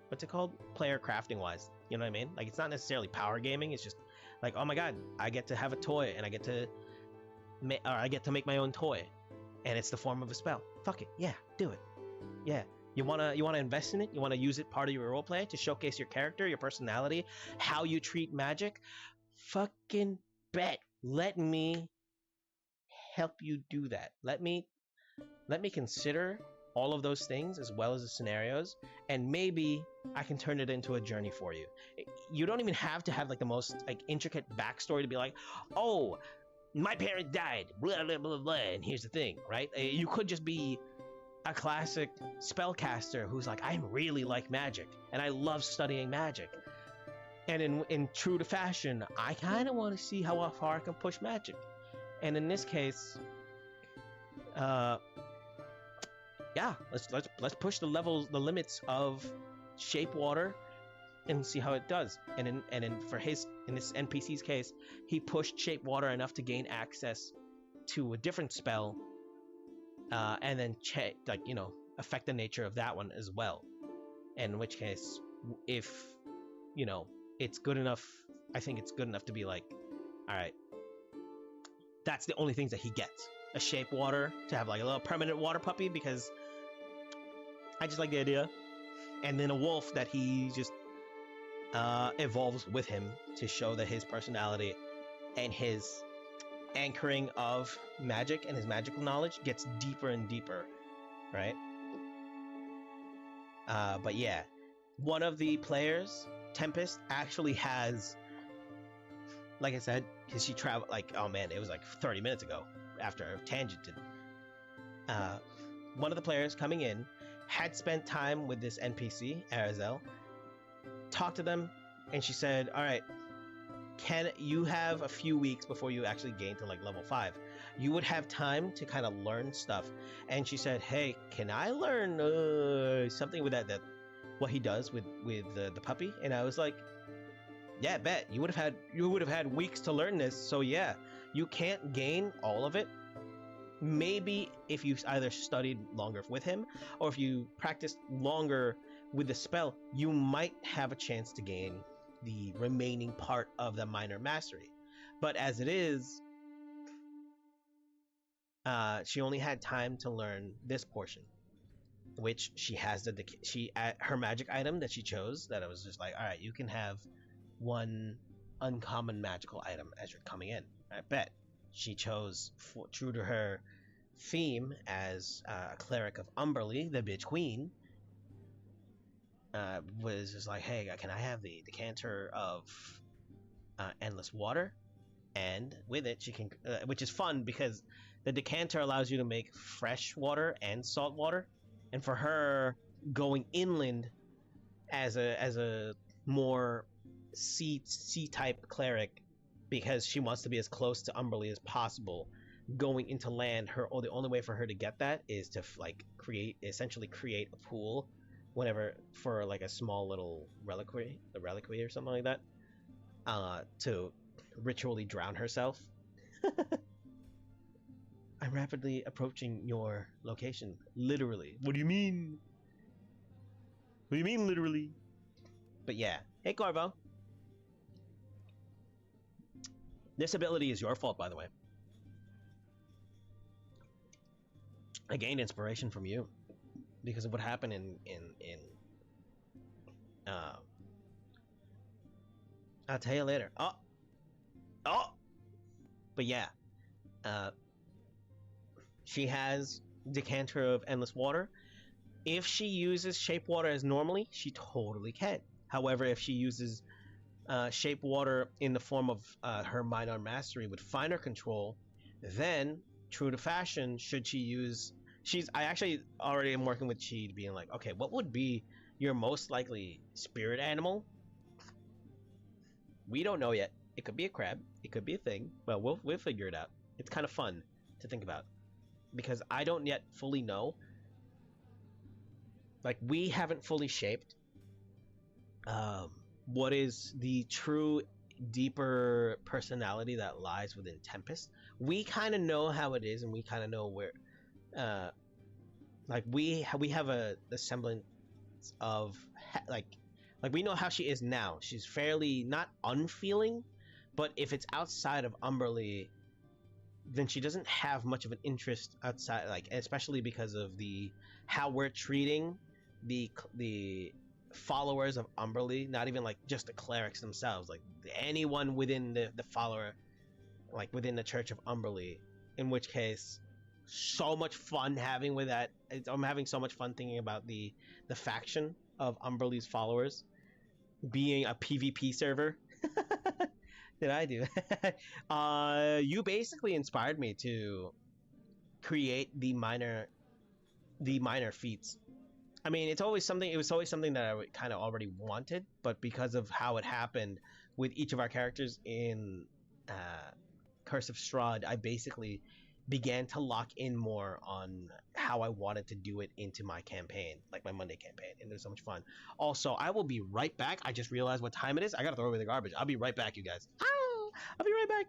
what's it called, player crafting wise, you know what I mean? Like it's not necessarily power gaming, it's just like, oh my god, I get to have a toy and I get to make my own toy and it's the form of a spell. Fuck it, yeah, do it. Yeah, you wanna invest in it, you wanna use it part of your roleplay to showcase your character, your personality, how you treat magic. Fucking bet. Let me help you do that. Let me consider all of those things as well as the scenarios, and maybe I can turn it into a journey for you. You don't even have to have like the most like intricate backstory to be like, oh, my parent died, blah blah blah blah, and here's the thing, right? You could just be a classic spellcaster who's like, I really like magic and I love studying magic, and in true to fashion, I kind of want to see how far I can push magic. And in this case, yeah, let's push the limits of shape water and see how it does. And in this NPC's case, he pushed shape water enough to gain access to a different spell, and then affect the nature of that one as well. In which case, if it's good enough, I think it's good enough to be like, all right, that's the only things that he gets. A shape water to have like a little permanent water puppy, because I just like the idea. And then a wolf that he just evolves with him to show that his personality and his anchoring of magic and his magical knowledge gets deeper and deeper, right? But yeah, one of the players, Tempest, actually has, like I said, because she traveled, like, oh man, it was like 30 minutes ago after I tangented. One of the players coming in had spent time with this NPC, Arazel, talked to them, and she said, all right, can you have a few weeks before you actually gain to like level 5? You would have time to kind of learn stuff. And she said, hey, can I learn something with that what he does with the puppy? And I was like, yeah, bet. You would have had weeks to learn this. So yeah, you can't gain all of it. Maybe if you either studied longer with him or if you practiced longer with the spell, you might have a chance to gain the remaining part of the minor mastery. But as it is, she only had time to learn this portion, which she has her magic item that she chose, that I was just like, all right, you can have one uncommon magical item as you're coming in. I bet she chose, true to her theme as a cleric of Umberly, the bitch queen, was just like, hey, can I have the decanter of endless water? And with it, she can, which is fun because the decanter allows you to make fresh water and salt water. And for her, going inland as a more sea type cleric, because she wants to be as close to Umberly as possible, going into land, the only way for her to get that is to like essentially create a pool whenever, for like a small little reliquary or something like that, to ritually drown herself. I'm rapidly approaching your location. Literally. What do you mean? What do you mean, literally? But yeah. Hey, Corvo. This ability is your fault, by the way. I gained inspiration from you because of what happened in I'll tell you later. Oh! But yeah. She has decanter of endless water. If she uses shape water as normally, she totally can. However, if she uses shape water in the form of her minor mastery with finer control, then true to fashion, should she use, I actually already am working with Chi, being like, okay, what would be your most likely spirit animal? We don't know yet. It could be a crab, it could be a thing, but we'll figure it out. It's kind of fun to think about, because I don't yet fully know like we haven't fully shaped um, what is the true deeper personality that lies within Tempest. We kind of know how it is, and we kind of know where, uh, like we have a semblance of like we know how she is now. She's fairly not unfeeling, but if it's outside of Umberly, then she doesn't have much of an interest outside, like especially because of the how we're treating the followers of Umberly, not even like just the clerics themselves, like anyone within the follower, like within the Church of Umberly, in which case so much fun having with that. I'm having so much fun thinking about the faction of Umberly's followers being a PvP server. Did I do? You basically inspired me to create the minor feats. I mean, it's always something. It was always something that I kind of already wanted, but because of how it happened with each of our characters in Curse of Strahd, I basically began to lock in more on how I wanted to do it into my campaign, like my Monday campaign, and it was so much fun. Also, I will be right back. I just realized what time it is. I gotta throw away the garbage. I'll be right back, you guys. I'll be right back.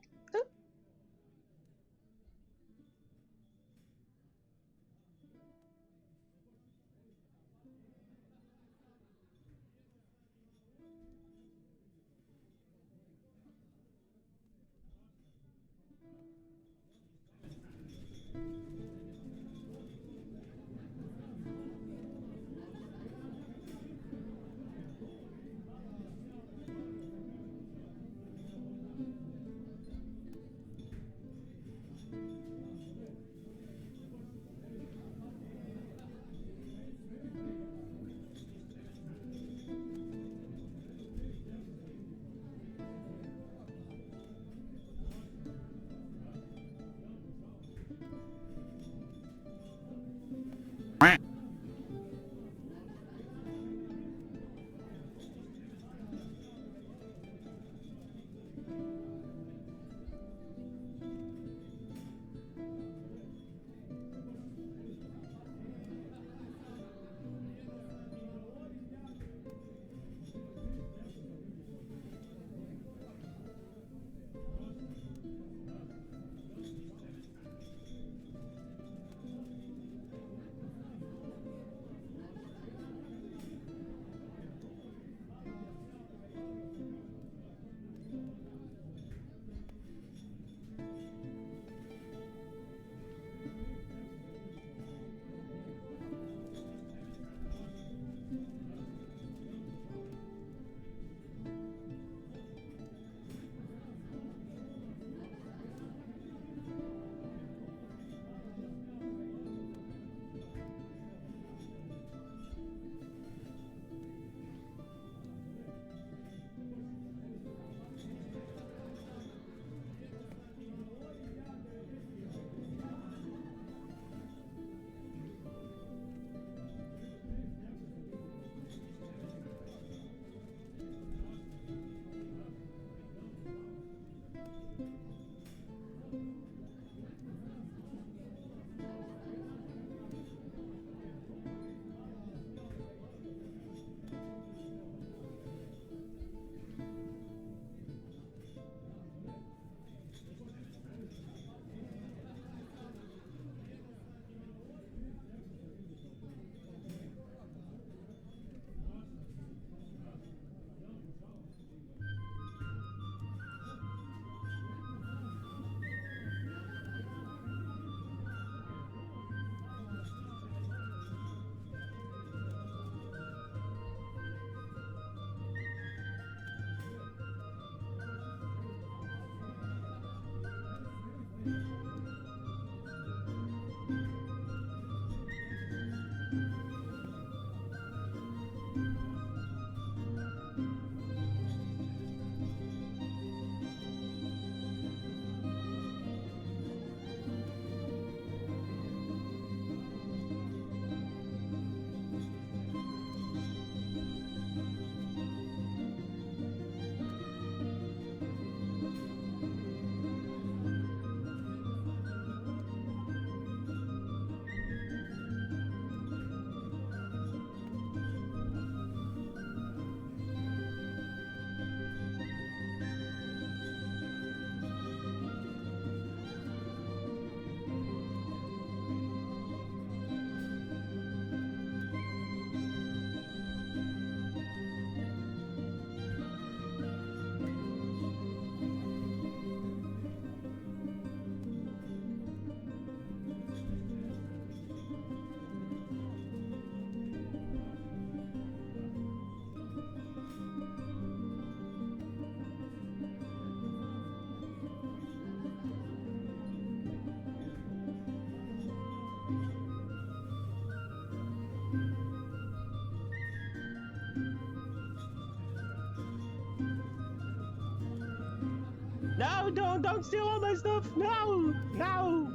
No, don't steal all my stuff. No, no.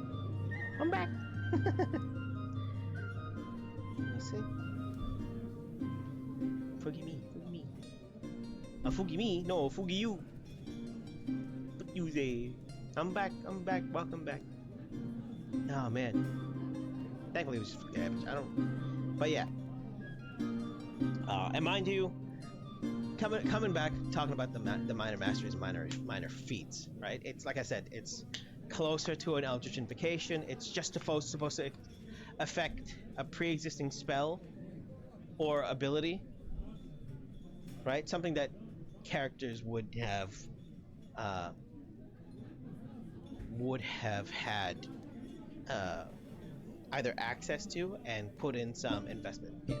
I'm back. Let me see. Forgive me, forgive me. Forgive me? No, forgive you. Fuck you there. I'm back, welcome back. Oh man. Thankfully it was just damage. I don't. But yeah. And mind you, coming back, talking about the minor masteries, minor feats, right? It's like I said, it's closer to an Eldritch Invocation. It's just supposed to affect a pre-existing spell or ability, right? Something that characters would have had either access to and put in some investment in.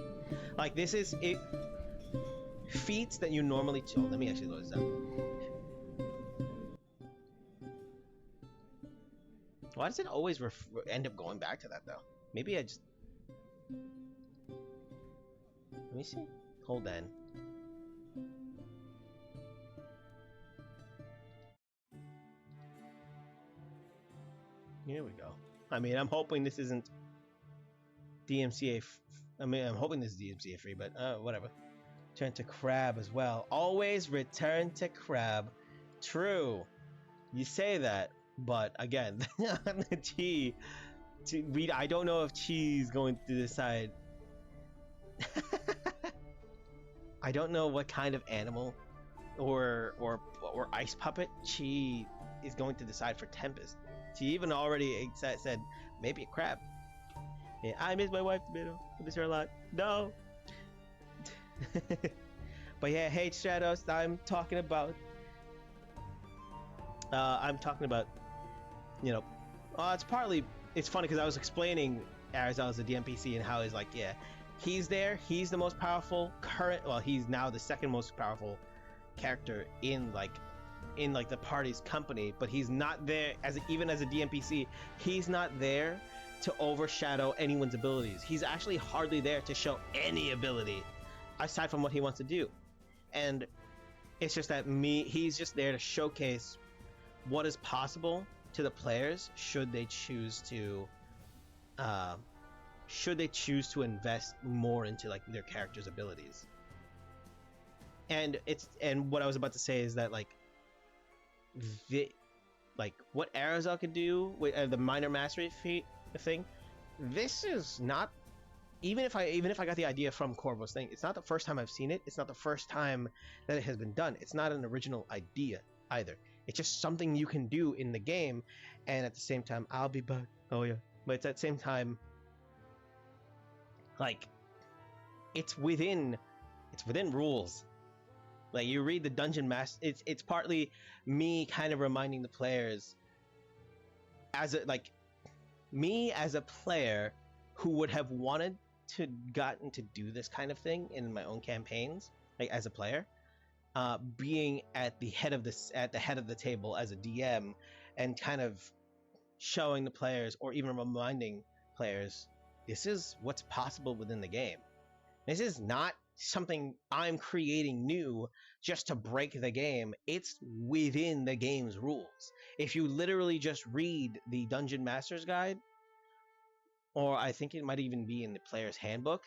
Like this is it. Feats that you normally. Oh, let me actually load this up. Why does it always end up going back to that though? Maybe I just. Let me see. Hold on. Here we go. I mean, I'm hoping this isn't DMCA. I'm hoping this is DMCA free, but whatever. Return to crab as well. Always return to crab. True. You say that, but again, the Chi. I don't know if Chi's going to decide. I don't know what kind of animal or ice puppet Chi is going to decide for Tempest. She even already said maybe a crab. Yeah, I miss my wife, Tomato. I miss her a lot. No. But yeah, hey Stratos, I'm talking about, you know, it's funny because I was explaining Arizal as a DMPC and how he's like, yeah, he's the most powerful he's now the second most powerful character in the party's company, but he's not there even as a DMPC. He's not there to overshadow anyone's abilities. He's actually hardly there to show any ability aside from what he wants to do. And it's just that he's just there to showcase what is possible to the players should they choose to invest more into like their character's abilities. And what I was about to say is that like what Arizal could do with the minor mastery feat thing, this is not, even if I got the idea from Corvo's thing, it's not the first time I've seen it. It's not the first time that it has been done. It's not an original idea either. It's just something you can do in the game, and at the same time, I'll be back. Oh yeah, but it's at the same time, like, it's within rules. Like you read the dungeon master, it's partly me kind of reminding the players as a player who would have wanted to gotten to do this kind of thing in my own campaigns, like as a player, being at the head of the table as a DM and kind of showing the players or even reminding players this is what's possible within the game. This is not something I'm creating new just to break the game. It's within the game's rules. If you literally just read the Dungeon Master's Guide, or I think it might even be in the player's handbook,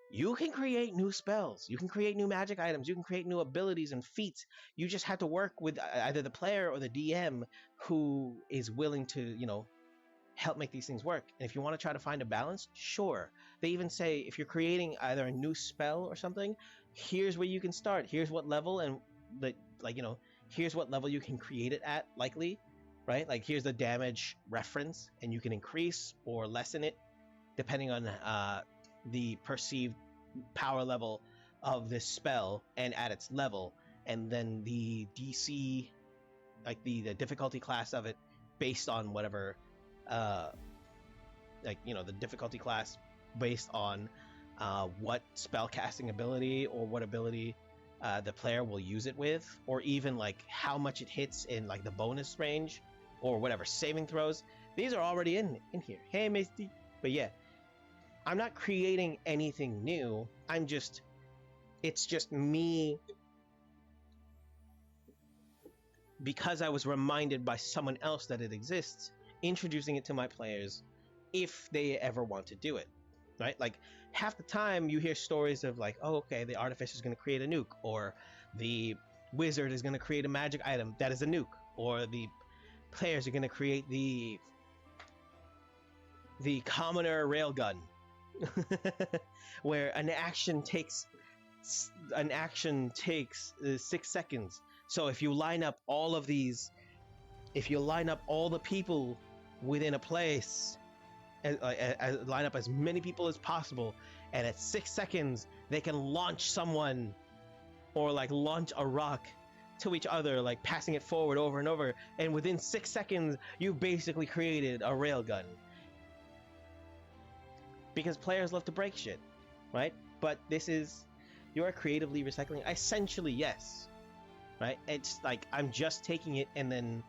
you can create new spells, you can create new magic items, you can create new abilities and feats. You just have to work with either the player or the DM who is willing to, help make these things work. And if you want to try to find a balance, sure. They even say if you're creating either a new spell or something, here's where you can start. Here's what level, and here's what level you can create it at, likely, right? Like here's the damage reference, and you can increase or lessen it depending on the perceived power level of this spell and at its level, and then the DC, like the difficulty class of it based on whatever the difficulty class based on what spell casting ability or what ability the player will use it with, or even like how much it hits in like the bonus range or whatever saving throws. These are already in here. Hey Misty. But yeah, I'm not creating anything new. It's just me because I was reminded by someone else that it exists, introducing it to my players if they ever want to do it, right? Like half the time you hear stories of like, oh, okay, the artificer is going to create a nuke, or the wizard is going to create a magic item that is a nuke, or the players are going to create the commoner railgun, where an action takes 6 seconds. So if you line up all of these, if you line up all the people within a place, line up as many people as possible, and at 6 seconds they can launch someone, or like launch a rock to each other, like passing it forward over and over, and within 6 seconds you've basically created a railgun. Because players love to break shit, right? But this is, you are creatively recycling, essentially, yes, right? It's like I'm just taking it and then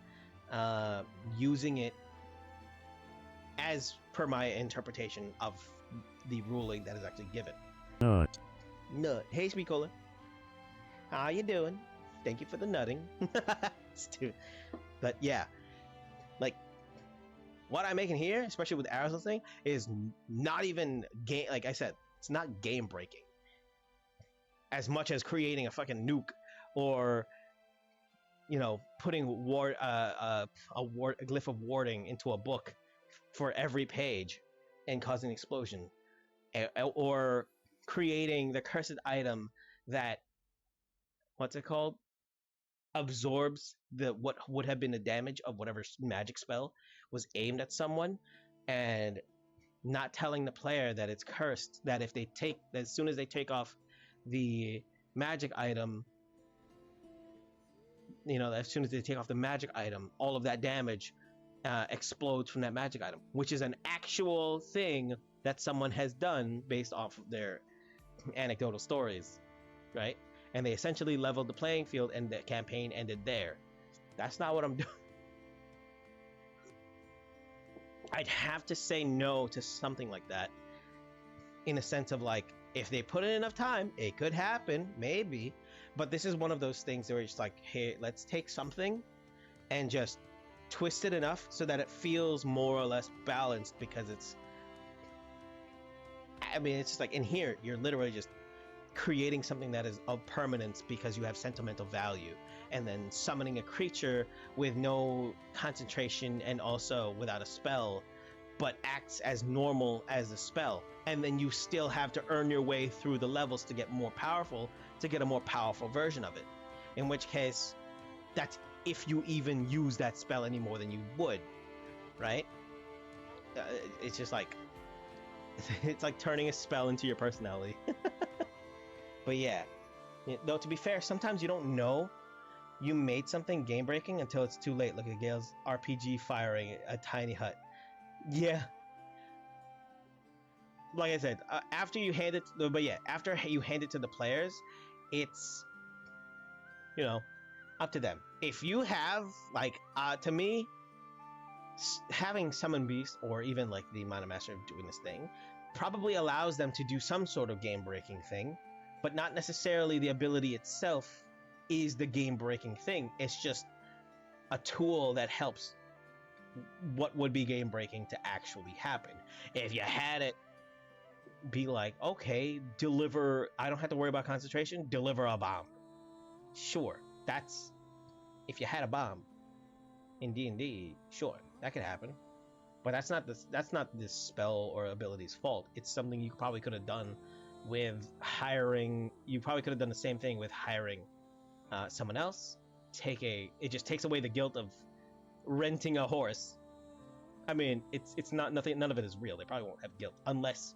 using it as per my interpretation of the ruling that is actually given. Nut. Hey, Sweet Cola. How you doing? Thank you for the nutting. Dude. But yeah, like what I'm making here, especially with Arrow's thing, is not even game. Like I said, it's not game breaking as much as creating a fucking nuke, or putting a glyph of warding into a book for every page and causing an explosion, or creating the cursed item that, what's it called, absorbs what would have been the damage of whatever magic spell was aimed at someone, and not telling the player that it's cursed, that if they take, as soon as they take off the magic item, as soon as they take off the magic item, all of that damage explodes from that magic item, which is an actual thing that someone has done based off of their anecdotal stories, right? And they essentially leveled the playing field, and the campaign ended there. That's not what I'm doing. I'd have to say no to something like that, in a sense of like, if they put in enough time, it could happen, maybe. But this is one of those things where it's like, hey, let's take something and just twist it enough so that it feels more or less balanced, because it's just like, in here, you're literally just creating something that is of permanence because you have sentimental value, and then summoning a creature with no concentration and also without a spell, but acts as normal as a spell, and then you still have to earn your way through the levels to get more powerful, to get a more powerful version of it, in which case that's if you even use that spell any more than you would, right? It's just like it's like turning a spell into your personality. But yeah, though, to be fair, sometimes you don't know you made something game breaking until it's too late. Look at Gail's RPG firing a tiny hut. Yeah, like I said, after you hand it, after you hand it to the players, it's up to them. If you have to me, having Summon Beast, or even like the Mana Master doing this thing, probably allows them to do some sort of game breaking thing, but not necessarily the ability itself is the game-breaking thing. It's just a tool that helps what would be game-breaking to actually happen. If you had it be like, okay, deliver, I don't have to worry about concentration, deliver a bomb. Sure, that's, if you had a bomb in D&D, sure, that could happen. But that's not this spell or ability's fault. It's something you probably could have done with hiring. You probably could have done the same thing with hiring someone else. It just takes away the guilt of renting a horse. I mean, it's not nothing. None of it is real. They probably won't have guilt unless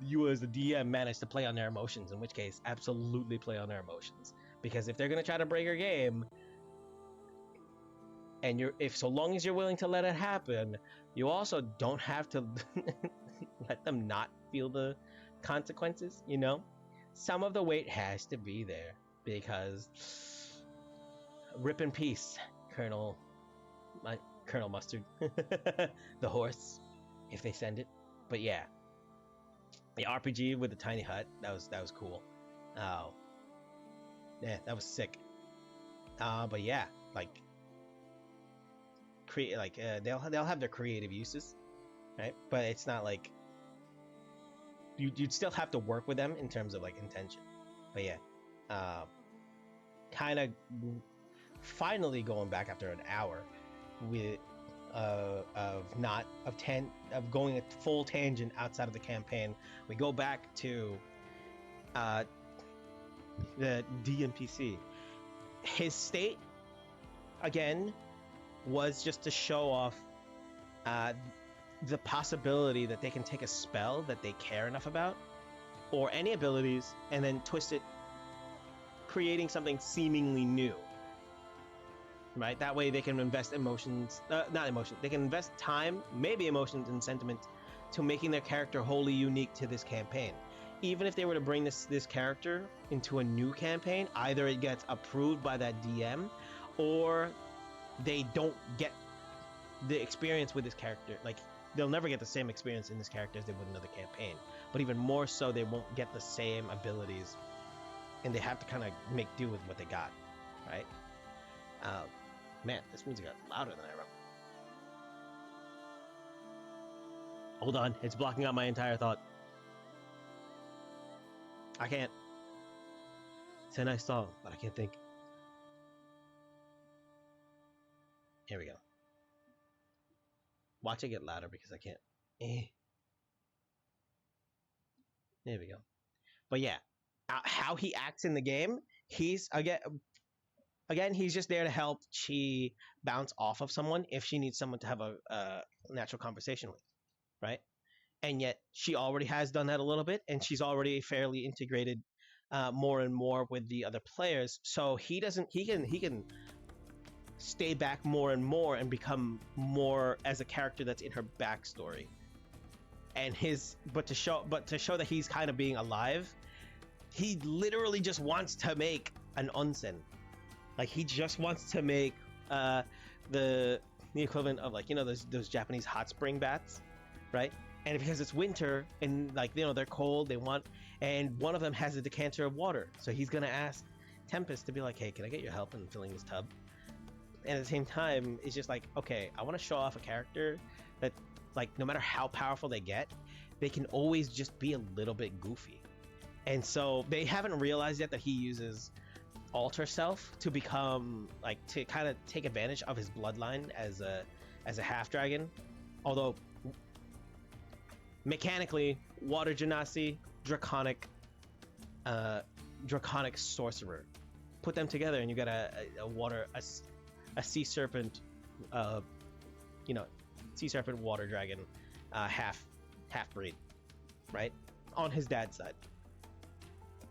you as the DM manage to play on their emotions. In which case, absolutely play on their emotions. Because if they're gonna try to break your game, and if so long as you're willing to let it happen, you also don't have to let them not feel the consequences. Some of the weight has to be there, because rip in peace, Colonel Mustard, the horse, if they send it. But yeah, the RPG with the tiny hut, that was cool. Oh, yeah, that was sick. But yeah, like create like they'll have their creative uses, right? But it's not like you'd still have to work with them in terms of like intention. But yeah, uh, kind of finally going back after an hour with of not of of going a full tangent outside of the campaign. We go back to uh, the DNPC. His state again was just to show off uh, the possibility that they can take a spell that they care enough about or any abilities and then twist it, creating something seemingly new, right? That way they can invest emotions, not emotions, they can invest time, maybe emotions and sentiment to making their character wholly unique to this campaign. Even if they were to bring this character into a new campaign, either it gets approved by that DM or they don't get the experience with this character. Like, they'll never get the same experience in this character as they would in another campaign. But even more so, they won't get the same abilities, and they have to kind of make do with what they got, right? Man, this music got louder than I remember. Hold on, it's blocking out my entire thought. I can't. It's a nice song, but I can't think. Here we go. Watch it get louder because I can't. There we go. But yeah, how he acts in the game, he's again he's just there to help Chi bounce off of someone if she needs someone to have a natural conversation with, right? And yet she already has done that a little bit, and she's already fairly integrated more and more with the other players. So he can stay back more and more and become more as a character that's in her backstory. And but to show that he's kind of being alive, he literally just wants to make an onsen. Like, he just wants to make the equivalent of, like, you know, those Japanese hot spring baths, right? And because it's winter and, like, you know, they're cold, and one of them has a decanter of water, so he's gonna ask Tempest to be like, hey, can I get your help in filling this tub? And at the same time, it's just like, okay, I want to show off a character that, like, no matter how powerful they get, they can always just be a little bit goofy. And so they haven't realized yet that he uses alter self to become, like, to kind of take advantage of his bloodline as a half dragon. Although mechanically, water genasi, draconic sorcerer, put them together and you got a sea serpent, sea serpent water dragon, half breed, right, on his dad's side.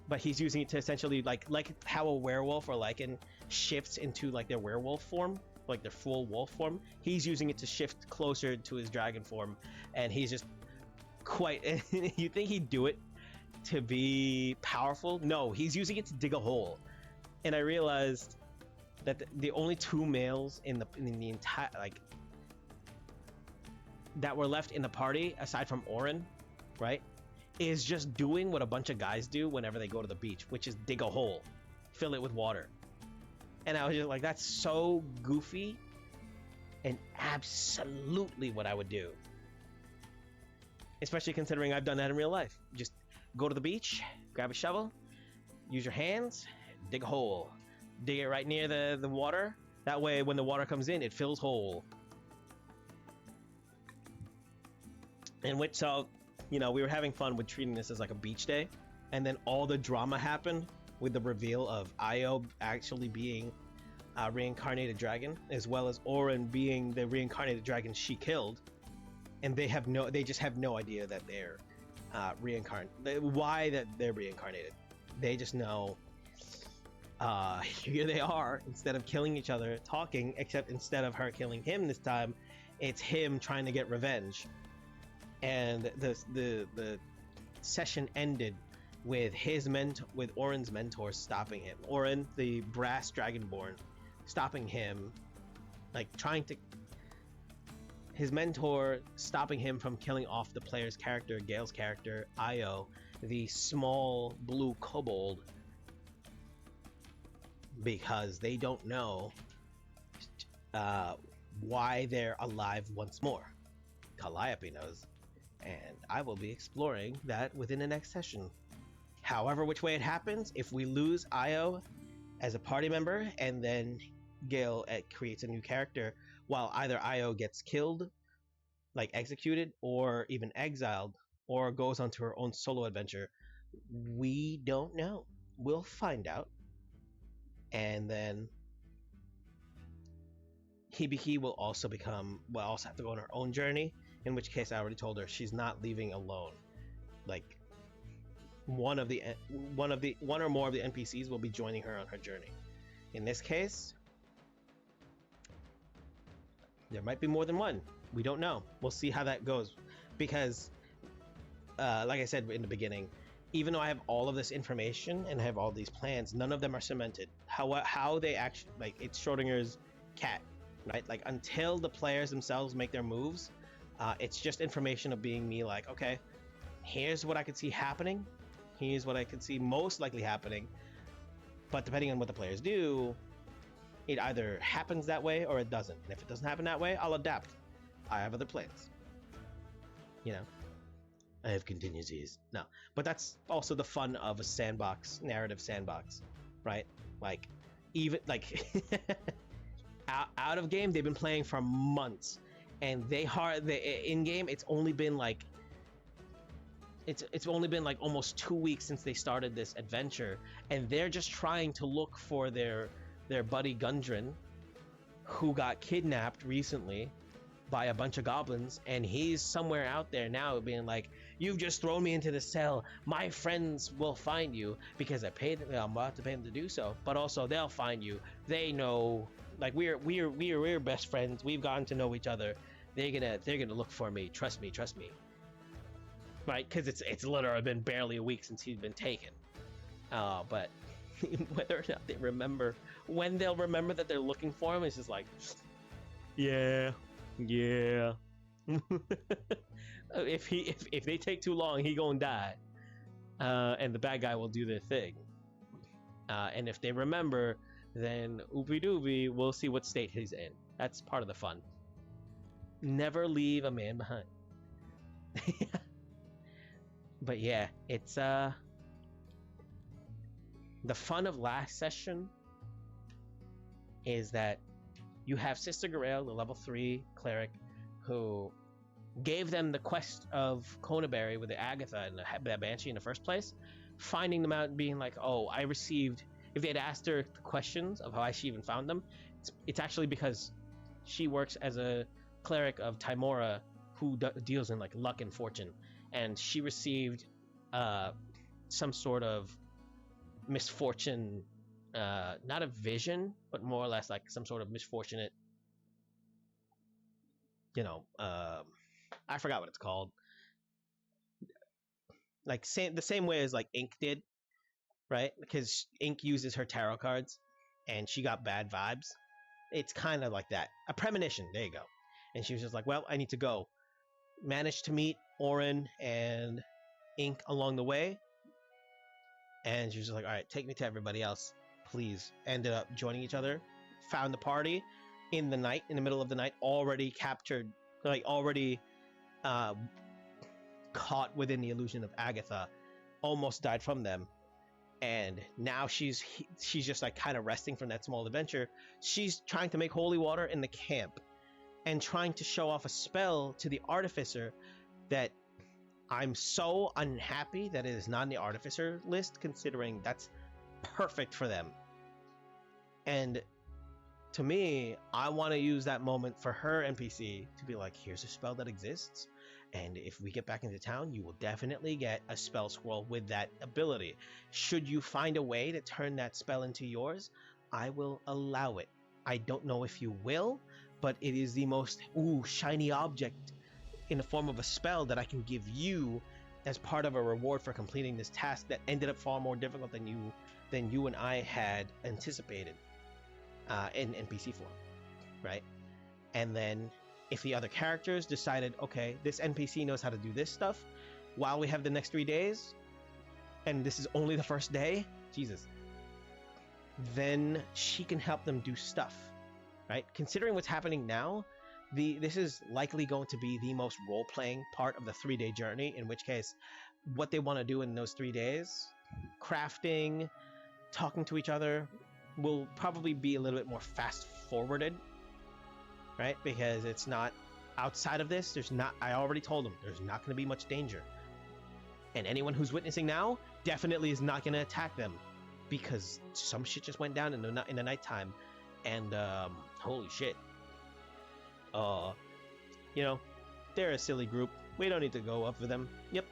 But he's using it to essentially like how a werewolf or lycan shifts into like their werewolf form, like their full wolf form. He's using it to shift closer to his dragon form, and he's just quite. You think he'd do it to be powerful? No, he's using it to dig a hole. And I realized that the only two males in the entire, like, that were left in the party aside from Orin, right, is just doing what a bunch of guys do whenever they go to the beach, which is dig a hole, fill it with water. And I was just like, that's so goofy and absolutely what I would do, especially considering I've done that in real life. Just go to the beach, grab a shovel, use your hands, dig a hole, dig it right near the water. That way when the water comes in, it fills whole. And which, so, you know, we were having fun with treating this as like a beach day, and then all the drama happened with the reveal of Io actually being a reincarnated dragon, as well as Orin being the reincarnated dragon she killed, and they just have no idea that they're why that they're reincarnated. They just know here they are, instead of killing each other, talking, except instead of her killing him this time, it's him trying to get revenge. And the session ended with with Orin's mentor stopping him. Orin, the brass dragonborn, stopping him, like his mentor stopping him from killing off the player's character, Gale's character, Io, the small blue kobold, because they don't know uh, why they're alive once more. Calliope knows, and I will be exploring that within the next session. However, which way it happens, if we lose Io as a party member and then Gale creates a new character, while either Io gets killed, like executed, or even exiled, or goes onto her own solo adventure, we don't know. We'll find out. And then Hibiki will also have to go on her own journey, in which case I already told her she's not leaving alone. Like one or more of the NPCs will be joining her on her journey. In this case, there might be more than one. We don't know. We'll see how that goes, because like I said in the beginning, even though I have all of this information and I have all these plans, none of them are cemented. How they actually, like, it's Schrodinger's cat, right? Like, until the players themselves make their moves, it's just information of being me, like, okay, here's what I could see happening, here's what I could see most likely happening, but depending on what the players do, it either happens that way or it doesn't. And if it doesn't happen that way, I'll adapt. I have other plans, you know. I have contingencies. No, but that's also the fun of a sandbox, narrative sandbox, right? Like, even like out of game, they've been playing for months, and in game, it's only been like almost 2 weeks since they started this adventure, and they're just trying to look for their buddy Gundren, who got kidnapped recently by a bunch of goblins, and he's somewhere out there now being like, you've just thrown me into the cell, my friends will find you, because I'm about to pay them to do so, but also they'll find you, they know, like, we're best friends, we've gotten to know each other, they're gonna look for me, trust me, right? Because it's literally been barely a week since he's been taken. But whether or not they remember, when they'll remember that they're looking for him, it's just like, yeah. If they take too long, he gonna die, and the bad guy will do their thing. And if they remember, then oopie doopie, we'll see what state he's in. That's part of the fun. Never leave a man behind. But yeah, it's the fun of last session is that you have Sister Garaele, the level 3 cleric, who gave them the quest of Conaberry with the Agatha and the Banshee in the first place, finding them out and being like, oh, I received, if they had asked her the questions of how she even found them, it's actually because she works as a cleric of Timora who deals in like luck and fortune, and she received some sort of misfortune, not a vision, but more or less like some sort of misfortunate, I forgot what it's called, like the same way as like Ink did, right? Because Ink uses her tarot cards and she got bad vibes. It's kind of like that, a premonition, there you go. And she was just like, well, I need to go. Managed to meet Orin and Ink along the way, and she was just like, all right, take me to everybody else, please. Ended up joining each other, found the party in the night, in the middle of the night, already captured, like already caught within the illusion of Agatha, almost died from them, and now she's just like kind of resting from that small adventure. She's trying to make holy water in the camp and trying to show off a spell to the artificer that I'm so unhappy that it is not on the artificer list, considering that's perfect for them. And to me, I want to use that moment for her NPC to be like, here's a spell that exists, and if we get back into town, you will definitely get a spell scroll with that ability. Should you find a way to turn that spell into yours, I will allow it. I don't know if you will, but it is the most shiny object in the form of a spell that I can give you as part of a reward for completing this task that ended up far more difficult than you and I had anticipated in NPC form, right? And then if the other characters decided, okay, this NPC knows how to do this stuff while we have the next 3 days, and this is only the first day, Jesus, then she can help them do stuff, right? Considering what's happening now, this is likely going to be the most role-playing part of the 3-day journey, in which case what they want to do in those 3 days, crafting, talking to each other, will probably be a little bit more fast-forwarded, right? Because it's not outside of this, I already told them, there's not going to be much danger. And anyone who's witnessing now definitely is not going to attack them, because some shit just went down in the nighttime, and holy shit. You know, they're a silly group. We don't need to go up for them. Yep.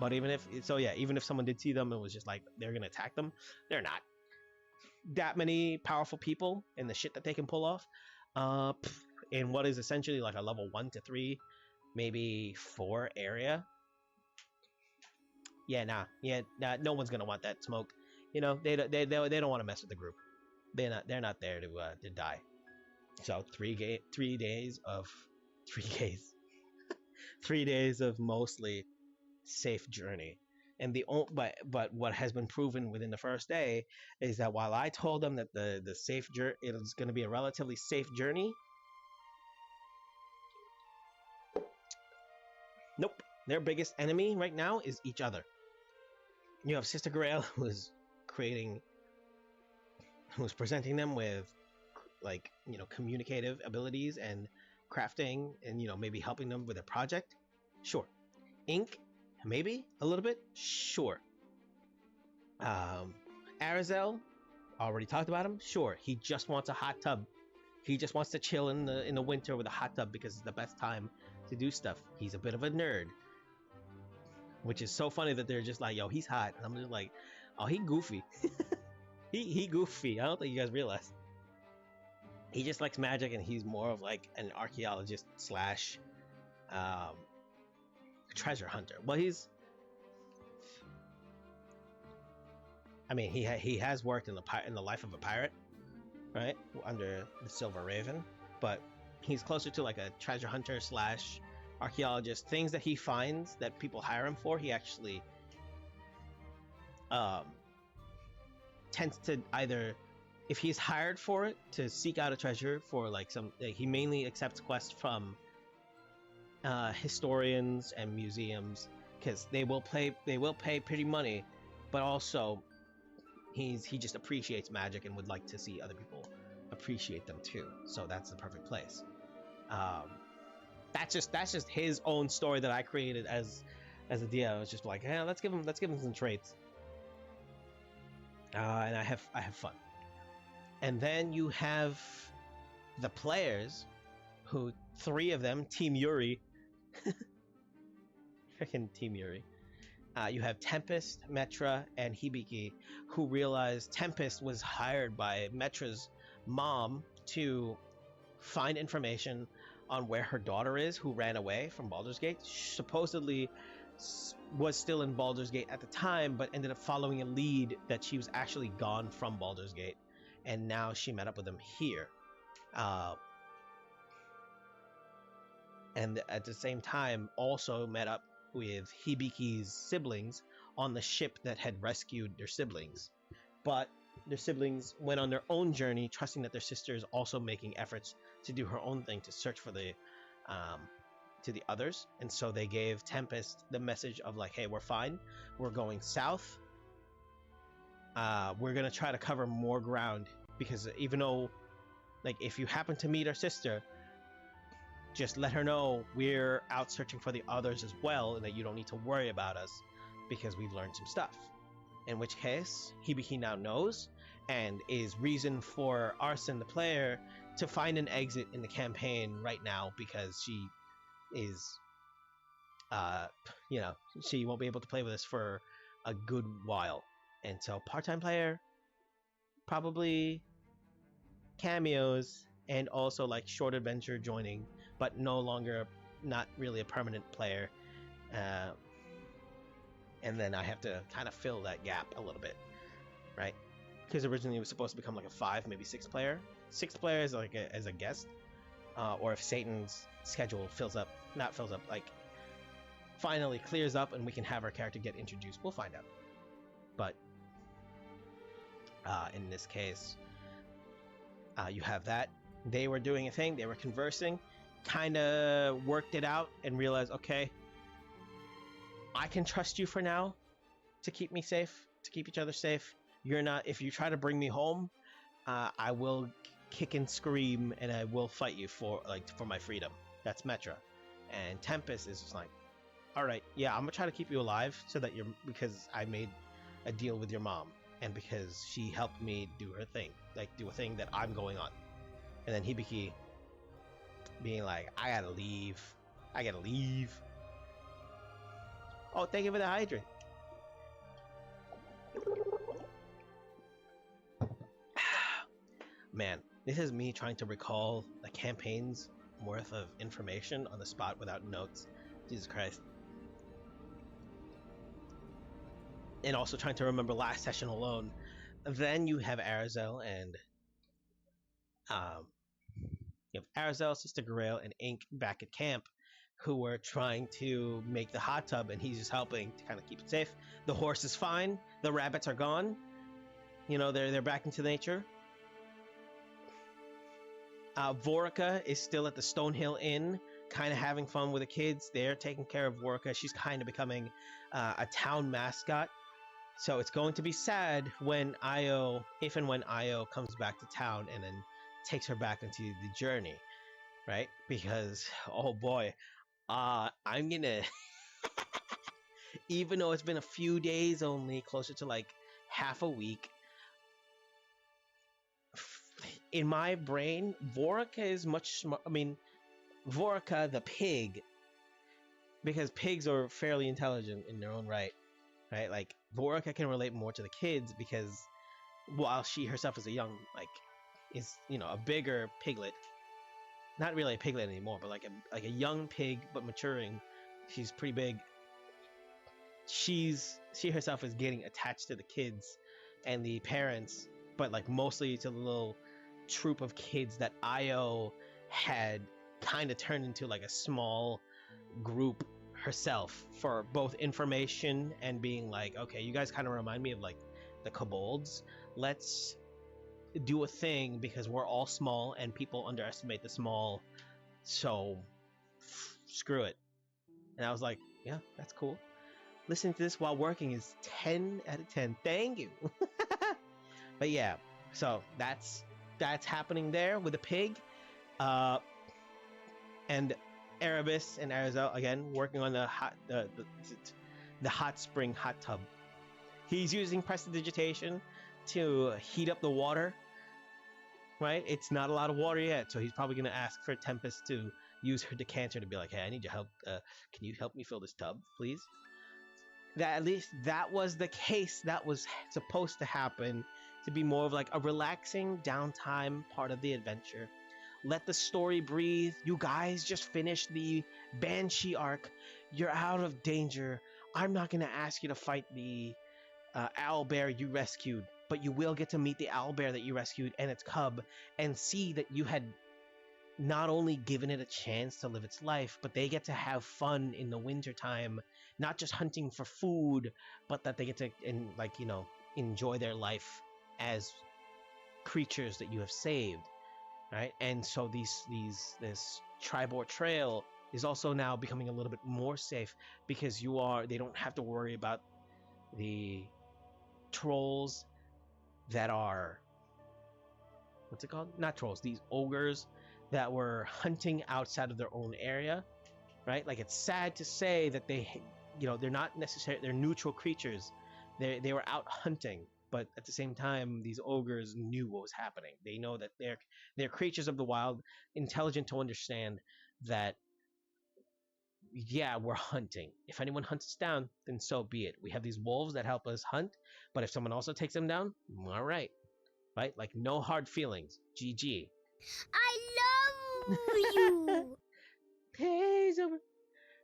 But even if someone did see them and was just like, they're gonna attack them, they're not. That many powerful people and the shit that they can pull off, in what is essentially like a level 1 to 3, maybe 4 area. Nah, no one's gonna want that smoke. You know, they don't want to mess with the group. They're not there to die. So 3 days of 3 days of mostly safe journey. And but what has been proven within the first day is that while I told them that the safe journey, it is going to be a relatively safe journey, nope, their biggest enemy right now is each other. You have Sister Grail, who's presenting them with, like, you know, communicative abilities and crafting, and, you know, maybe helping them with a project. Sure. Ink, maybe a little bit. Sure. Arizel, already talked about him. Sure. He just wants a hot tub. He just wants to chill in the winter with a hot tub because it's the best time to do stuff. He's a bit of a nerd, which is so funny that they're just like, yo, he's hot, and I'm just like, oh, he goofy. he goofy. I don't think you guys realize. He just likes magic, and he's more of like an archaeologist slash treasure hunter. Well, he has worked in the life of a pirate, right, under the Silver Raven, but he's closer to like a treasure hunter slash archaeologist. Things that he finds that people hire him for, he actually tends to either, if he's hired for it to seek out a treasure for like he mainly accepts quests from historians and museums, because they will pay pretty money, but also he just appreciates magic and would like to see other people appreciate them too. So that's the perfect place. That's just his own story that I created as a DM. I was just like, hey, let's give him some traits, and I have fun. And then you have the players, who 3 of them, Team Yuri, freaking Team Yuri. You have Tempest, Metra, and Hibiki, who realized Tempest was hired by Metra's mom to find information on where her daughter is, who ran away from Baldur's Gate. She supposedly was still in Baldur's Gate at the time, but ended up following a lead that she was actually gone from Baldur's Gate, and now she met up with them here. And at the same time also met up with Hibiki's siblings on the ship that had rescued their siblings. But their siblings went on their own journey, trusting that their sister is also making efforts to do her own thing to search for the others. And so they gave Tempest the message of like, hey, we're fine. We're going south. We're going to try to cover more ground, because even though, like, if you happen to meet our sister, just let her know we're out searching for the others as well, and that you don't need to worry about us because we've learned some stuff. In which case, Hibiki now knows, and is reason for Arson, the player, to find an exit in the campaign right now, because she is, she won't be able to play with us for a good while. And so part-time player, probably cameos, and also like short adventure joining, but not really a permanent player. And then I have to kind of fill that gap a little bit, right? Because originally it was supposed to become like a 5, maybe 6 player. 6 players like as a guest, or if Satan's schedule like finally clears up and we can have our character get introduced, we'll find out. But In this case, you have that. They were doing a thing, they were conversing, kind of worked it out, and realized, okay, I can trust you for now to keep me safe, to keep each other safe. You're not, if you try to bring me home, I will kick and scream and I will fight you for my freedom. That's Metra. And Tempest is just like, all right, yeah, I'm gonna try to keep you alive so that because I made a deal with your mom and because she helped me do her thing, like do a thing that I'm going on. And then Hibiki being like, I gotta leave. Oh, thank you for the hydrant. Man, this is me trying to recall the campaign's worth of information on the spot without notes. Jesus Christ. And also trying to remember last session alone. Then you have Arazel and you have Arazel, Sister Grail, and Ink back at camp, who were trying to make the hot tub, and he's just helping to kind of keep it safe. The horse is fine. The rabbits are gone. You know, they're back into nature. Vorica is still at the Stonehill Inn, kind of having fun with the kids. They're taking care of Vorica. She's kind of becoming a town mascot. So it's going to be sad when if and when Io comes back to town and then takes her back into the journey, right? Because, oh boy, I'm gonna, even though it's been a few days only, closer to like half a week, in my brain, Vorica is much smart. I mean, Vorica the pig, because pigs are fairly intelligent in their own right? Like Vorica can relate more to the kids because while she herself is a young, is a bigger piglet, not really a piglet anymore, but like a young pig but maturing, she's pretty big. She herself is getting attached to the kids and the parents, but like mostly to the little troop of kids that Io had kind of turned into like a small group herself for both information and being like, okay, you guys kind of remind me of like the kobolds. Let's do a thing because we're all small and people underestimate the small. So screw it. And I was like, yeah, that's cool. Listening to this while working is 10 out of 10. Thank you. But yeah, so that's happening there with the pig. And Erebus and Arazel again working on the hot spring hot tub. He's using prestidigitation to heat up the water. Right? It's not a lot of water yet, so he's probably gonna ask for Tempest to use her decanter to be like, hey, I need your help. Can you help me fill this tub, please? At least that was the case that was supposed to happen, to be more of like a relaxing downtime part of the adventure. Let the story breathe. You guys just finished the Banshee arc. You're out of danger. I'm not going to ask you to fight the owlbear you rescued, but you will get to meet the owlbear that you rescued and its cub and see that you had not only given it a chance to live its life, but they get to have fun in the wintertime, not just hunting for food, but that they get to enjoy their life as creatures that you have saved. Right? And so this Tribor Trail is also now becoming a little bit more safe because they don't have to worry about the trolls that are, what's it called? Not trolls, these ogres that were hunting outside of their own area, right? Like, it's sad to say that they're not necessarily, they're neutral creatures. They were out hunting, but at the same time, these ogres knew what was happening. They know that they're creatures of the wild, intelligent to understand that, yeah, we're hunting. If anyone hunts us down, then so be it. We have these wolves that help us hunt, but if someone also takes them down, all right? Right? Like, no hard feelings. GG. I love you. Pay's over.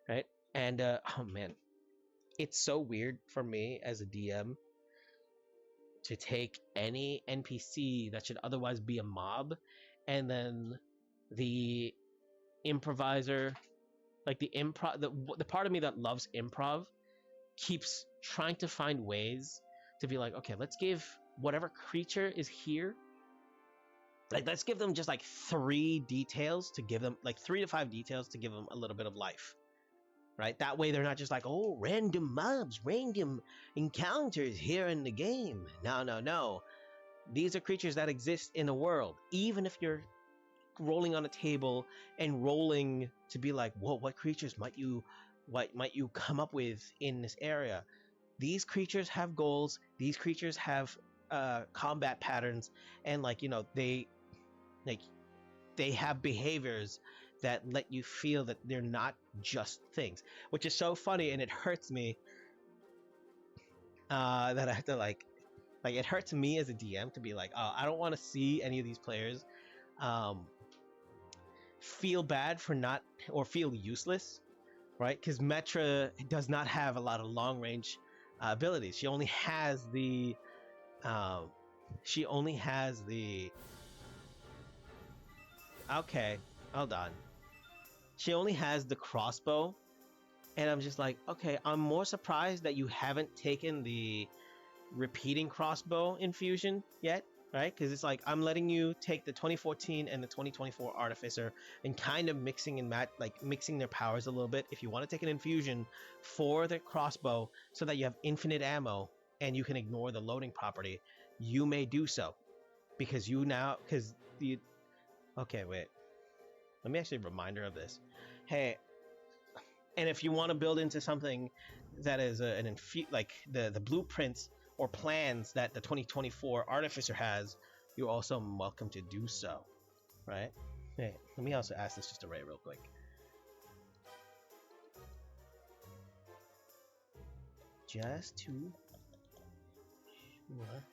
Right? And, oh man. It's so weird for me as a DM to take any NPC that should otherwise be a mob, and then the improviser, like the part of me that loves improv, keeps trying to find ways to be like, okay, let's give whatever creature is here, like let's give them just like 3 details to give them, like 3 to 5 details to give them a little bit of life, right? That way they're not just like, oh, random mobs, random encounters here in the game. No. These are creatures that exist in the world. Even if you're rolling on a table and rolling to be like, whoa, what creatures might you come up with in this area? These creatures have goals. These creatures have combat patterns, and like, you know, they have behaviors that let you feel that they're not just things, which is so funny, and it hurts me that I have to like it hurts me as a DM to be like, oh, I don't want to see any of these players feel bad for not, or feel useless, right? Because Metra does not have a lot of long range abilities. She only has the okay, hold on. She only has the crossbow, and I'm just like, okay, I'm more surprised that you haven't taken the repeating crossbow infusion yet, right? Because it's like, I'm letting you take the 2014 and the 2024 artificer and kind of mixing their powers a little bit. If you want to take an infusion for the crossbow so that you have infinite ammo and you can ignore the loading property, you may do so, because okay, wait, let me actually reminder of this. Hey, and if you want to build into something that is like the blueprints or plans that the 2024 artificer has, you're also welcome to do so, right? Hey, let me also ask this just Ray real quick. Just to sure.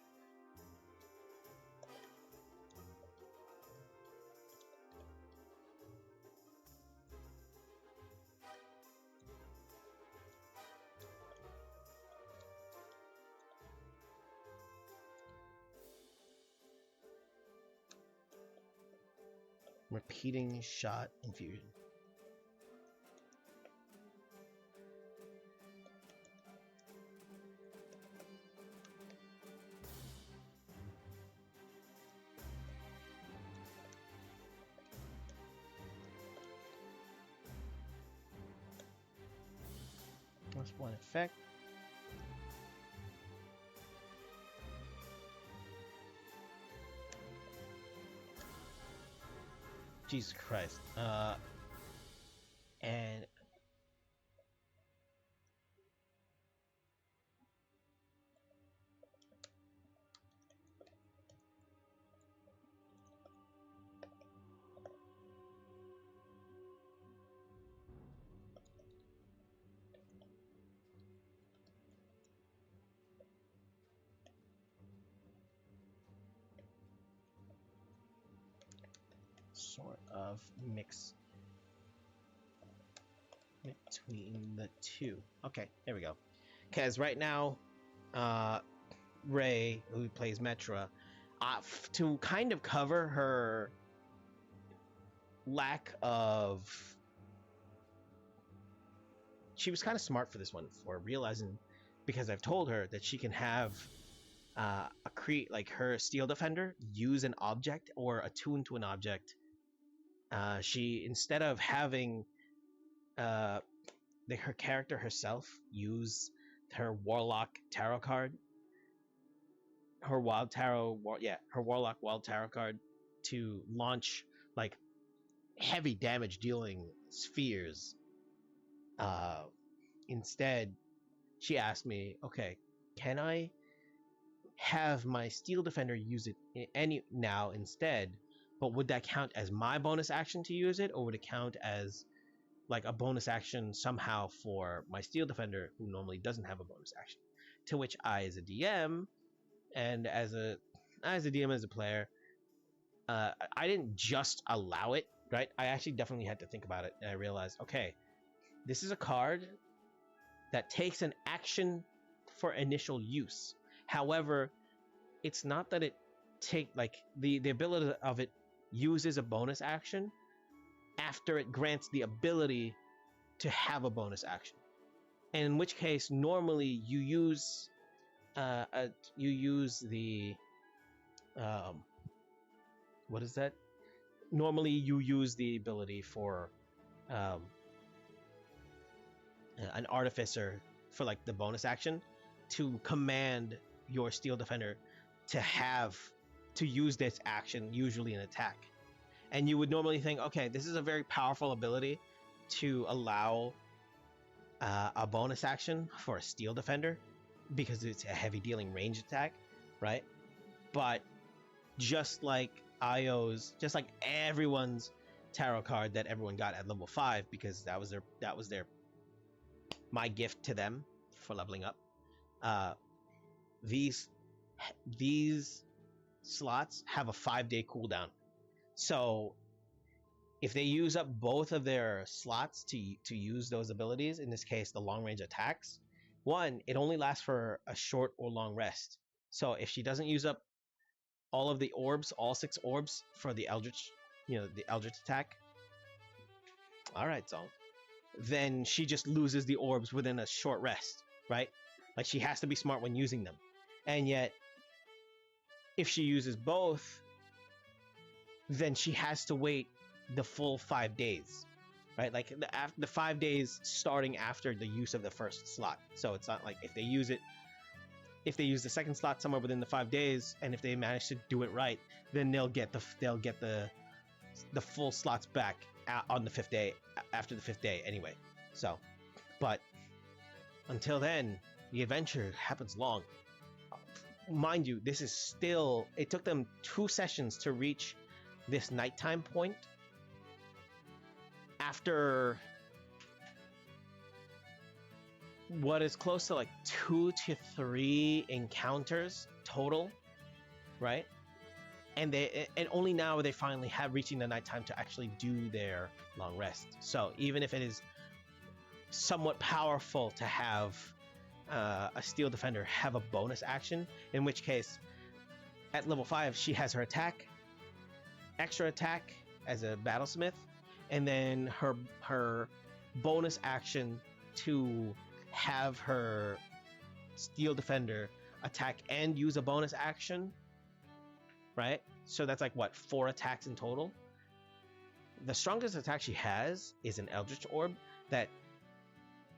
Repeating shot infusion. That's one effect. Jesus Christ. And sort of mix between the two. Okay, there we go. Because right now, Ray, who plays Metra, to kind of cover her lack of... She was kind of smart for this one, for realizing, because I've told her that she can have like her Steel Defender use an object or attune to an object. She, instead of having her character herself use her Warlock Tarot card, her Warlock Wild Tarot card to launch like heavy damage dealing spheres. Instead, she asked me, okay, can I have my Steel Defender use it now instead? But would that count as my bonus action to use it, or would it count as like a bonus action somehow for my Steel Defender, who normally doesn't have a bonus action? To which I, as a DM, and as a DM, as a player, I didn't just allow it, right? I actually definitely had to think about it, and I realized, okay, this is a card that takes an action for initial use. However, it's not that it the ability of it uses a bonus action after it grants the ability to have a bonus action. And in which case, normally you use you use the um, what is that? Normally, you use the ability for um, an artificer for like the bonus action to command your steel defender to have to use this action, usually an attack. And you would normally think, okay, this is a very powerful ability to allow a bonus action for a steel defender because it's a heavy dealing range attack, right? But just like just like everyone's tarot card that everyone got at level 5, because that was their my gift to them for leveling up. Uh, these these slots have a 5-day cooldown, so if they use up both of their slots to use those abilities, in this case the long range attacks, one, it only lasts for a short or long rest. So if she doesn't use up all of the orbs, all 6 orbs for the eldritch, the eldritch attack, all right, so then she just loses the orbs within a short rest, right? Like, she has to be smart when using them. And yet, if she uses both, then she has to wait the full 5 days, right? Like, the 5 days starting after the use of the first slot. So it's not like if they use the second slot somewhere within the 5 days, and if they manage to do it right, then they'll get the full slots back on the 5th day, after the 5th day anyway. So, but until then, the adventure happens long. Mind you, this is still, it took them 2 sessions to reach this nighttime point after what is close to like 2 to 3 encounters total, right? And only now are they finally reaching the nighttime to actually do their long rest. So even if it is somewhat powerful to have a steel defender have a bonus action, in which case at level 5 she has her attack, extra attack as a battlesmith, and then her bonus action to have her steel defender attack and use a bonus action, right? So that's like what, 4 attacks in total. The strongest attack she has is an eldritch orb that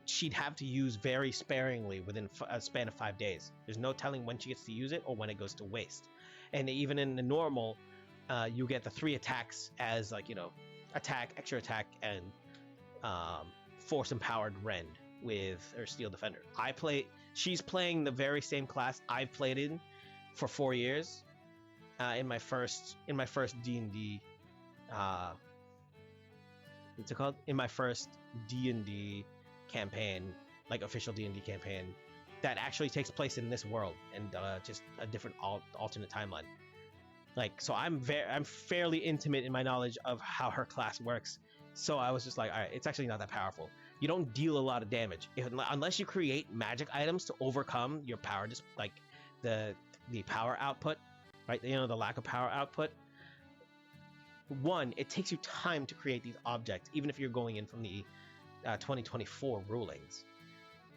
she'd have to use very sparingly within a span of 5 days. There's no telling when she gets to use it or when it goes to waste. And even in the normal, you get the 3 attacks as like, attack, extra attack, and force empowered rend with her steel defender. She's playing the very same class I've played in for 4 years. In my first D&D, what's it called? In my first D&D campaign, like official D&D campaign, that actually takes place in this world and just a different alternate timeline. Like, so I'm fairly intimate in my knowledge of how her class works. So I was just like, all right, it's actually not that powerful. You don't deal a lot of damage unless you create magic items to overcome your power, just like the power output, right? The lack of power output. One, it takes you time to create these objects, even if you're going in from the 2024 rulings.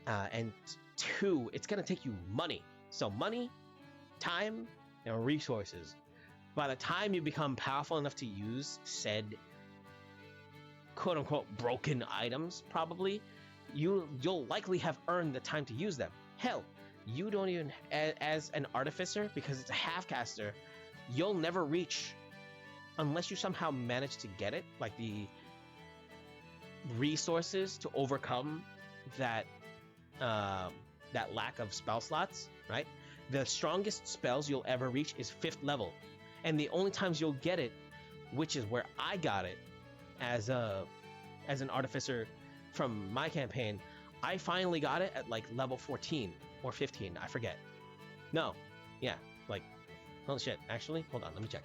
And 2, it's going to take you money. So money, time, and resources. By the time you become powerful enough to use said quote-unquote broken items, probably, you'll likely have earned the time to use them. Hell, you don't even, as an artificer, because it's a half-caster, you'll never reach, unless you somehow manage to get it, like the resources to overcome that lack of spell slots, right? The strongest spells you'll ever reach is 5th level. And the only times you'll get it, which is where I got it as an artificer from my campaign, I finally got it at like level 14 or 15, I forget. No, yeah, like, oh shit, actually, hold on, let me check.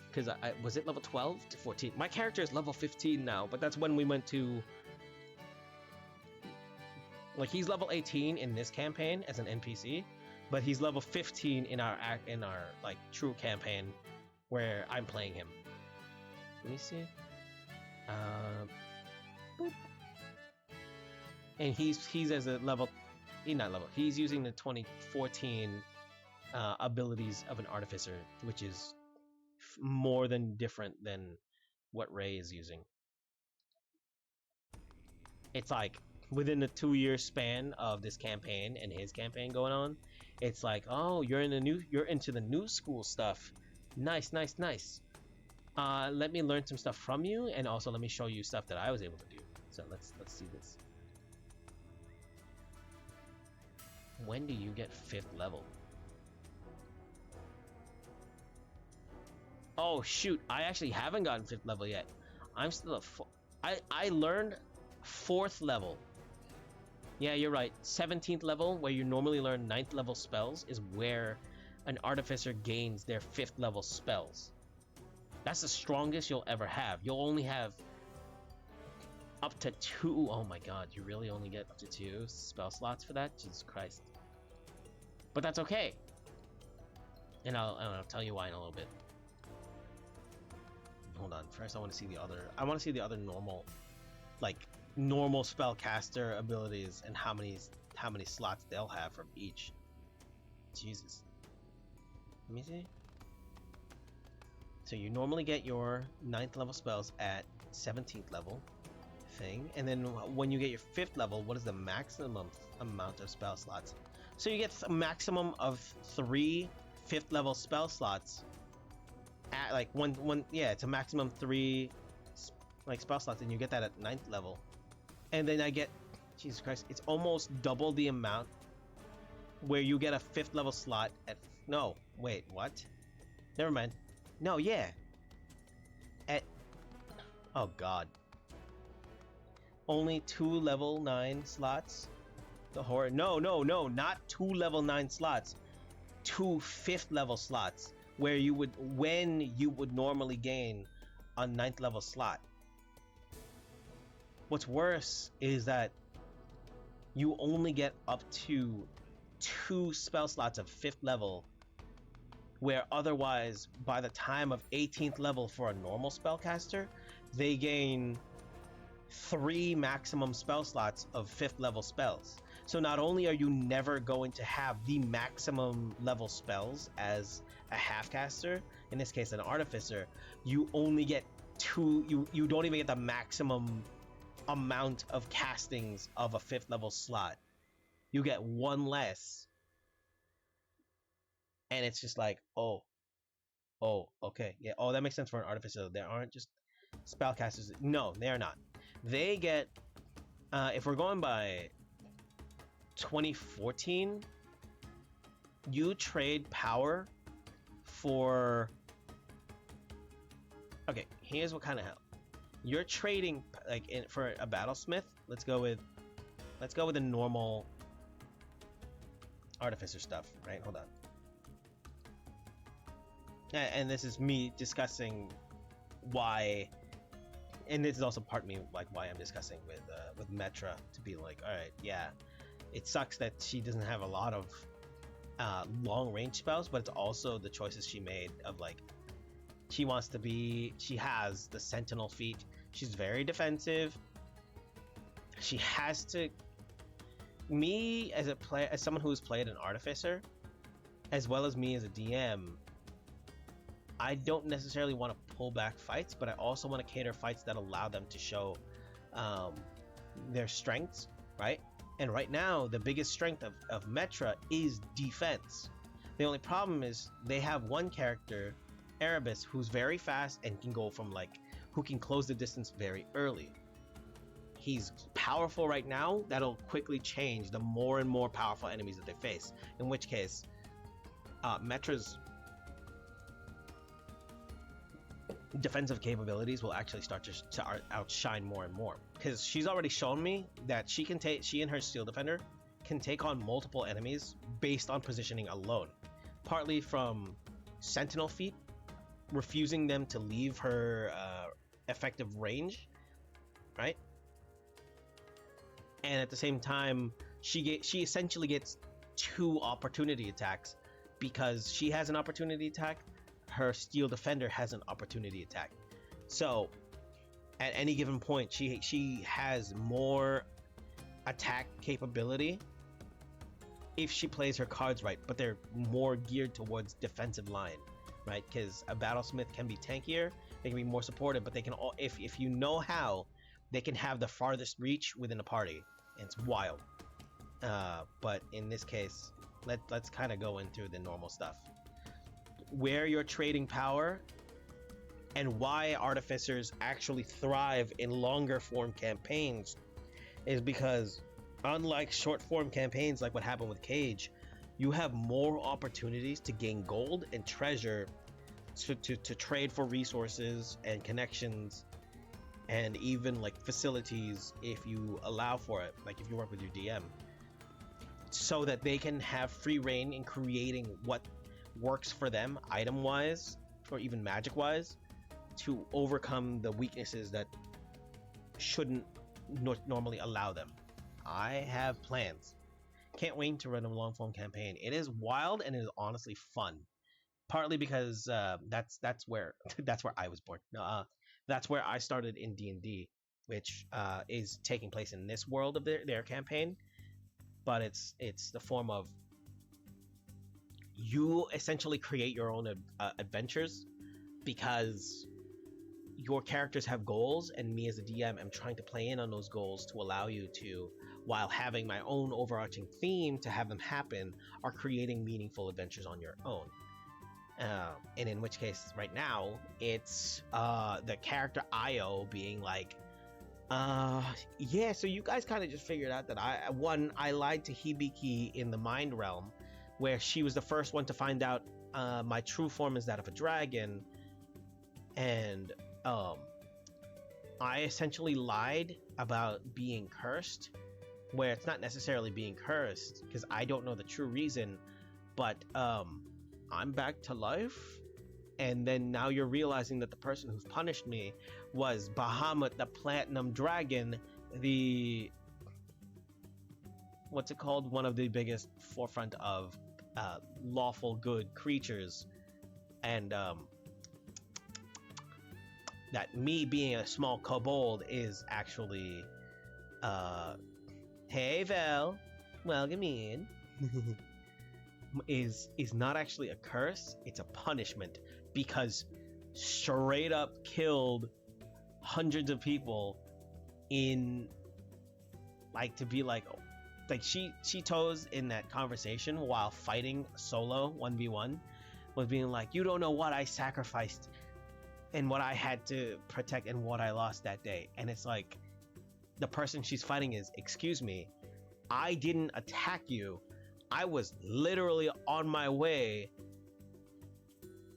Because I was it level 12 to 14? My character is level 15 now, but that's when we went to, like, he's level 18 in this campaign as an NPC, but he's level 15 in our like true campaign where I'm playing him. Let me see. Boop. And he's as a level he's not level. He's using the 2014 abilities of an artificer, which is more than different than what Ray is using. It's like within the 2-year span of this campaign and his campaign going on, it's like, oh, you're into the new school stuff. Nice, nice, nice. Let me learn some stuff from you, and also let me show you stuff that I was able to do. So let's see this. When do you get 5th level? Oh shoot, I actually haven't gotten 5th level yet. I'm still I learned 4th level. Yeah, you're right. 17th level, where you normally learn 9th level spells, is where an artificer gains their 5th level spells. That's the strongest you'll ever have. You'll only have up to 2. Oh my god, you really only get up to 2 spell slots for that? Jesus Christ. But that's okay. And I'll tell you why in a little bit. Hold on. First, I want to see the other normal, like normal spellcaster abilities and how many slots they'll have from each. Jesus. Let me see. So you normally get your 9th level spells at 17th level thing, and then when you get your 5th level, what is the maximum amount of spell slots? So you get a maximum of 3 5th level spell slots at like yeah, it's a maximum 3 like spell slots, and you get that at 9th level. And then I get, Jesus Christ, it's almost double the amount where you get a 5th level slot at, no, wait, what? Never mind. No, yeah. At, oh god. Only 2 level 9 slots? The horror. No, not 2 level 9 slots. 2 5th level slots when you would normally gain a 9th level slot. What's worse is that you only get up to 2 spell slots of 5th level, where otherwise by the time of 18th level for a normal spellcaster, they gain 3 maximum spell slots of 5th level spells. So not only are you never going to have the maximum level spells as a half-caster, in this case an artificer, you only get 2, you don't even get the maximum amount of castings of a 5th level slot. You get 1 less. And it's just like, oh, okay, yeah, oh, that makes sense for an artificer. They aren't just spellcasters. No, they are not. They get, if we're going by 2014, you trade power for, okay, here's what kind of help. You're trading like for a battlesmith. Let's go with the normal artificer stuff, right? Hold on. And this is me discussing why, and this is also part of me like why I'm discussing with Metra, to be like, all right, yeah, it sucks that she doesn't have a lot of long range spells, but it's also the choices she made of like, she has the Sentinel feat. She's very defensive. She has to, me as someone who's played an artificer, as well as me as a DM, I don't necessarily want to pull back fights, but I also want to cater fights that allow them to show their strengths, right? And right now, the biggest strength of Metra is defense. The only problem is they have one character, Erebus, who's very fast and can go from like, who can close the distance very early. He's powerful right now. That'll quickly change the more and more powerful enemies that they face. In which case, Metra's defensive capabilities will actually start to outshine more and more, because she's already shown me that she and her Steel Defender can take on multiple enemies based on positioning alone, partly from Sentinel feat, refusing them to leave her effective range, right? And at the same time, she essentially gets 2 opportunity attacks, because she has an opportunity attack, her Steel Defender has an opportunity attack. So at any given point, she has more attack capability if she plays her cards right, but they're more geared towards defensive line, right? Because a battlesmith can be tankier, they can be more supportive, but they can all, if you know how, they can have the farthest reach within a party, and it's wild. But in this case, let's kind of go into the normal stuff. Where you're trading power, and why artificers actually thrive in longer form campaigns is because, unlike short form campaigns like what happened with Cage, you have more opportunities to gain gold and treasure to trade for resources and connections, and even like facilities if you allow for it, like if you work with your DM, so that they can have free reign in creating what works for them item wise or even magic wise to overcome the weaknesses that shouldn't normally allow them. I have plans. Can't wait to run a long form campaign. It is wild and it is honestly fun. Partly because that's where that's where I was born. That's where I started in D&D, which is taking place in this world of their campaign. But it's the form of you essentially create your own adventures, because your characters have goals, and me as a DM am trying to play in on those goals to allow you to, while having my own overarching theme to have them happen, are creating meaningful adventures on your own. And in which case, right now, it's the character Io being like, yeah, so you guys kind of just figured out that I lied to Hibiki in the mind realm, where she was the first one to find out my true form is that of a dragon, and I essentially lied about being cursed, where it's not necessarily being cursed because I don't know the true reason, but I'm back to life. And then now you're realizing that the person who's punished me was Bahamut the Platinum Dragon, the what's it called, one of the biggest forefront of lawful good creatures, and that me being a small kobold is actually hey Val, welcome in. is not actually a curse, it's a punishment, because straight up killed hundreds of people in, like, to be like she toes in that conversation while fighting solo 1v1 was being like, you don't know what I sacrificed and what I had to protect and what I lost that day. And it's like, the person she's fighting is, excuse me, I didn't attack you, I was literally on my way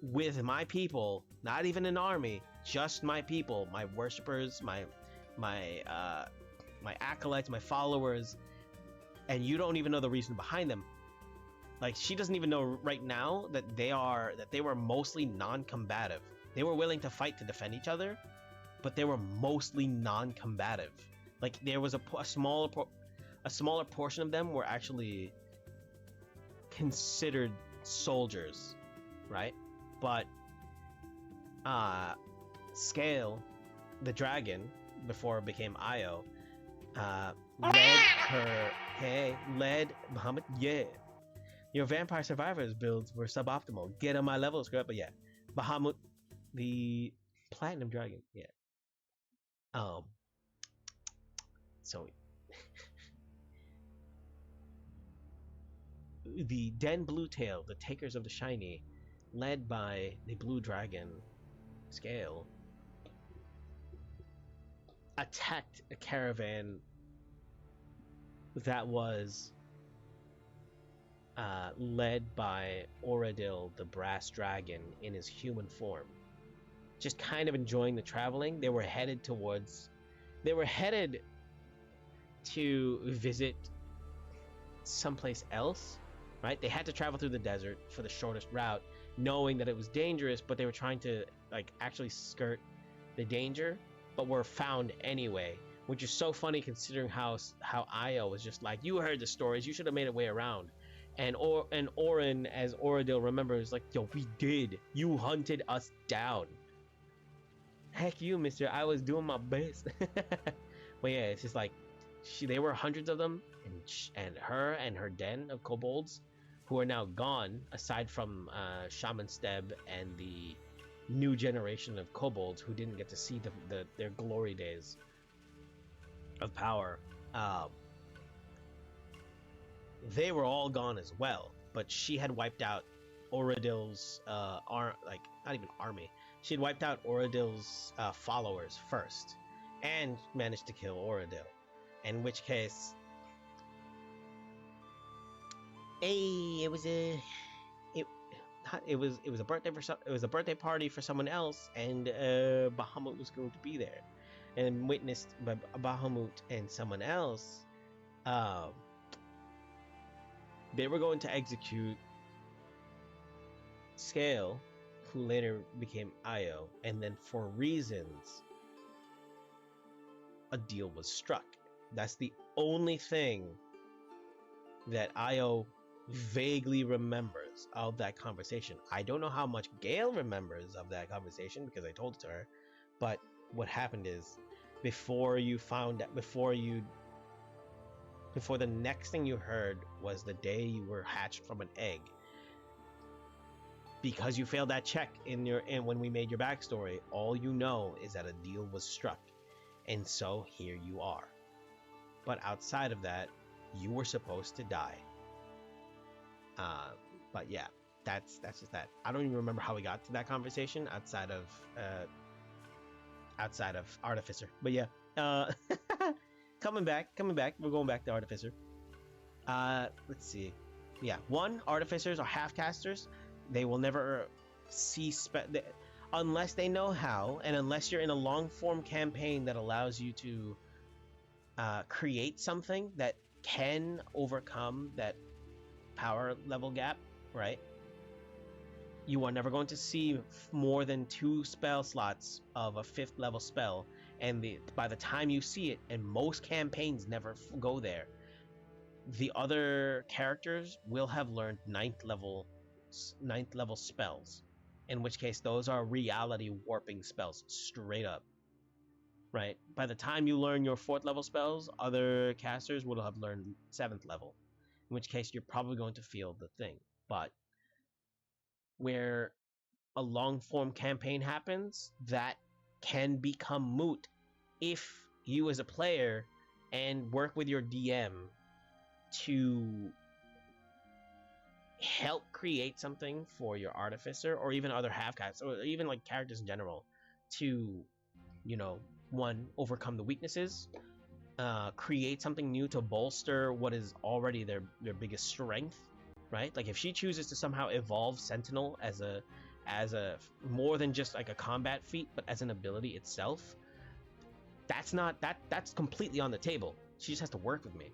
with my people, not even an army, just my people, my worshippers, my acolytes, my followers, and you don't even know the reason behind them. Like, she doesn't even know right now that they were mostly non-combative. They were willing to fight to defend each other, but they were mostly non-combative. Like, there was a smaller portion of them were actually considered soldiers, right? But Scale, the dragon, before it became Io, led Muhammad. Yeah, your vampire survivors builds were suboptimal. Get on my level, screw up. But yeah, Bahamut, the platinum dragon. Yeah. So the Den Bluetail, the takers of the shiny, led by the blue dragon Scale, attacked a caravan that was led by Oradil, the brass dragon, in his human form. Just kind of enjoying the traveling. They were headed to visit someplace else, right? They had to travel through the desert for the shortest route, knowing that it was dangerous, but they were trying to like actually skirt the danger, but were found anyway, which is so funny considering how Io was just like, you heard the stories, you should have made a way around. And Orin, as Oradil remembers, like, yo, we did. You hunted us down. Heck you, mister. I was doing my best. But yeah, it's just like, they were hundreds of them, and her and her den of kobolds, who are now gone, aside from Shaman Steb and the new generation of kobolds who didn't get to see their glory days of power. They were all gone as well, but she had wiped out Oradil's not even army. She had wiped out Oradil's followers first, and managed to kill Oradil. In which case, it was a birthday party for someone else, and Bahamut was going to be there, and witnessed by Bahamut and someone else. They were going to execute Scale, who later became Io, and then for reasons, a deal was struck. That's the only thing that Io vaguely remembers of that conversation. I don't know how much Gale remembers of that conversation because I told it to her, but what happened is, before the next thing you heard was the day you were hatched from an egg. Because you failed that check when we made your backstory, all you know is that a deal was struck, and so here you are. But outside of that, you were supposed to die. But yeah, that's just that. I don't even remember how we got to that conversation outside of Artificer. But yeah, coming back. We're going back to Artificer. Let's see. Yeah, Artificers are half casters. They will never see unless they know how, and unless you're in a long form campaign that allows you to create something that can overcome that power level gap, right? You are never going to see more than 2 spell slots of a 5th level spell, and by the time you see it, and most campaigns never go there, the other characters will have learned 9th level spells, in which case those are reality warping spells straight up, right? By the time you learn your 4th level spells, other casters will have learned 7th level, in which case you're probably going to feel the thing. But where a long form campaign happens, that can become moot if you as a player and work with your DM to help create something for your Artificer, or even other half-casts, or even like characters in general, to, one, overcome the weaknesses, create something new to bolster what is already their biggest strength, right? Like if she chooses to somehow evolve Sentinel as a more than just like a combat feat, but as an ability itself, that's completely on the table. She just has to work with me.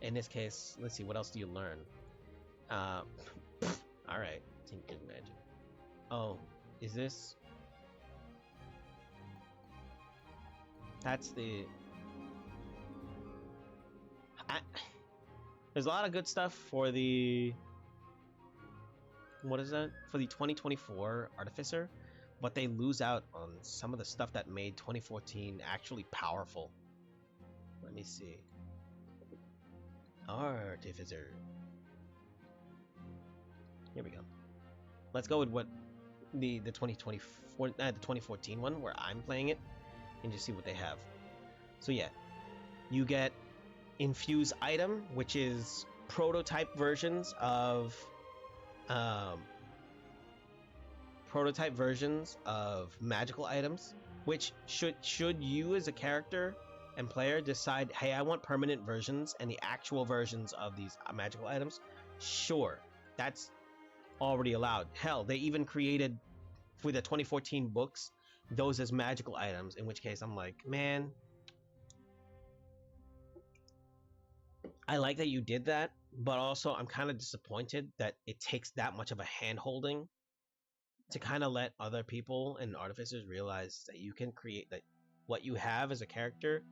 In this case, let's see, what else do you learn? All right, Tinker's Magic. Oh, is this? That's the. There's a lot of good stuff for the. What is that? For the 2024 Artificer, but they lose out on some of the stuff that made 2014 actually powerful. Let me see. Artificer. Here we go. Let's go with what the 2024 the 2014 one where I'm playing it, and just see what they have. So yeah, you get infuse item, which is prototype versions of magical items, which should you as a character and player decide, hey, I want permanent versions and the actual versions of these magical items, sure, that's already allowed. Hell, they even created for the 2014 books those as magical items, in which case I'm like, man, I like that you did that, but also I'm kind of disappointed that it takes that much of a hand holding to kind of let other people and artificers realize that you can create, that what you have as a character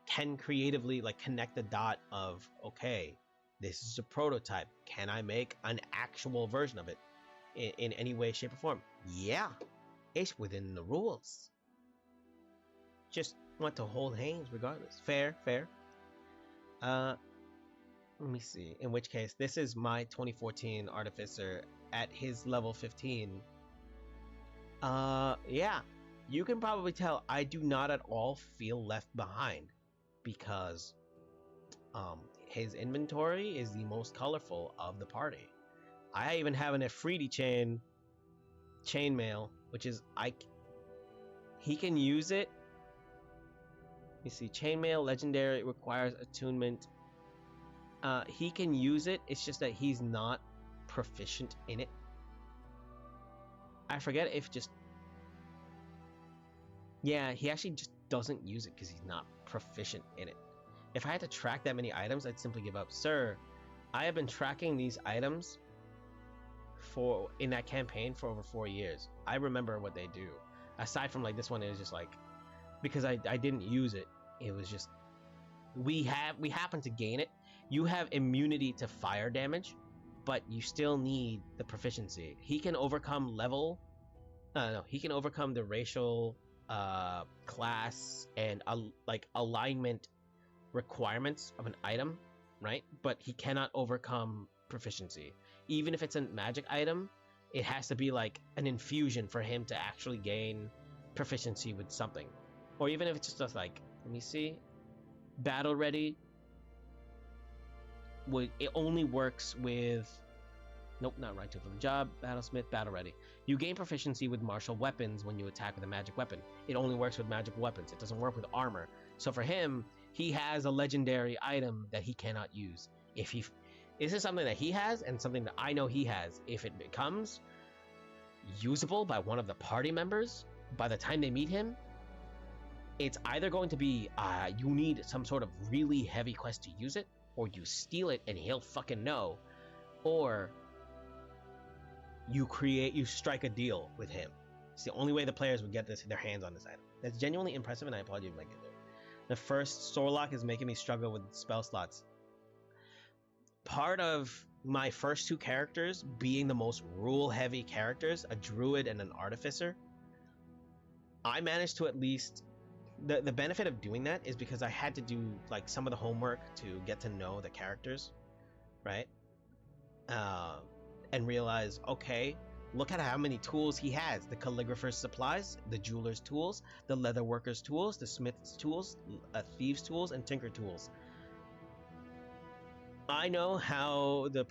can creatively like connect the dot of, okay, this is a prototype, can I make an actual version of it in any way, shape, or form? Yeah, it's within the rules. Just want to hold hands regardless. Fair. Uh, let me see. In which case, this is my 2014 Artificer at his level 15. Yeah. You can probably tell I do not at all feel left behind because his inventory is the most colorful of the party. I even have an Afridi chainmail, which is he can use it. You see, chainmail legendary requires attunement. He can use it. It's just that he's not proficient in it. I forget if just yeah, he actually just doesn't use it because he's not proficient in it. If I had to track that many items, I'd simply give up. Sir, I have been tracking these items in that campaign for over 4 years. I remember what they do. Aside from like this one, it was just like because I didn't use it. It was just we happen to gain it. You have immunity to fire damage, but you still need the proficiency. He can overcome he can overcome the racial class and like alignment requirements of an item, right? But he cannot overcome proficiency. Even if it's a magic item, it has to be like an infusion for him to actually gain proficiency with something. Or even if it's just like, let me see, battle ready. It only works with nope, not right for the job. Battlesmith, battle ready. You gain proficiency with martial weapons when you attack with a magic weapon. It only works with magic weapons. It doesn't work with armor. So for him, he has a legendary item that he cannot use. This is something that he has and something that I know he has. If it becomes usable by one of the party members by the time they meet him, it's either going to be you need some sort of really heavy quest to use it, or you steal it and he'll fucking know, or you strike a deal with him. It's the only way the players would get their hands on this item. That's genuinely impressive, and I applaud you for making it. The first Sorlock is making me struggle with spell slots. Part of my first two characters being the most rule-heavy characters, a druid and an artificer, I managed to at least... The benefit of doing that is because I had to do like some of the homework to get to know the characters, right? And realize, okay, look at how many tools he has. The calligrapher's supplies, the jeweler's tools, the leather worker's tools, the smith's tools, thieves' tools, and tinker tools. I know how the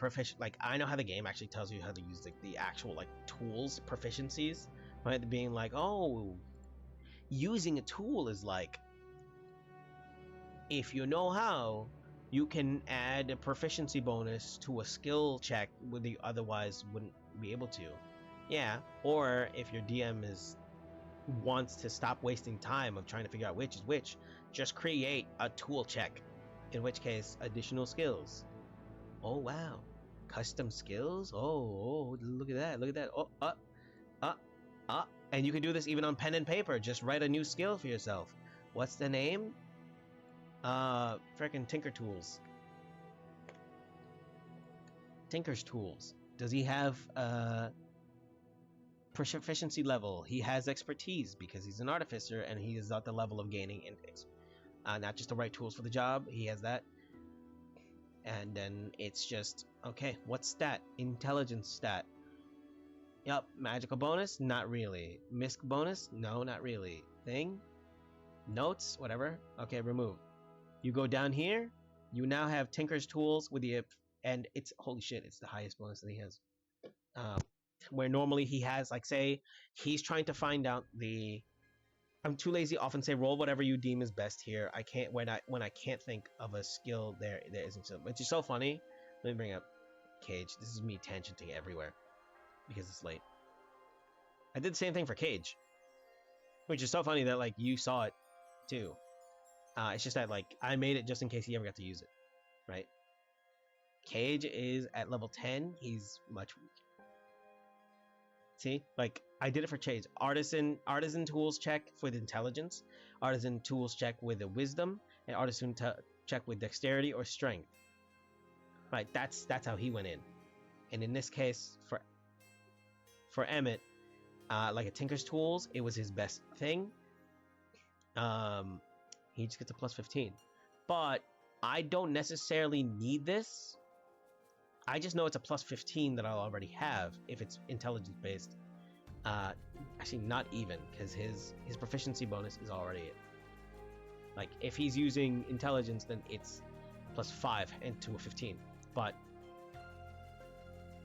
I know how the game actually tells you how to use the actual like tools proficiencies, right? Being like, oh, using a tool is like, if you know how, you can add a proficiency bonus to a skill check where you otherwise wouldn't be able to. Yeah, or if your DM wants to stop wasting time of trying to figure out which is which, just create a tool check. In which case, additional skills. Oh wow, custom skills. Oh, look at that! Look at that! Oh, and you can do this even on pen and paper. Just write a new skill for yourself. What's the name? Frickin' Tinker Tools. Tinker's Tools. Does he have proficiency level? He has expertise because he's an artificer and he is at the level of gaining index. Not just the right tools for the job. He has that. And then it's just, okay, what stat? Intelligence stat. Yup, magical bonus? Not really. Misc bonus? No, not really. Thing? Notes? Whatever. Okay, remove. You go down here, you now have Tinker's Tools with the, and it's, holy shit, it's the highest bonus that he has. Where normally he has, like, say, he's trying to find out I'm too lazy to often say roll whatever you deem is best here. I can't, when I can't think of a skill there isn't so, which is so funny. Let me bring up Cage. This is me tangenting everywhere because it's late. I did the same thing for Cage, which is so funny that like you saw it too. It's just that like I made it just in case he ever got to use it, right? Cage is at level 10. He's much weak. See, like I did it for Cage. Artisan tools check with intelligence, artisan tools check with a wisdom, and artisan check with dexterity or strength. Right, that's how he went in. And in this case, for Emmett, like a Tinker's Tools, it was his best thing. He just gets a plus 15. But I don't necessarily need this. I just know it's a plus 15 that I'll already have if it's intelligence based. Actually, not even, because his proficiency bonus is already it. Like, if he's using intelligence, then it's plus 5 into a 15. But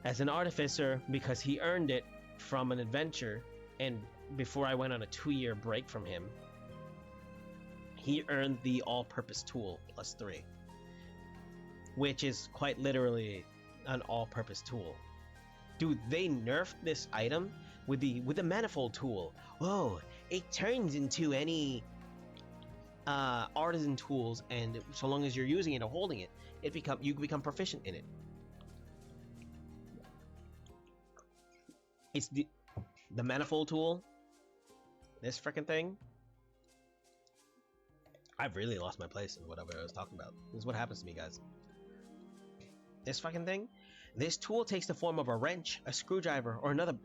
as an artificer, because he earned it from an adventure, and before I went on a 2-year break from him, he earned the all-purpose tool plus 3, which is quite literally an all-purpose tool. Dude, they nerfed this item with the manifold tool. Whoa, it turns into any artisan tools, and so long as you're using it or holding it, you become proficient in it. It's the manifold tool. This freaking thing. I've really lost my place in whatever I was talking about. This is what happens to me, guys. This fucking thing. This tool takes the form of a wrench, a screwdriver, or another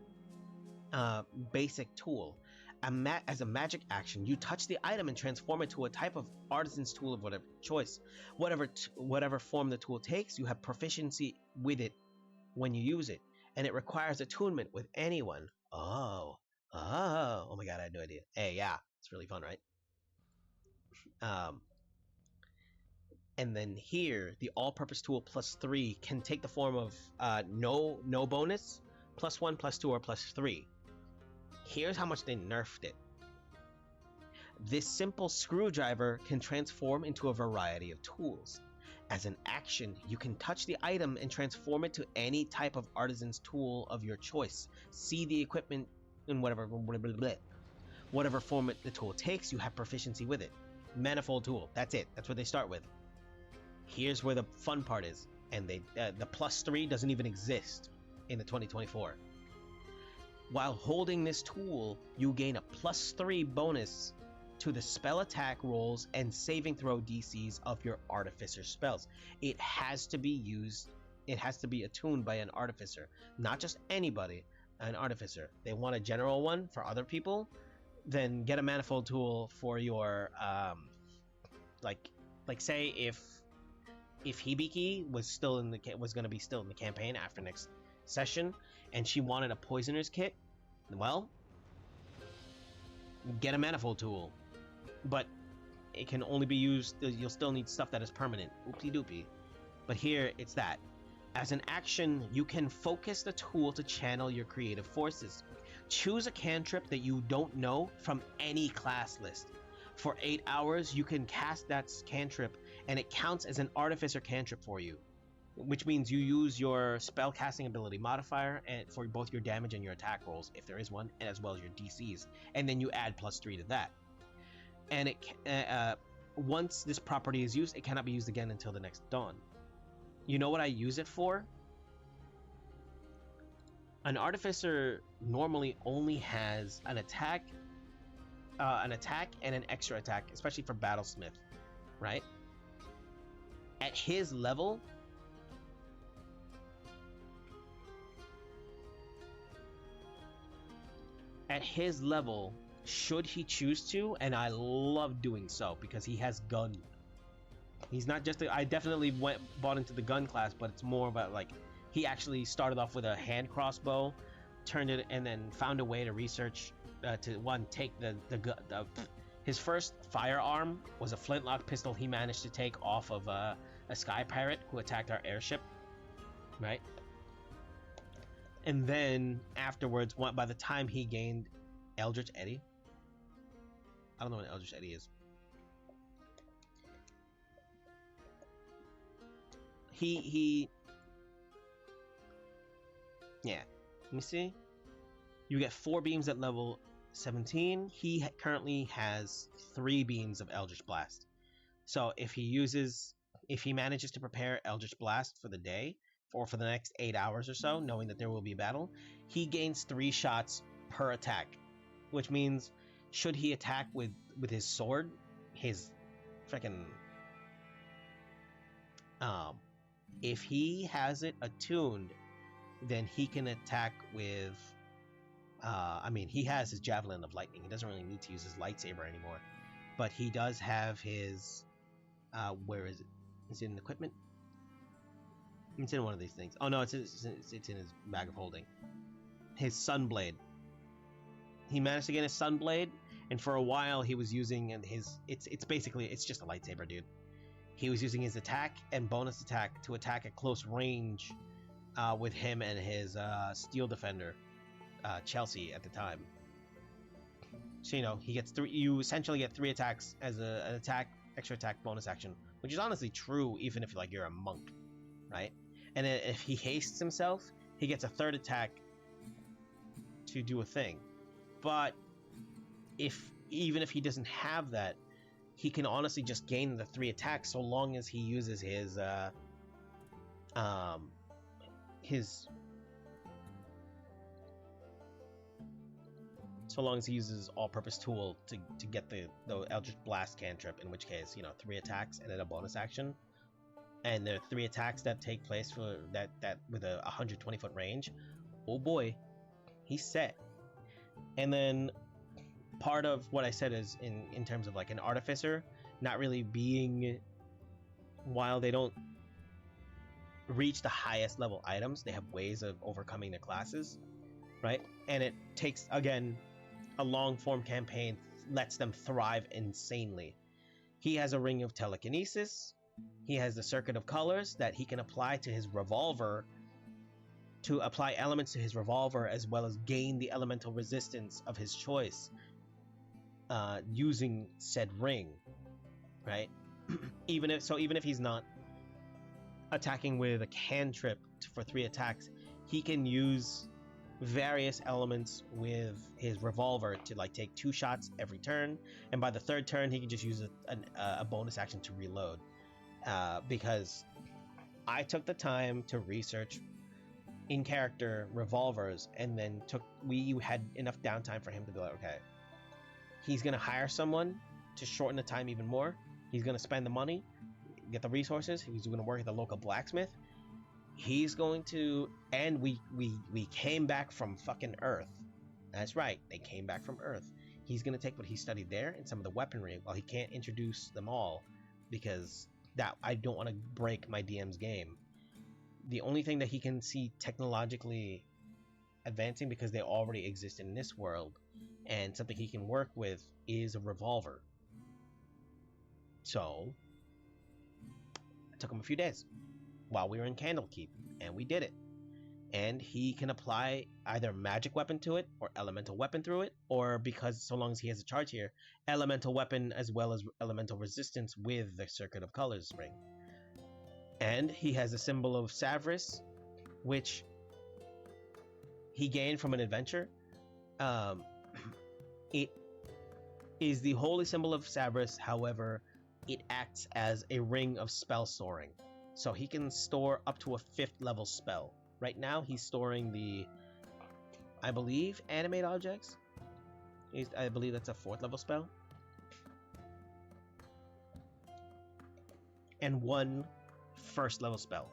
basic tool. As a magic action, you touch the item and transform it to a type of artisan's tool of whatever choice. Whatever form the tool takes, you have proficiency with it when you use it, and it requires attunement with anyone. Oh my god, I had no idea. Hey, yeah, it's really fun, right? And then here, the all-purpose tool plus 3 can take the form of no bonus, plus 1, plus 2, or plus 3. Here's how much they nerfed it. This simple screwdriver can transform into a variety of tools. As an action, you can touch the item and transform it to any type of artisan's tool of your choice. See the equipment in whatever form the tool takes, you have proficiency with it. Manifold tool, that's it. That's what they start with. Here's where the fun part is, and the plus 3 doesn't even exist in the 2024. While holding this tool, you gain a plus 3 bonus to the spell attack rolls and saving throw DCs of your artificer spells. It has to be attuned by an artificer, not just anybody, an artificer. They want a general one for other people, then get a manifold tool for your like say if Hibiki was going to be still in the campaign after next session, and she wanted a poisoner's kit, well, get a manifold tool. But it can only be used, you'll still need stuff that is permanent. Oopsie doopie. But here, it's that. As an action, you can focus the tool to channel your creative forces. Choose a cantrip that you don't know from any class list. For 8 hours, you can cast that cantrip, and it counts as an artificer cantrip for you. Which means you use your spell casting ability modifier and for both your damage and your attack rolls, if there is one, and as well as your DCs. And then you add plus 3 to that. And once this property is used, it cannot be used again until the next dawn. You know what I use it for? An artificer normally only has an attack and an extra attack, especially for battlesmith, right? At his level, should he choose to, and I love doing so because he has gun. He's not just I definitely bought into the gun class, but it's more about like he actually started off with a hand crossbow, turned it, and then found a way to research to take his first firearm was a flintlock pistol he managed to take off of a sky pirate who attacked our airship, right? And then afterwards, by the time he gained Eldritch Eddy, I don't know what Eldritch Eddy is. Yeah, let me see. You get 4 beams at level 17. He currently has 3 beams of Eldritch Blast. So if he manages to prepare Eldritch Blast for the day, or for the next 8 hours or so, knowing that there will be battle, he gains 3 shots per attack. Which means, should he attack with his sword, his freaking if he has it attuned, then he can attack with he has his Javelin of Lightning. He doesn't really need to use his lightsaber anymore, but he does have his where is it? Is it in equipment? It's in one of these things. Oh no, it's in his bag of holding. His Sunblade. He managed to get his Sunblade, and for a while he was using his. It's basically it's just a lightsaber, dude. He was using his attack and bonus attack to attack at close range with him and his Steel Defender, Chelsea at the time. So you know he gets three. You essentially get 3 attacks as an attack, extra attack, bonus action, which is honestly true even if you're a monk, right? And then if he hastes himself, he gets a 3rd attack to do a thing. But even if he doesn't have that, he can honestly just gain the 3 attacks so long as he uses his so long as he uses all-purpose tool to get the Eldritch Blast cantrip, in which case, you know, 3 attacks and then a bonus action. And there are 3 attacks that take place for that with a 120-foot range. Oh boy, he's set. And then part of what I said is in terms of like an artificer not really being, while they don't reach the highest level items, they have ways of overcoming their classes, right? And it takes, again, a long form campaign lets them thrive insanely. He has a ring of telekinesis. He has the circuit of colors that he can apply to his revolver, to apply elements to his revolver, as well as gain the elemental resistance of his choice using said ring, right? even if he's not attacking with a cantrip for 3 attacks, he can use various elements with his revolver to like take 2 shots every turn, and by the 3rd turn he can just use a bonus action to reload. Because I took the time to research in character revolvers, and then we had enough downtime for him to be like, okay, he's gonna hire someone to shorten the time even more. He's gonna spend the money, get the resources. He's gonna work at the local blacksmith. He's going to, and we came back from fucking Earth. That's right, they came back from Earth. He's gonna take what he studied there and some of the weaponry. While he can't introduce them all, because that I don't want to break my DM's game. The only thing that he can see technologically advancing, because they already exist in this world, and something he can work with, is a revolver. So it took him a few days while we were in Candlekeep, and we did it. And he can apply either magic weapon to it or elemental weapon through it, or, because so long as he has a charge here, elemental weapon as well as elemental resistance with the Circuit of Colors ring. And he has a symbol of Savris, which he gained from an adventure. It is the holy symbol of Savris, however, it acts as a ring of spell storing. So he can store up to a 5th level spell. Right now, he's storing the, I believe, animate objects. I believe that's a 4th level spell. And 1 1st level spell.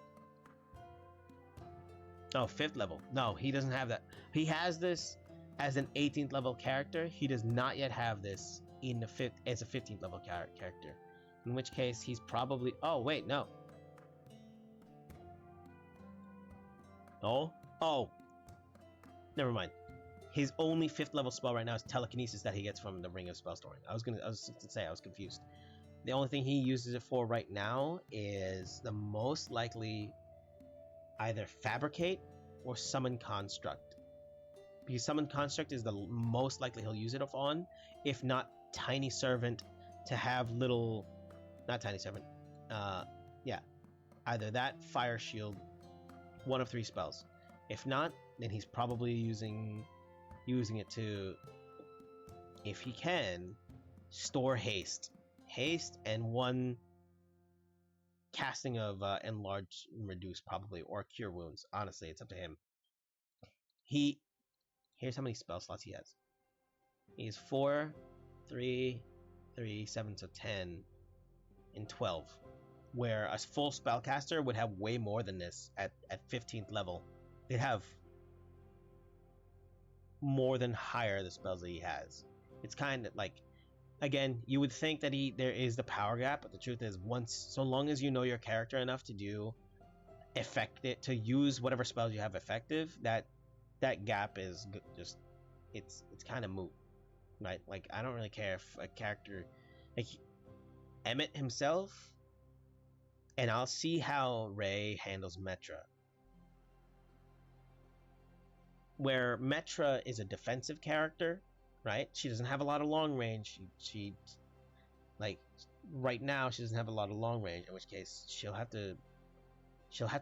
Oh, 5th level. No, he doesn't have that. He has this as an 18th level character. He does not yet have this in the 5th as a 15th level character. In which case, he's probably... Oh, wait, no. Oh, never mind. His only 5th level spell right now is telekinesis that he gets from the Ring of Spell Storing. I was gonna say I was confused. The only thing he uses it for right now is the most likely either Fabricate or Summon Construct. Because Summon Construct is the most likely he'll use it on, if not Tiny Servant, to have little... Not Tiny Servant. Yeah. Either that, Fire Shield, 1 of 3 spells. If not, then he's probably using it to, if he can, store haste. Haste and 1 casting of enlarge and reduce, probably, or cure wounds. Honestly, it's up to him. Here's how many spell slots he has. He has 4, 3, 7, so 10, and 12. Where a full spellcaster would have way more than this at 15th level. They'd have more than higher the spells that he has. It's kind of like, again, you would think that there is the power gap, but the truth is, so long as you know your character enough to to use whatever spells you have effective, that gap is just it's kind of moot, right? Like I don't really care if a character like Emmett himself, and I'll see how Ray handles Metra. Where Metra is a defensive character, right? She doesn't have a lot of long range. She like right now she doesn't have a lot of long range, in which case she'll have to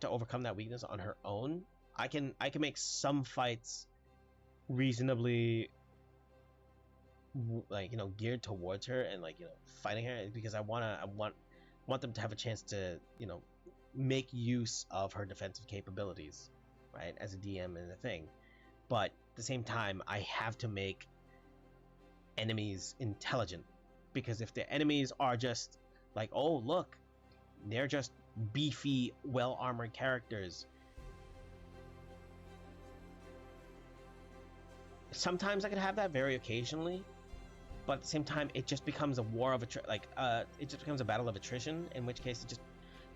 overcome that weakness on her own. I can make some fights reasonably like geared towards her and fighting her because I want them to have a chance to make use of her defensive capabilities, right, as a DM and a thing. But at the same time, I have to make enemies intelligent, because if the enemies are just like, oh look, they're just beefy, well-armored characters, sometimes I can have that very occasionally, but at the same time it just becomes a war of it just becomes a battle of attrition, in which case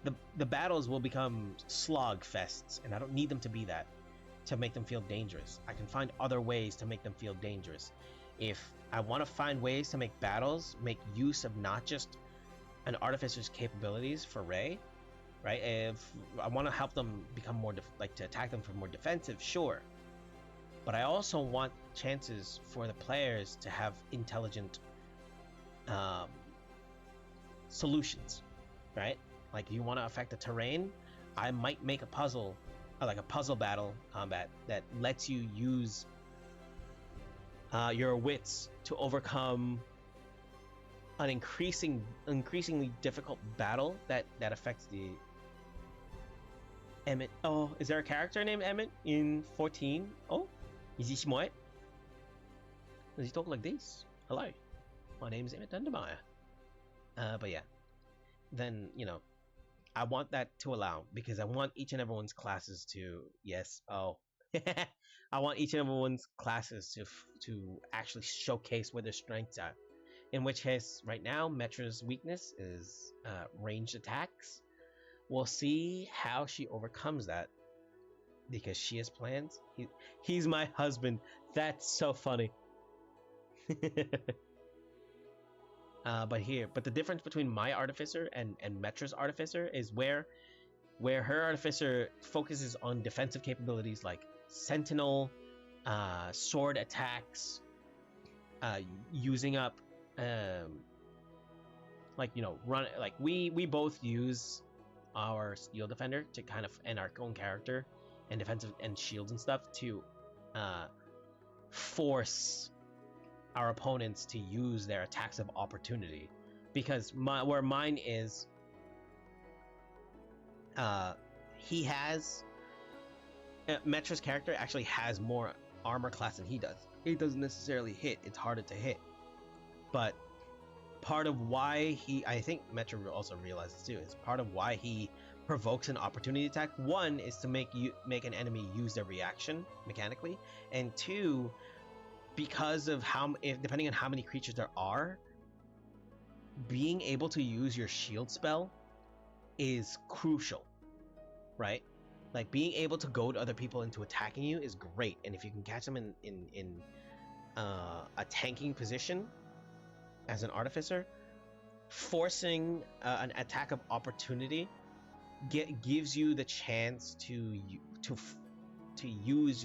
the battles will become slog fests, and I don't need them to be that to make them feel dangerous. I can find other ways to make them feel dangerous. If I want to find ways to make battles make use of not just an artificer's capabilities for Ray, right? If I want to help them become more to attack them from more defensive, sure. But I also want chances for the players to have intelligent solutions, right? Like you want to affect the terrain, I might make a puzzle, like a puzzle battle combat that lets you use your wits to overcome an increasingly difficult battle that affects the Emmett. Oh, is there a character named Emmett in 14? Oh, is he smart? Does he talk like this? Hello, my name is Emmett Dundermeyer. But yeah, then I want that to allow, because I want each and everyone's classes to I want each and everyone's classes to actually showcase where their strengths are. In which case, right now, Metra's weakness is ranged attacks. We'll see how she overcomes that, because she has plans. He's my husband. That's so funny. But the difference between my artificer and Metra's artificer is where her artificer focuses on defensive capabilities like sentinel, sword attacks, using up run, like we both use our steel defender to kind of, and our own character and defensive and shields and stuff to force our opponents to use their attacks of opportunity, because where mine is, he has Metra's character actually has more armor class than he does. He doesn't necessarily hit, it's harder to hit. But part of why I think Metra also realizes too, is part of why he provokes an opportunity attack. One is to make an enemy use their reaction mechanically, and two, because of depending on how many creatures there are, being able to use your shield spell is crucial, right? Like being able to goad other people into attacking you is great, and if you can catch them in a tanking position as an artificer, forcing an attack of opportunity gives you the chance to use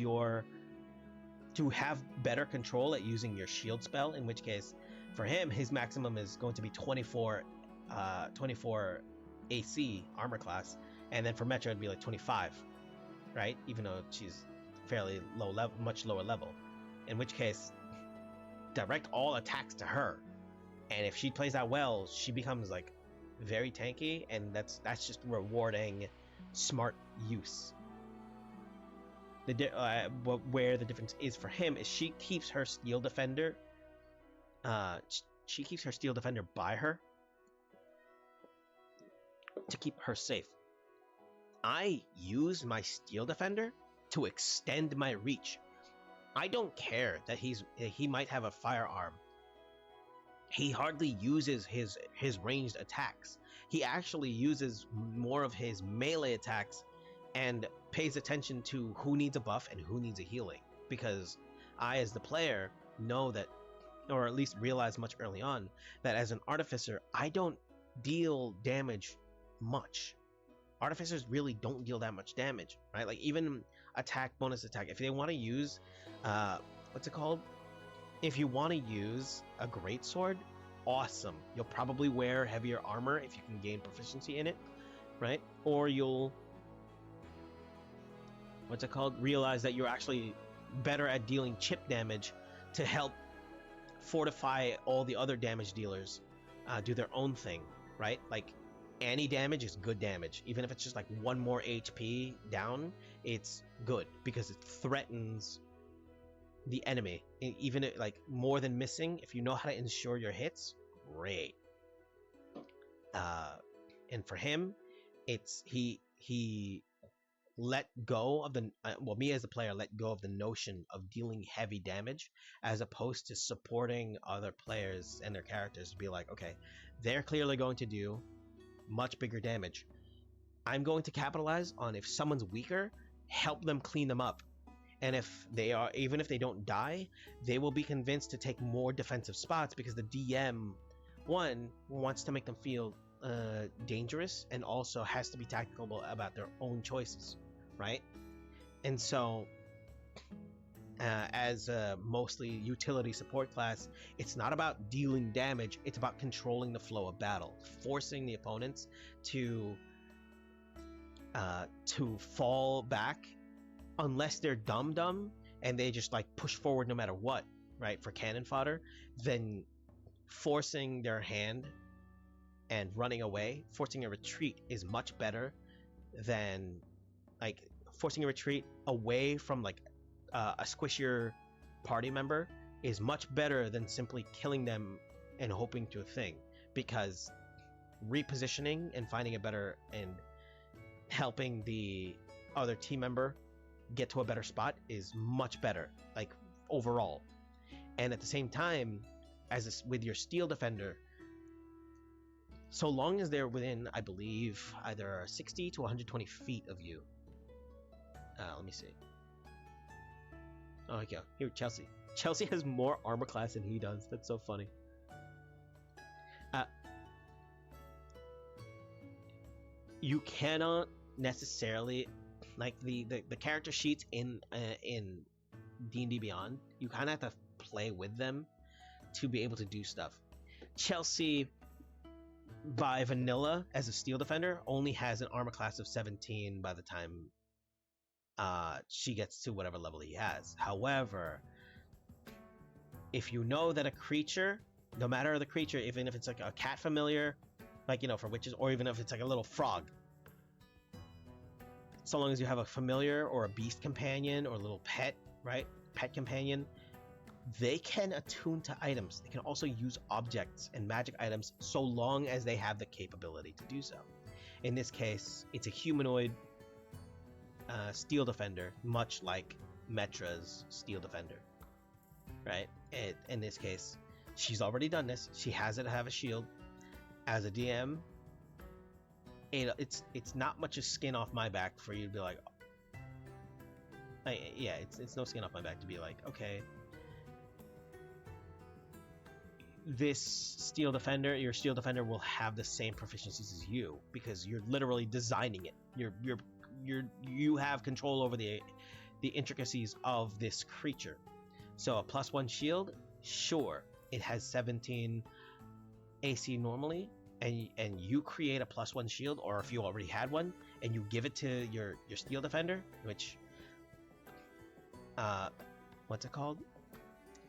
to have better control at using your shield spell, in which case for him his maximum is going to be 24 AC armor class, and then for Metra it'd be like 25, right? Even though she's fairly low level, much lower level, in which case direct all attacks to her, and if she plays that well, she becomes like very tanky, and that's just rewarding smart use. Where the difference is for him is she keeps her steel defender by her to keep her safe. I use my steel defender to extend my reach. I don't care that he might have a firearm he hardly uses his ranged attacks. He actually uses more of his melee attacks and pays attention to who needs a buff and who needs a healing, because I, as the player, know that, or at least realize much early on, that as an artificer I don't deal damage much. Artificers really don't deal that much damage, right? Like even attack, bonus attack, if they want to use what's it called, if you want to use a greatsword, awesome. You'll probably wear heavier armor if you can gain proficiency in it, right? Or you'll, what's it called, realize that you're actually better at dealing chip damage to help fortify all the other damage dealers do their own thing, right? Like any damage is good damage. Even if it's just like one more HP down, it's good because it threatens the enemy. Even like more than missing, if you know how to ensure your hits, great. And for him, it's he let go of the well, me as a player let go of the notion of dealing heavy damage, as opposed to supporting other players and their characters to be like, okay, they're clearly going to do much bigger damage. I'm going to capitalize on, if someone's weaker, help them clean them up. And if they are, even if they don't die, they will be convinced to take more defensive spots because the DM, one, wants to make them feel dangerous, and also has to be tactical about their own choices, right? And so as a mostly utility support class, it's not about dealing damage, it's about controlling the flow of battle, forcing the opponents to fall back unless they're dumb and they just like push forward no matter what, right, for cannon fodder. Then forcing their hand and running away, forcing a retreat, is much better than like forcing a retreat away from like a squishier party member is much better than simply killing them and hoping to a thing, because repositioning and finding a better and helping the other team member get to a better spot is much better, like overall. And at the same time, with your steel defender, so long as they're within, I believe, either 60 to 120 feet of you. Let me see. Oh, okay. Here, Chelsea. Chelsea has more armor class than he does. That's so funny. You cannot necessarily, like the character sheets in D&D Beyond, you kind of have to play with them to be able to do stuff. Chelsea, by vanilla, as a steel defender, only has an armor class of 17 by the time she gets to whatever level he has. However, if you know that a creature, no matter the creature, even if it's like a cat familiar, like, you know, for witches, or even if it's like a little frog, so long as you have a familiar or a beast companion or a little pet, right, pet companion, they can attune to items. They can also use objects and magic items so long as they have the capability to do so. In this case, it's a humanoid steel defender, much like Metra's steel defender, right? In this case, she's already done this. She has to have a shield. As a DM, it's not much of skin off my back for you to be like, yeah, it's no skin off my back to be like, okay, this steel defender, your steel defender will have the same proficiencies as you, because you're literally designing it. You have control over the intricacies of this creature. So a +1 shield, sure, it has 17 AC normally, and you create a +1 shield, or if you already had one and you give it to your steel defender, which what's it called?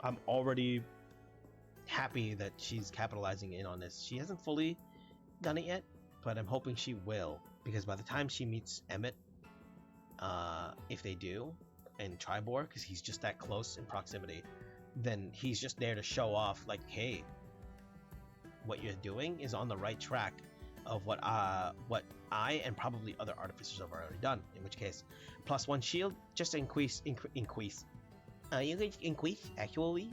I'm already happy that she's capitalizing in on this. She hasn't fully done it yet, but I'm hoping she will, because by the time she meets Emmett, if they do, and Tribor, because he's just that close in proximity, then he's just there to show off, like, hey, what you're doing is on the right track of what I and probably other artificers have already done. In which case, +1 shield, just increase. You can increase actually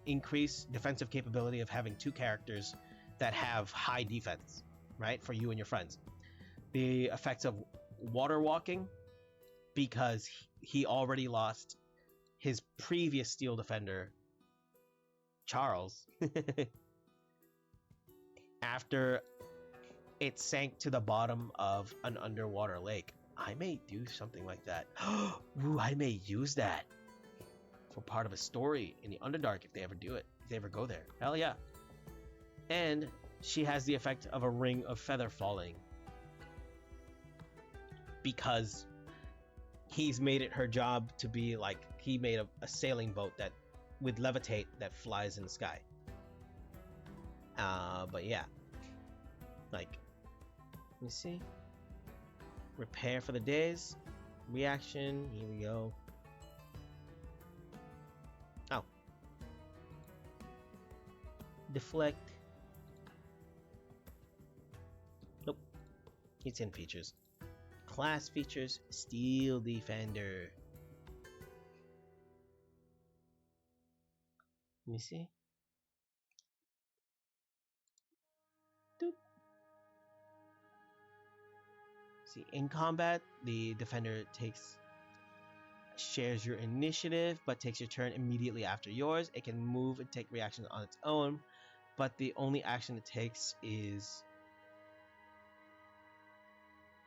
increase defensive capability of having two characters that have high defense, right, for you and your friends. The effects of water walking, because he already lost his previous steel defender, Charles, after it sank to the bottom of an underwater lake. I may do something like that. Ooh, I may use that for part of a story in the Underdark if they ever do it. If they ever go there. Hell yeah. And she has the effect of a ring of feather falling, because he's made it her job to be like, he made a sailing boat that with levitate that flies in the sky. But yeah, like, let me see. Repair for the days. Reaction. Here we go. Oh. Deflect. Nope. It's in features. Class features. Steel Defender. Let me see. Doop. See, in combat, the defender shares your initiative, but takes your turn immediately after yours. It can move and take reactions on its own, but the only action it takes is...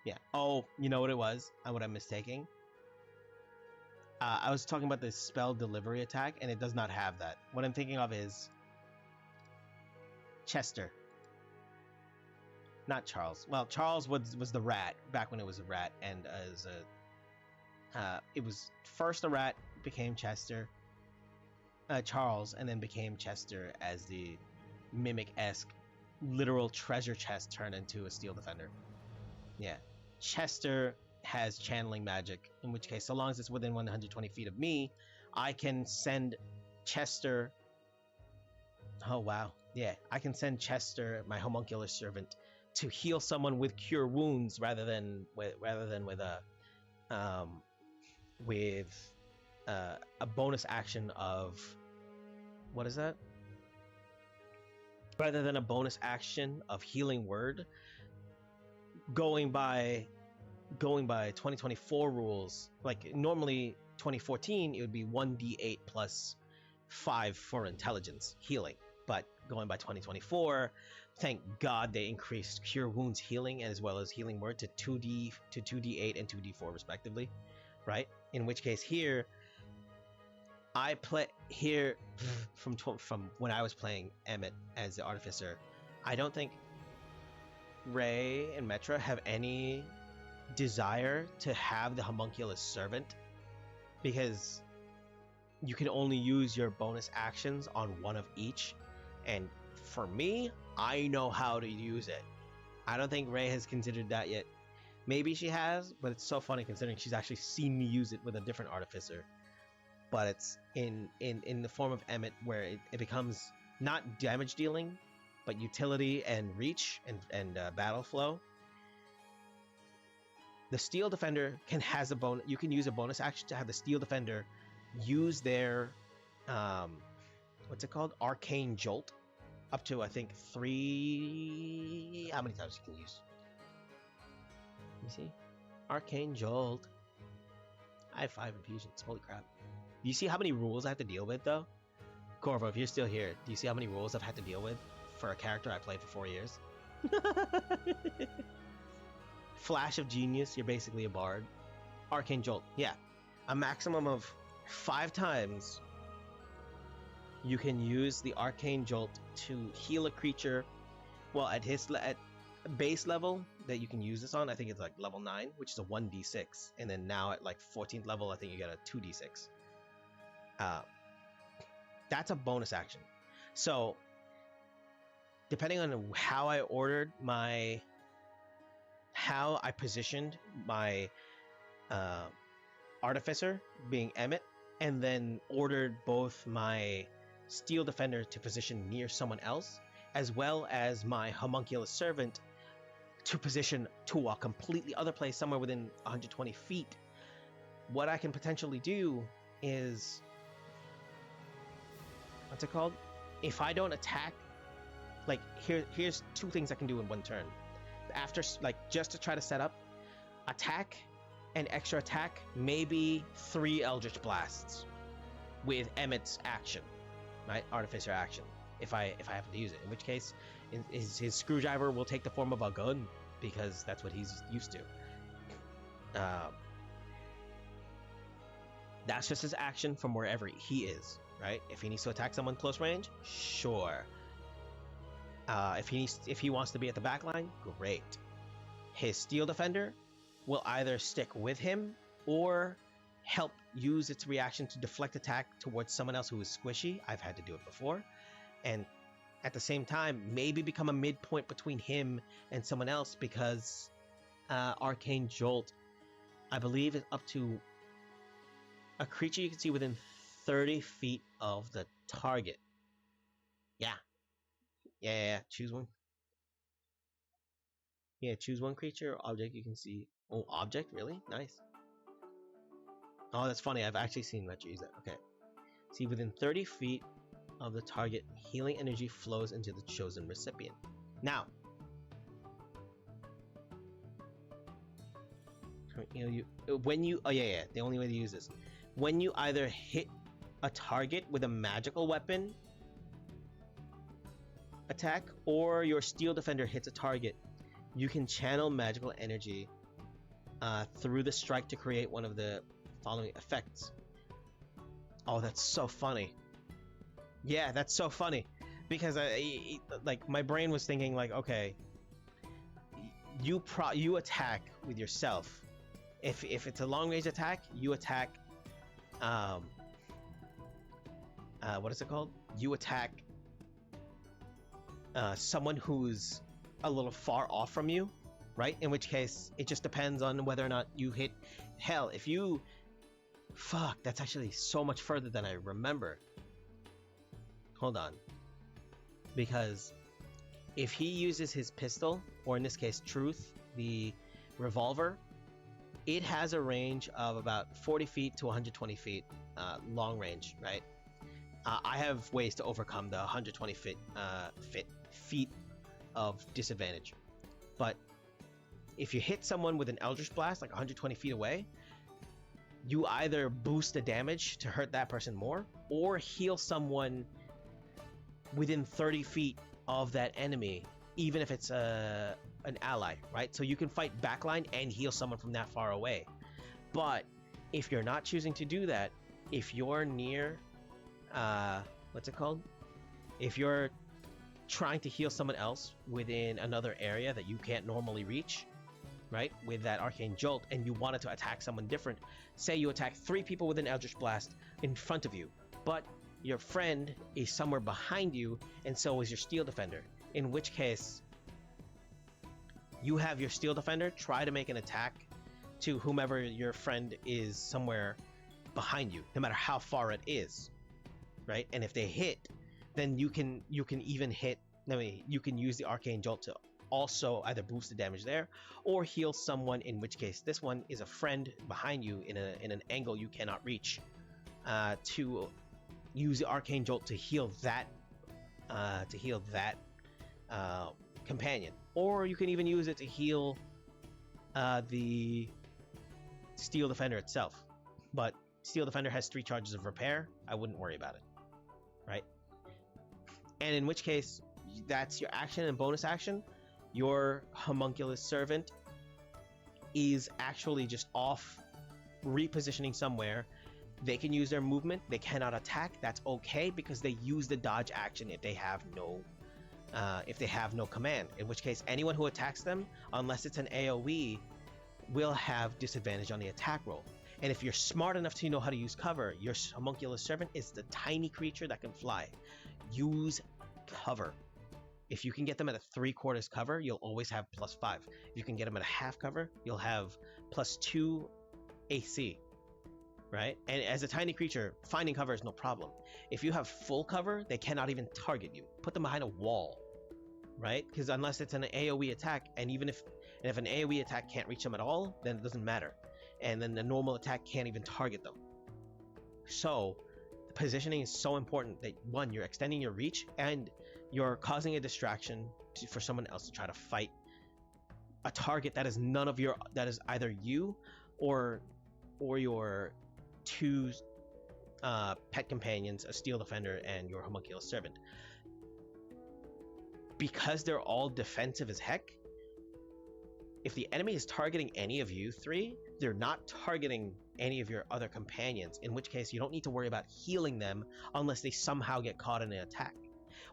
Yeah. Oh, you know what it was? What I'm mistaking? I was talking about the spell delivery attack, and it does not have that. What I'm thinking of is Chester. Not Charles. Well, Charles was the rat back when it was a rat, and as it was first a rat, became Chester, Charles, and then became Chester as the mimic-esque literal treasure chest turned into a steel defender. Yeah, Chester has channeling magic, in which case, so long as it's within 120 feet of me, I can send Chester. Oh wow, yeah, I can send Chester, my homunculus servant, to heal someone with cure wounds rather than with a bonus action of, what is that? Rather than a bonus action of healing word, going by 2024 rules, like normally 2014 it would be 1d8 plus 5 for intelligence healing, but going by 2024, thank God they increased cure wounds healing as well as healing word to 2d8 and 2d4 respectively, right? In which case here I play here from when I was playing Emmett as the artificer. I don't think Ray and Metra have any desire to have the homunculus servant, because you can only use your bonus actions on one of each, and for me, I know how to use it. I don't think Ray has considered that yet. Maybe she has, but it's so funny considering she's actually seen me use it with a different artificer. But it's in the form of Emmett, where it becomes not damage dealing, but utility and reach and battle flow. The Steel Defender has a bonus. You can use a bonus action to have the Steel Defender use their what's it called? Arcane Jolt, up to I think 3. How many times you can use? Let me see. Arcane Jolt. I have 5 infusions. Holy crap! Do you see how many rules I have to deal with, though? Corvo, if you're still here, do you see how many rules I've had to deal with for a character I played for 4 years? Flash of Genius, you're basically a bard. Arcane Jolt, yeah. A maximum of 5 times you can use the Arcane Jolt to heal a creature. Well, at base level that you can use this on, I think it's like level 9, which is a 1d6. And then now at like 14th level, I think you get a 2d6. That's a bonus action. So depending on how I positioned my artificer, being Emmett, and then ordered both my Steel Defender to position near someone else, as well as my homunculus servant to position to a completely other place, somewhere within 120 feet. What I can potentially do is what's it called? If I don't attack, like here's two things I can do in one turn. After like just to try to set up, attack and extra attack, maybe 3 Eldritch Blasts with Emmett's action, right? Artificer action. If I happen to use it, in which case, his screwdriver will take the form of a gun because that's what he's used to. That's just his action from wherever he is, right? If he needs to attack someone close range, sure. If he wants to be at the back line, great. His Steel Defender will either stick with him or help use its reaction to deflect attack towards someone else who is squishy. I've had to do it before. And at the same time, maybe become a midpoint between him and someone else, because Arcane Jolt, I believe, is up to a creature you can see within 30 feet of the target. Yeah. Choose one. Yeah, choose one creature or object you can see. Oh, object? Really? Nice. Oh, that's funny. I've actually seen Retro use that. Okay. See, within 30 feet of the target, healing energy flows into the chosen recipient. Now, when you the only way to use this, when you either hit a target with a magical weapon attack or your Steel Defender hits a target, you can channel magical energy through the strike to create one of the following effects. Oh, that's so funny. Yeah, that's so funny, because like my brain was thinking like, okay, you attack with yourself. If it's a long range attack, you attack. What is it called? You attack someone who's a little far off from you, right? In which case, it just depends on whether or not you hit. Hell, if you... Fuck, that's actually so much further than I remember. Hold on. Because if he uses his pistol, or in this case, Truth, the revolver, it has a range of about 40 feet to 120 feet long range, right? I have ways to overcome the 120 feet of disadvantage. But if you hit someone with an Eldritch Blast, like 120 feet away, you either boost the damage to hurt that person more, or heal someone within 30 feet of that enemy, even if it's an ally, right? So you can fight backline and heal someone from that far away. But if you're not choosing to do that, if you're near, what's it called? If you're trying to heal someone else within another area that you can't normally reach, right, with that Arcane Jolt, and you wanted to attack someone different, say you attack 3 people with an Eldritch Blast in front of you, but your friend is somewhere behind you, and so is your Steel Defender, in which case you have your Steel Defender try to make an attack to whomever your friend is somewhere behind you, no matter how far it is, right? And if they hit, then you can even hit. I mean, you can use the Arcane Jolt to also either boost the damage there or heal someone, in which case this one is a friend behind you in an angle you cannot reach, to use the Arcane Jolt to heal that companion. Or you can even use it to heal the Steel Defender itself. But Steel Defender has 3 charges of repair. I wouldn't worry about it, right? And in which case, that's your action and bonus action. Your Homunculus Servant is actually just off repositioning somewhere. They can use their movement. They cannot attack. That's okay, because they use the dodge action if they have no command. In which case, anyone who attacks them, unless it's an AoE, will have disadvantage on the attack roll. And if you're smart enough to know how to use cover, your Homunculus Servant is the tiny creature that can fly. Use cover. If you can get them at a 3/4 cover, you'll always have +5. If you can get them at a half cover, you'll have +2 AC, right? And as a tiny creature, finding cover is no problem. If you have full cover, they cannot even target you. Put them behind a wall, right? Because unless it's an AoE attack, and if an AoE attack can't reach them at all, then it doesn't matter. And then the normal attack can't even target them. So positioning is so important that one, you're extending your reach and you're causing a distraction for someone else to try to fight a target that is none of your, that is either you or your two pet companions, a steel defender and your homunculus servant. Because they're all defensive as heck, if the enemy is targeting any of you three, they're not targeting any of your other companions, in which case you don't need to worry about healing them unless they somehow get caught in an attack.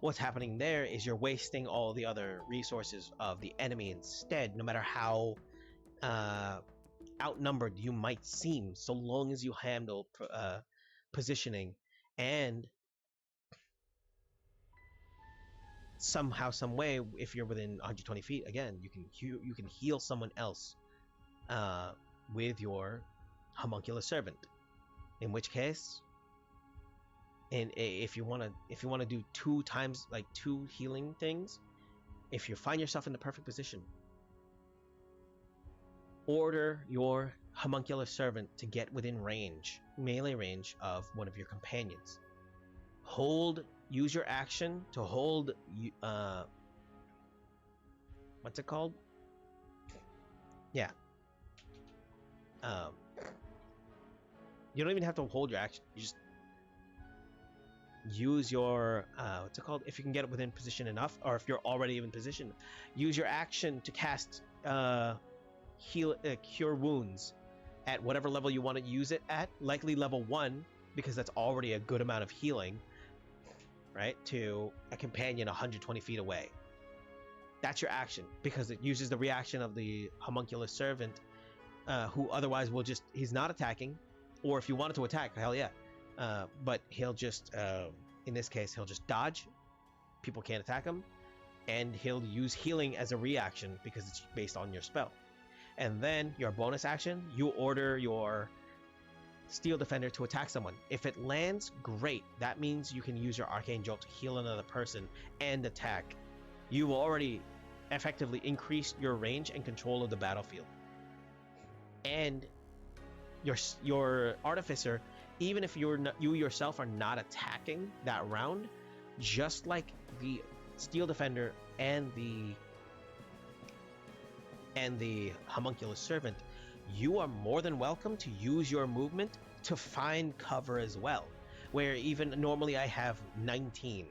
What's happening there is you're wasting all the other resources of the enemy instead, no matter how outnumbered you might seem, so long as you handle positioning and somehow, some way, if you're within 120 feet, again, you can heal someone else with your homunculus servant. In which case, and if you want to do 2 times, like 2 healing things, if you find yourself in the perfect position, order your homunculus servant to get within range, melee range, of one of your companions. Use your action to hold, what's it called? Yeah. You don't even have to hold your action. You just use your, what's it called? If you can get it within position enough, or if you're already in position, use your action to cast Cure Wounds at whatever level you want to use it at, likely level 1, because that's already a good amount of healing, right, to a companion 120 feet away. That's your action, because it uses the reaction of the homunculus servant, who otherwise will just, he's not attacking, or if you wanted to attack, hell yeah, but he'll just, in this case, he'll just dodge, people can't attack him, and he'll use healing as a reaction because it's based on your spell. And then your bonus action, you order your steel defender to attack someone. If it lands, great. That means you can use your arcane jolt to heal another person and attack. You've already effectively increased your range and control of the battlefield. And your artificer, even if you yourself are not attacking that round, just like the steel defender and the homunculus servant, you are more than welcome to use your movement to find cover as well, where even normally I have 19,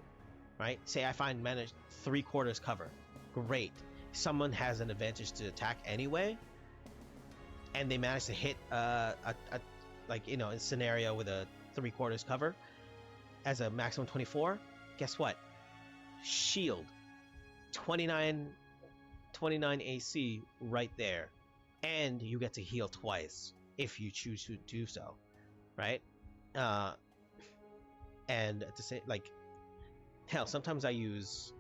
right? Say I manage 3/4 cover, great. Someone has an advantage to attack anyway, and they manage to hit like, in a scenario with a 3/4 cover as a maximum 24. Guess what? Shield, 29 AC right there, and you get to heal twice if you choose to do so, right? And at the same, like, hell, sometimes I use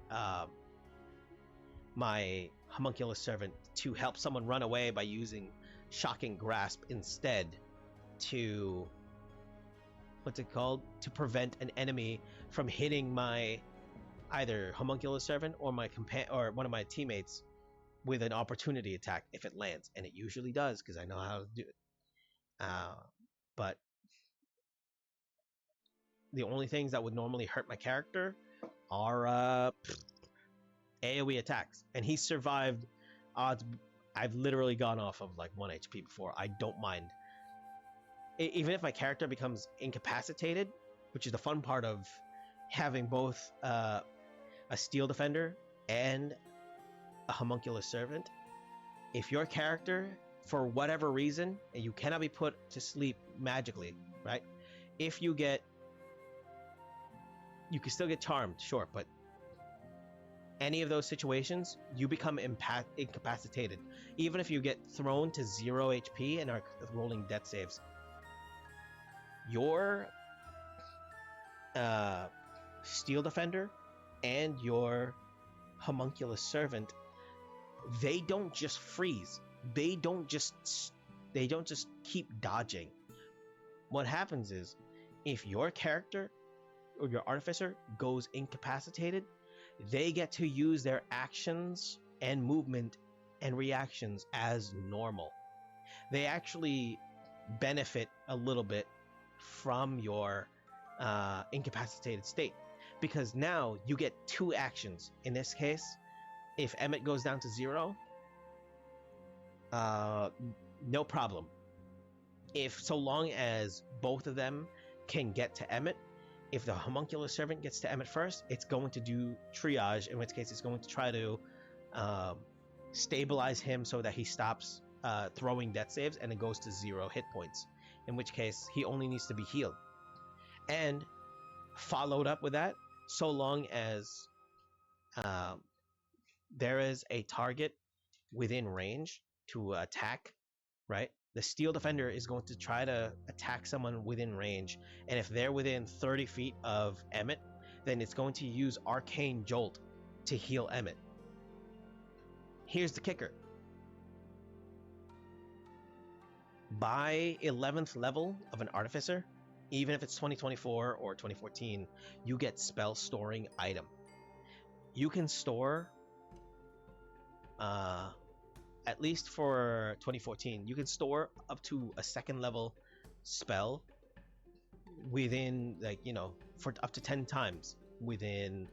my homunculus servant to help someone run away by using shocking grasp instead, to, what's it called, to prevent an enemy from hitting my either homunculus servant or my or one of my teammates with an opportunity attack if it lands, and it usually does because I know how to do it. But the only things that would normally hurt my character are AoE attacks, and he survived odds. I've literally gone off of like 1 HP before. I don't mind, even if my character becomes incapacitated, which is the fun part of having both a steel defender and a homunculus servant. If your character, for whatever reason, and you cannot be put to sleep magically, right? If you can still get charmed, sure, but any of those situations, you become incapacitated. Even if you get thrown to 0 HP and are rolling death saves, your steel defender and your homunculus servant, they don't just freeze. They don't just keep dodging. What happens is, if your character or your artificer goes incapacitated, they get to use their actions and movement and reactions as normal. They actually benefit a little bit from your incapacitated state, because now you get 2 actions. In this case, if Emmett goes down to 0, no problem. If so long as both of them can get to Emmett, if the homuncular servant gets to Emmett first, it's going to do triage, in which case it's going to try to stabilize him so that he stops throwing death saves and it goes to 0 hit points, in which case he only needs to be healed. And followed up with that, so long as there is a target within range to attack, right? The Steel Defender is going to try to attack someone within range, and if they're within 30 feet of Emmett, then it's going to use Arcane Jolt to heal Emmett. Here's the kicker. By 11th level of an Artificer, even if it's 2024 or 2014, you get Spell Storing Item. You can store, at least for 2014, you can store up to a 2nd level spell within, like, you know, for up to 10 times within,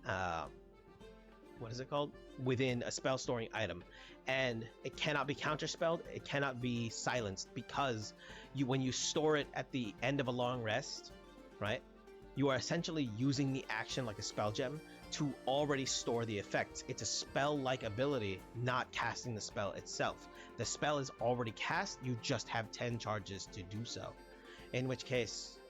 what is it called? Within a spell storing item. And it cannot be counterspelled, it cannot be silenced, because when you store it at the end of a long rest, right, you are essentially using the action like a spell gem to already store the effects. It's a spell-like ability, not casting the spell itself. The spell is already cast, you just have 10 charges to do so. In which case,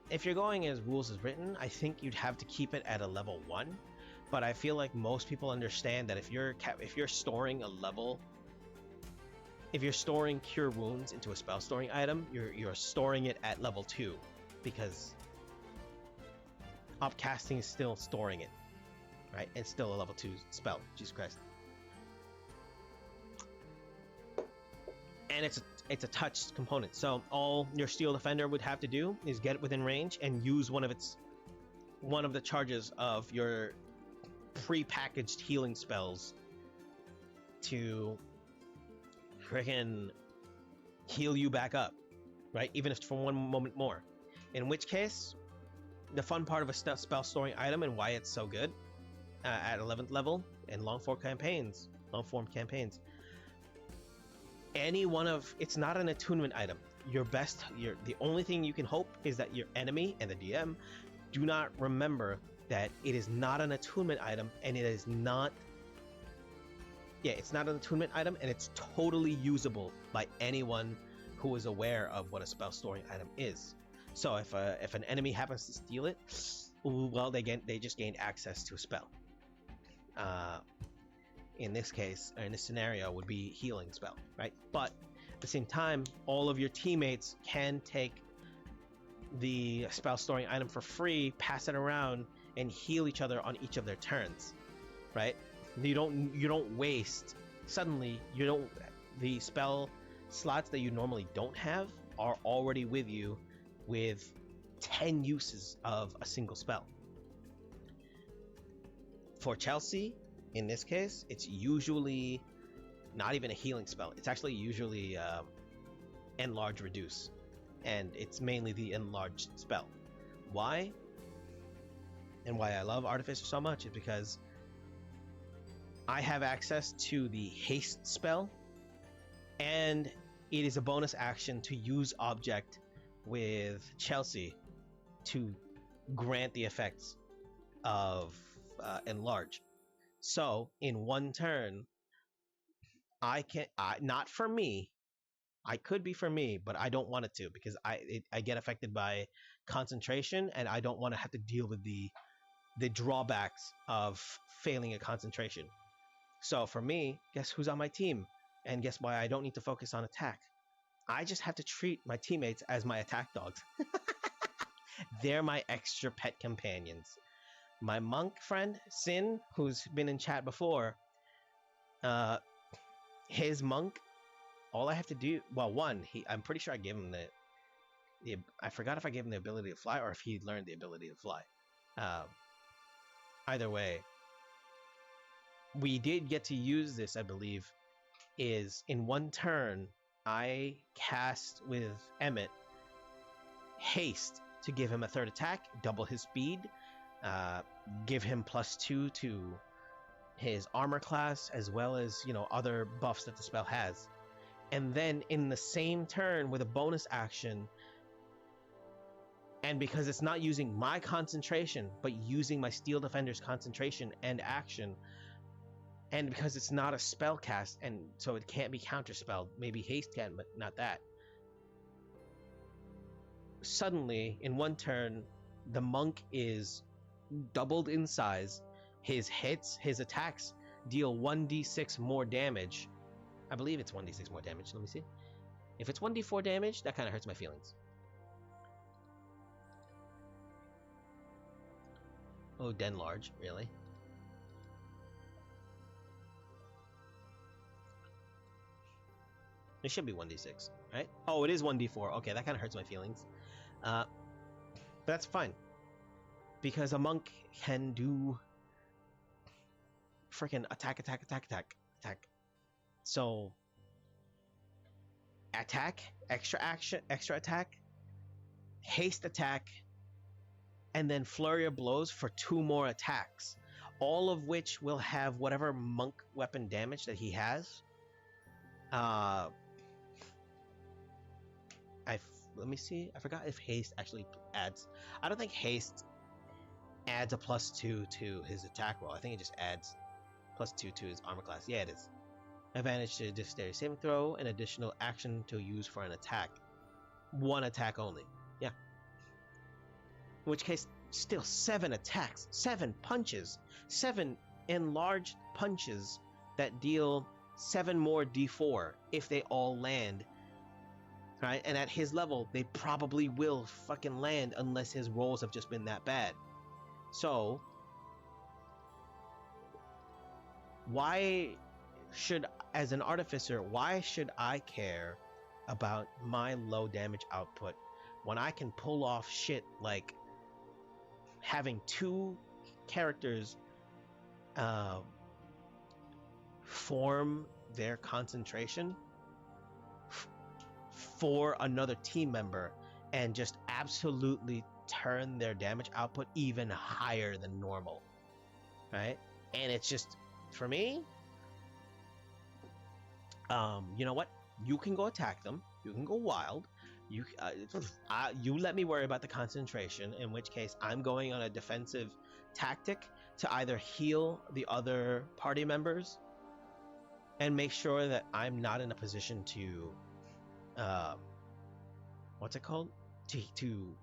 if you're going as rules is written, I think you'd have to keep it at a level 1. But I feel like most people understand that if you're storing a level, if you're storing Cure Wounds into a spell storing item, you're storing it at level 2, because upcasting is still storing it, right? It's still a level 2 spell. Jesus Christ. And it's a touch component, so all your Steel Defender would have to do is get it within range and use one of the charges of your pre-packaged healing spells to freaking heal you back up, right? Even if for 1 moment more. In which case, the fun part of a spell storing item and why it's so good at 11th level in long form campaigns, any one of, it's not an attunement item. The only thing you can hope is that your enemy and the DM do not remember that it is not an attunement item, and it is not, it's not an attunement item, and it's totally usable by anyone who is aware of what a spell storing item is. So if an enemy happens to steal it, well, they just gained access to a spell. In this case, or in this scenario, would be healing spell, right? But at the same time, all of your teammates can take the spell storing item for free, pass it around, and heal each other on each of their turns, right? You don't waste. Suddenly, the spell slots that you normally don't have are already with you with 10 uses of a single spell. For Chelsea, in this case, it's usually not even a healing spell. It's actually usually enlarge reduce, and it's mainly the enlarged spell. Why? And why I love Artificer so much is because I have access to the haste spell, and it is a bonus action to use object with Chelsea to grant the effects of enlarge. So in 1 turn, not for me, I could be for me, but I don't want it to, because I get affected by concentration, and I don't want to have to deal with the drawbacks of failing a concentration. So for me, guess who's on my team? And guess why I don't need to focus on attack? I just have to treat my teammates as my attack dogs. They're my extra pet companions. My monk friend, Sin, who's been in chat before, his monk, all I have to do, well, one, I'm pretty sure I gave him I forgot if I gave him the ability to fly or if he learned the ability to fly. Either way, we did get to use this, I believe, is in 1 turn, I cast with Emmett haste to give him a third attack, double his speed, give him +2 to his armor class, as well as, you know, other buffs that the spell has. And then in the same turn with a bonus action, and because it's not using my concentration, but using my Steel Defender's concentration and action, and because it's not a spell cast, and so it can't be counterspelled, maybe haste can, but not that. Suddenly, in one turn, the monk is doubled in size. His hits, his attacks deal 1d6 more damage. I believe it's 1d6 more damage. Let me see. If it's 1d4 damage, that kind of hurts my feelings. Oh, Den Large, really? It should be 1d6, right? Oh, it is 1d4. Okay, that kind of hurts my feelings. But that's fine. Because a monk can do freaking attack. So, attack, extra action, extra attack, haste attack, and then flurry of blows for 2 more attacks. All of which will have whatever monk weapon damage that he has. Let me see. I forgot if haste actually adds. I don't think haste adds a +2 to his attack roll. I think it just adds +2 to his armor class. Yeah, it is. Advantage to dexterity saving throw, an additional action to use for an attack. 1 attack only. Yeah. In which case, still 7 attacks, 7 punches, 7 enlarged punches that deal 7 more d4 if they all land. Right? And at his level, they probably will fucking land unless his rolls have just been that bad. So, why should, as an artificer, why should I care about my low damage output when I can pull off shit like having 2 characters form their concentration for another team member and just absolutely turn their damage output even higher than normal, right? And it's just, for me, you know what? You can go attack them. You can go wild. You let me worry about the concentration, in which case I'm going on a defensive tactic to either heal the other party members and make sure that I'm not in a position to what's it called? To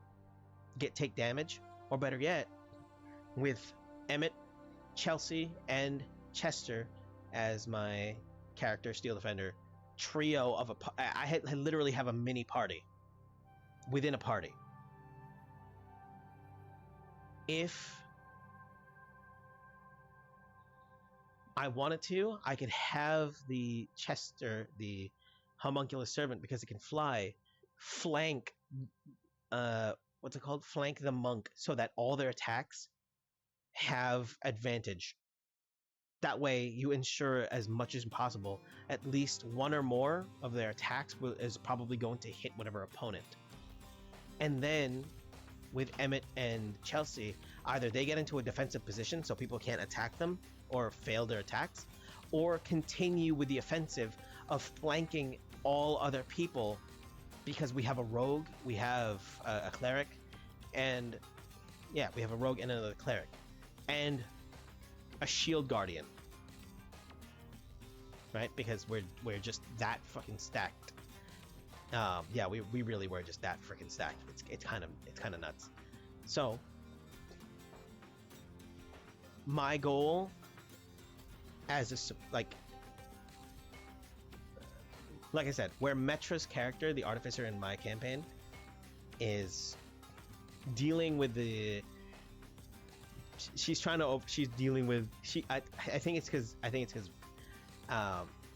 take damage, or better yet, with Emmett, Chelsea, and Chester as my character Steel Defender trio of I literally have a mini party within a party. If I wanted to, I could have the Chester, the homunculus servant, because it can fly, flank what's it called? Flank the monk so that all their attacks have advantage. That way you ensure as much as possible at least 1 or more of their attacks is probably going to hit whatever opponent. And then with Emmett and Chelsea, either they get into a defensive position so people can't attack them or fail their attacks, or continue with the offensive of flanking all other people, because we have a rogue, we have a cleric, and yeah, we have a rogue and another cleric, and a shield guardian, right? Because we're just that fucking stacked. Yeah, we really were just that freaking stacked. It's kind of nuts. So my goal as a like I said, where Metra's character, the artificer in my campaign, is dealing with the, she's dealing with, I think it's because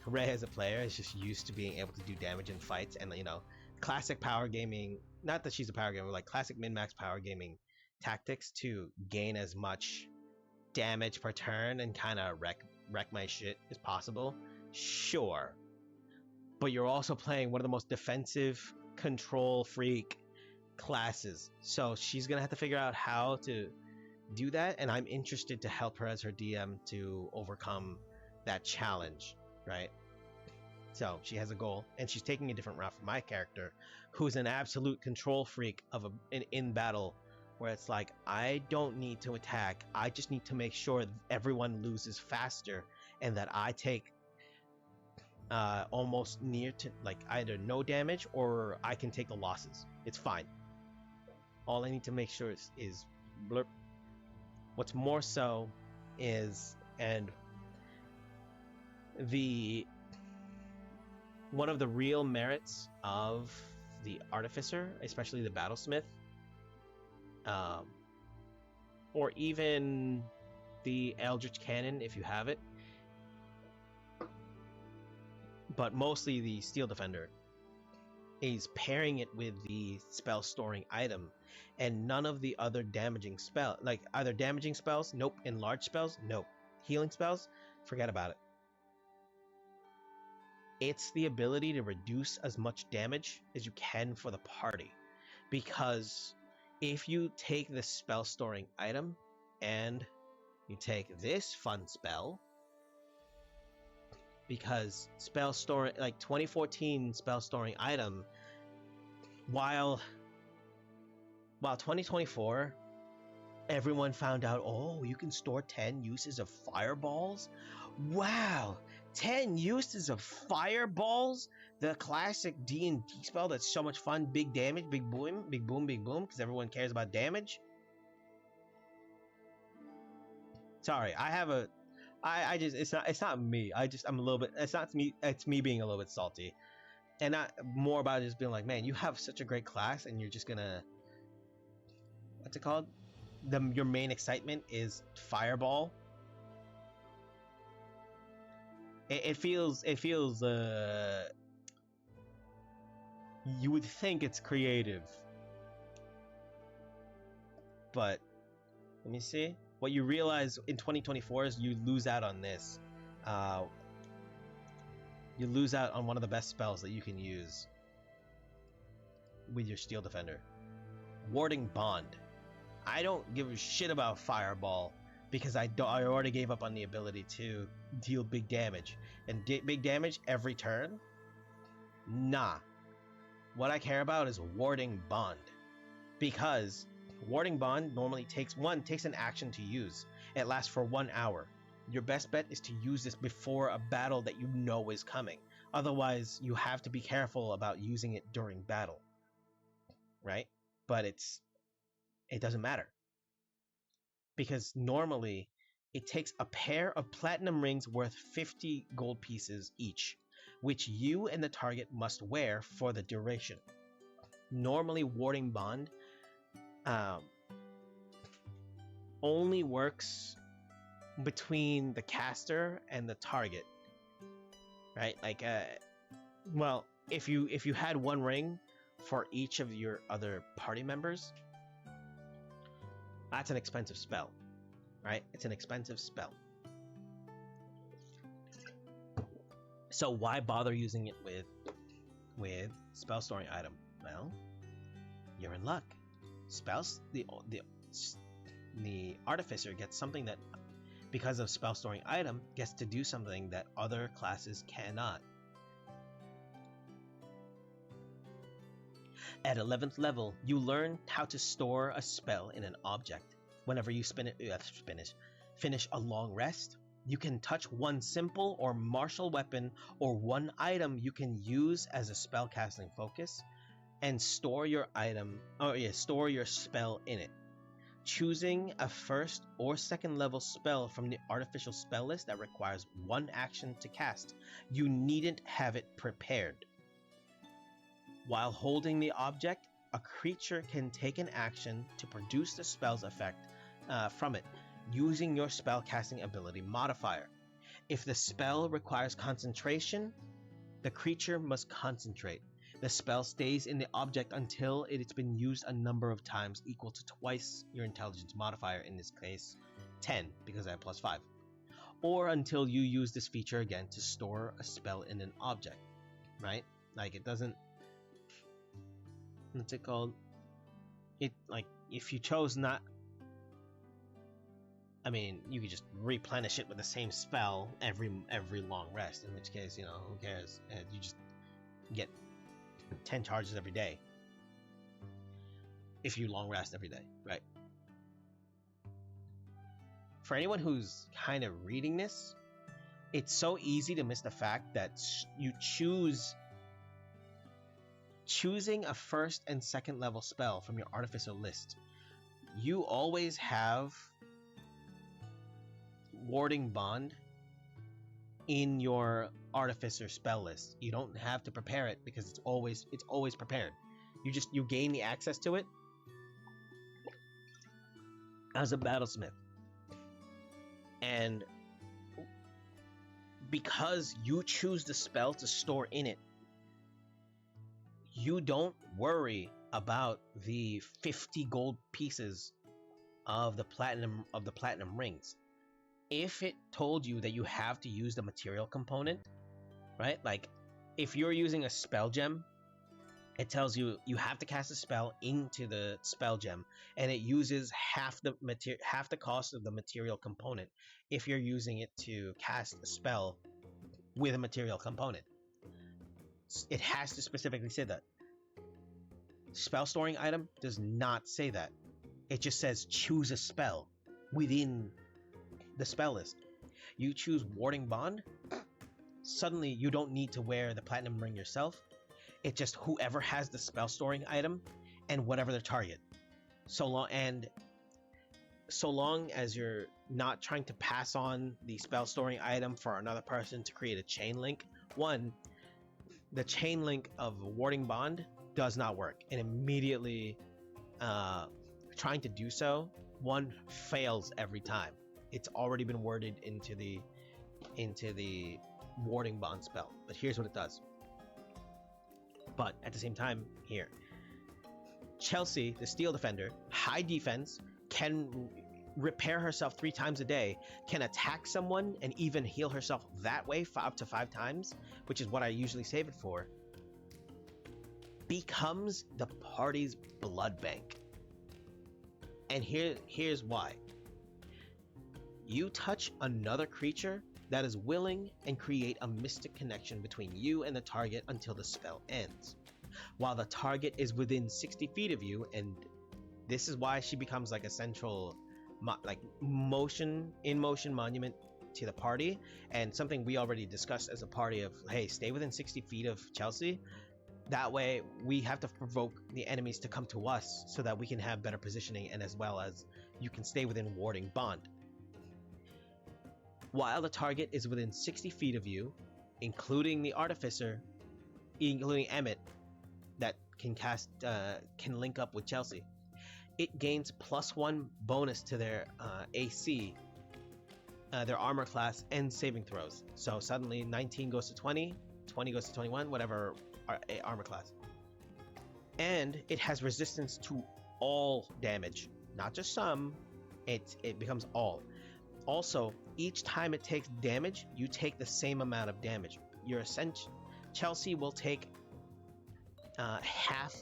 Ray as a player is just used to being able to do damage in fights, and you know, classic power gaming, not that she's a power gamer, like classic min-max power gaming tactics to gain as much damage per turn and kind of wreck my shit as possible. Sure. But you're also playing one of the most defensive, control freak classes. So she's gonna have to figure out how to do that, and I'm interested to help her as her DM to overcome that challenge, right? So she has a goal, and she's taking a different route from my character, who's an absolute control freak of in battle, where it's like I don't need to attack, I just need to make sure everyone loses faster, and that I take almost near to like either no damage or I can take the losses. It's fine. All I need to make sure is blurp. What's more so is, and the one of the real merits of the artificer, especially the battlesmith, or even the eldritch cannon if you have it, but mostly the steel defender, is pairing it with the spell storing item, and none of the other damaging spell, like either damaging spells, nope, enlarged spells, nope, healing spells, forget about it. It's the ability to reduce as much damage as you can for the party, because if you take the spell storing item and you take this fun spell, because spell storing, like 2014 spell storing item, while 2024 everyone found out, oh, you can store 10 uses of fireballs. Wow, 10 uses of fireballs, the classic D&D spell that's so much fun, big damage, big boom, big boom, big boom, because everyone cares about damage. Sorry, I just, it's not me. I'm a little bit, it's not me, it's me being a little bit salty. And not more about it just being like, man, you have such a great class and you're just gonna, what's it called? Your main excitement is fireball. It feels you would think it's creative, but let me see. What you realize in 2024 is you lose out on this. You lose out on one of the best spells that you can use with your steel defender, warding bond. I don't give a shit about fireball because I already gave up on the ability to deal big damage, and big damage every turn. Nah. What I care about is warding bond, because warding bond normally takes an action to use. It lasts for 1 hour. Your best bet is to use this before a battle that you know is coming. Otherwise, you have to be careful about using it during battle, right? But it doesn't matter, because normally it takes a pair of platinum rings worth 50 gold pieces each, which you and the target must wear for the duration. Normally, warding bond only works between the caster and the target, right? Like, well, if you had one ring for each of your other party members, that's an expensive spell, right? It's an expensive spell. So why bother using it with spell storing item? Well, you're in luck. The artificer gets something that, because of spell storing item, gets to do something that other classes cannot. At 11th level, you learn how to store a spell in an object. Whenever you finish a long rest, you can touch one simple or martial weapon or one item you can use as a spell casting focus, and store your spell in it. Choosing a first or second level spell from the artificial spell list that requires one action to cast, you needn't have it prepared. While holding the object, a creature can take an action to produce the spell's effect from it, using your spellcasting ability modifier. If the spell requires concentration, the creature must concentrate. The spell stays in the object until it's been used a number of times equal to twice your intelligence modifier, in this case 10, because I have +5, or until you use this feature again to store a spell in an object, right? Like, it doesn't, what's it called? it, like, if you chose not, I mean, you could just replenish it with the same spell every long rest, in which case, you know, who cares? And you just get 10 charges every day if you long rest every day, right? For anyone who's kind of reading this, it's so easy to miss the fact that you choosing a first and second level spell from your artificer list. You always have Warding Bond in your artificer spell list. You don't have to prepare it because it's always prepared. You gain the access to it as a battlesmith. And because you choose the spell to store in it, you don't worry about the 50 gold pieces of the platinum rings. If it told you that you have to use the material component, right? Like if you're using a spell gem, it tells you you have to cast a spell into the spell gem, and it uses half the cost of the material component if you're using it to cast a spell with a material component. It has to specifically say that. Spell storing item does not say that. It just says choose a spell within the spell list. You choose Warding Bond, suddenly you don't need to wear the platinum ring yourself. It's just whoever has the spell storing item and whatever their target. So long as you're not trying to pass on the spell storing item for another person to create a chain link. One, the chain link of Warding Bond does not work, and immediately trying to do so, one fails every time. It's already been worded into the Warding Bond spell. But here's what it does. But at the same time, here, Chelsea, the Steel Defender, high defense, can repair herself 3 times a day, can attack someone and even heal herself that way up to 5 times, which is what I usually save it for, becomes the party's blood bank. And here's why. You touch another creature that is willing and create a mystic connection between you and the target until the spell ends. While the target is within 60 feet of you, and this is why she becomes like a central motion monument to the party, and something we already discussed as a party of, hey, stay within 60 feet of Chelsea. That way we have to provoke the enemies to come to us so that we can have better positioning, and as well as you can stay within Warding Bond. While the target is within 60 feet of you, including the artificer, including Emmett, that can link up with Chelsea, it gains +1 bonus to their AC, their armor class, and saving throws. So suddenly 19 goes to 20, 20 goes to 21, whatever armor class. And it has resistance to all damage, not just some. It becomes all. Also, each time it takes damage, you take the same amount of damage. Chelsea will take half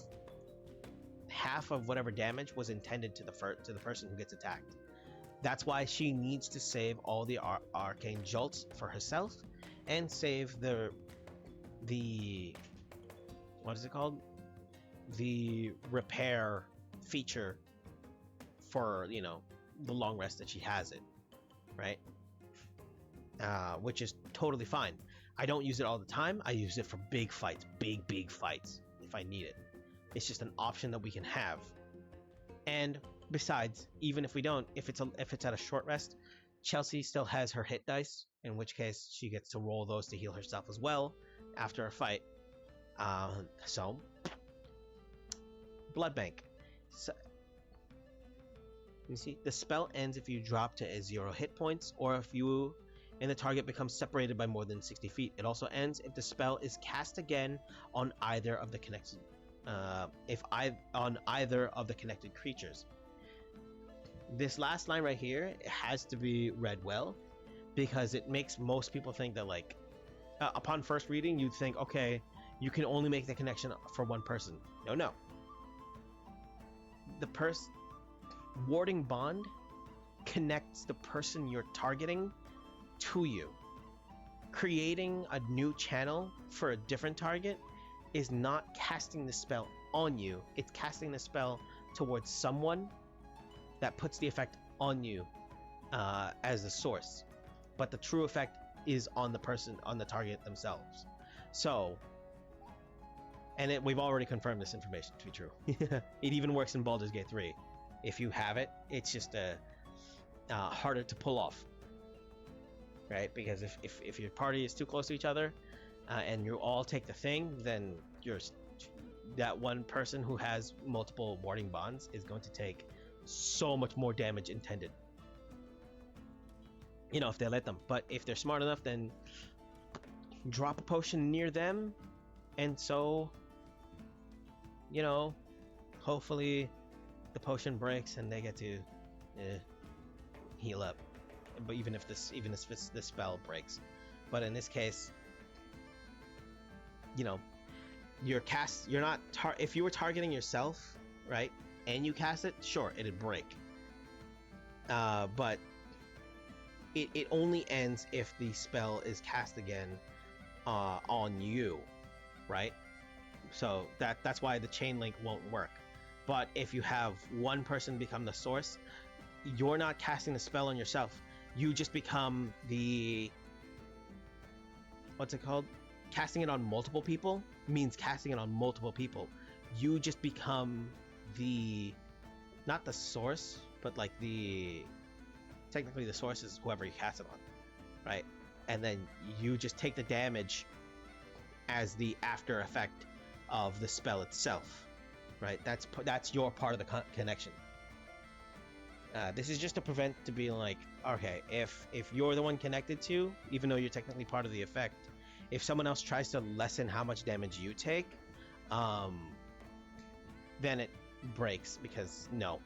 of whatever damage was intended to the person who gets attacked. That's why she needs to save all the arcane jolts for herself, and save the what is it called? The repair feature for, you know, the long rest that she has it, right? Which is totally fine. I don't use it all the time. I use it for big fights, big fights if I need it. It's just an option that we can have. And besides, even if we don't, if it's at a short rest, Chelsea still has her hit dice, in which case she gets to roll those to heal herself as well after a fight. So blood bank. So, you see, the spell ends if you drop to 0 hit points, or if you and the target becomes separated by more than 60 feet. It also ends if the spell is cast again on either of the connected creatures. This last line right here, it has to be read well, because it makes most people think that, like, upon first reading, you'd think, okay, you can only make the connection for one person. No. the warding bond connects the person you're targeting to you. Creating a new channel for a different target is not casting the spell on you, it's casting the spell towards someone that puts the effect on you as the source, but the true effect is on the person, on the target themselves. So, and we've already confirmed this information to be true. It even works in Baldur's Gate 3. If you have it, it's just harder to pull off, right? Because if your party is too close to each other and you all take the thing, then that one person who has multiple warding bonds is going to take so much more damage intended. You know, if they let them. But if they're smart enough, then drop a potion near them, and so, you know, hopefully the potion breaks and they get to heal up. But even if this spell breaks, but in this case, you know, you're not if you were targeting yourself, right, and you cast it, sure, it'd break. But it only ends if the spell is cast again on you, right? So that's why the chain link won't work. But if you have one person become the source, you're not casting the spell on yourself. You just become the, what's it called? Casting it on multiple people means casting it on multiple people. You just become the, not the source, but like technically the source is whoever you cast it on, right? And then you just take the damage as the after effect of the spell itself, right? That's your part of the connection. This is just to prevent to be like, okay, if you're the one connected to, even though you're technically part of the effect, if someone else tries to lessen how much damage you take, then it breaks, because no,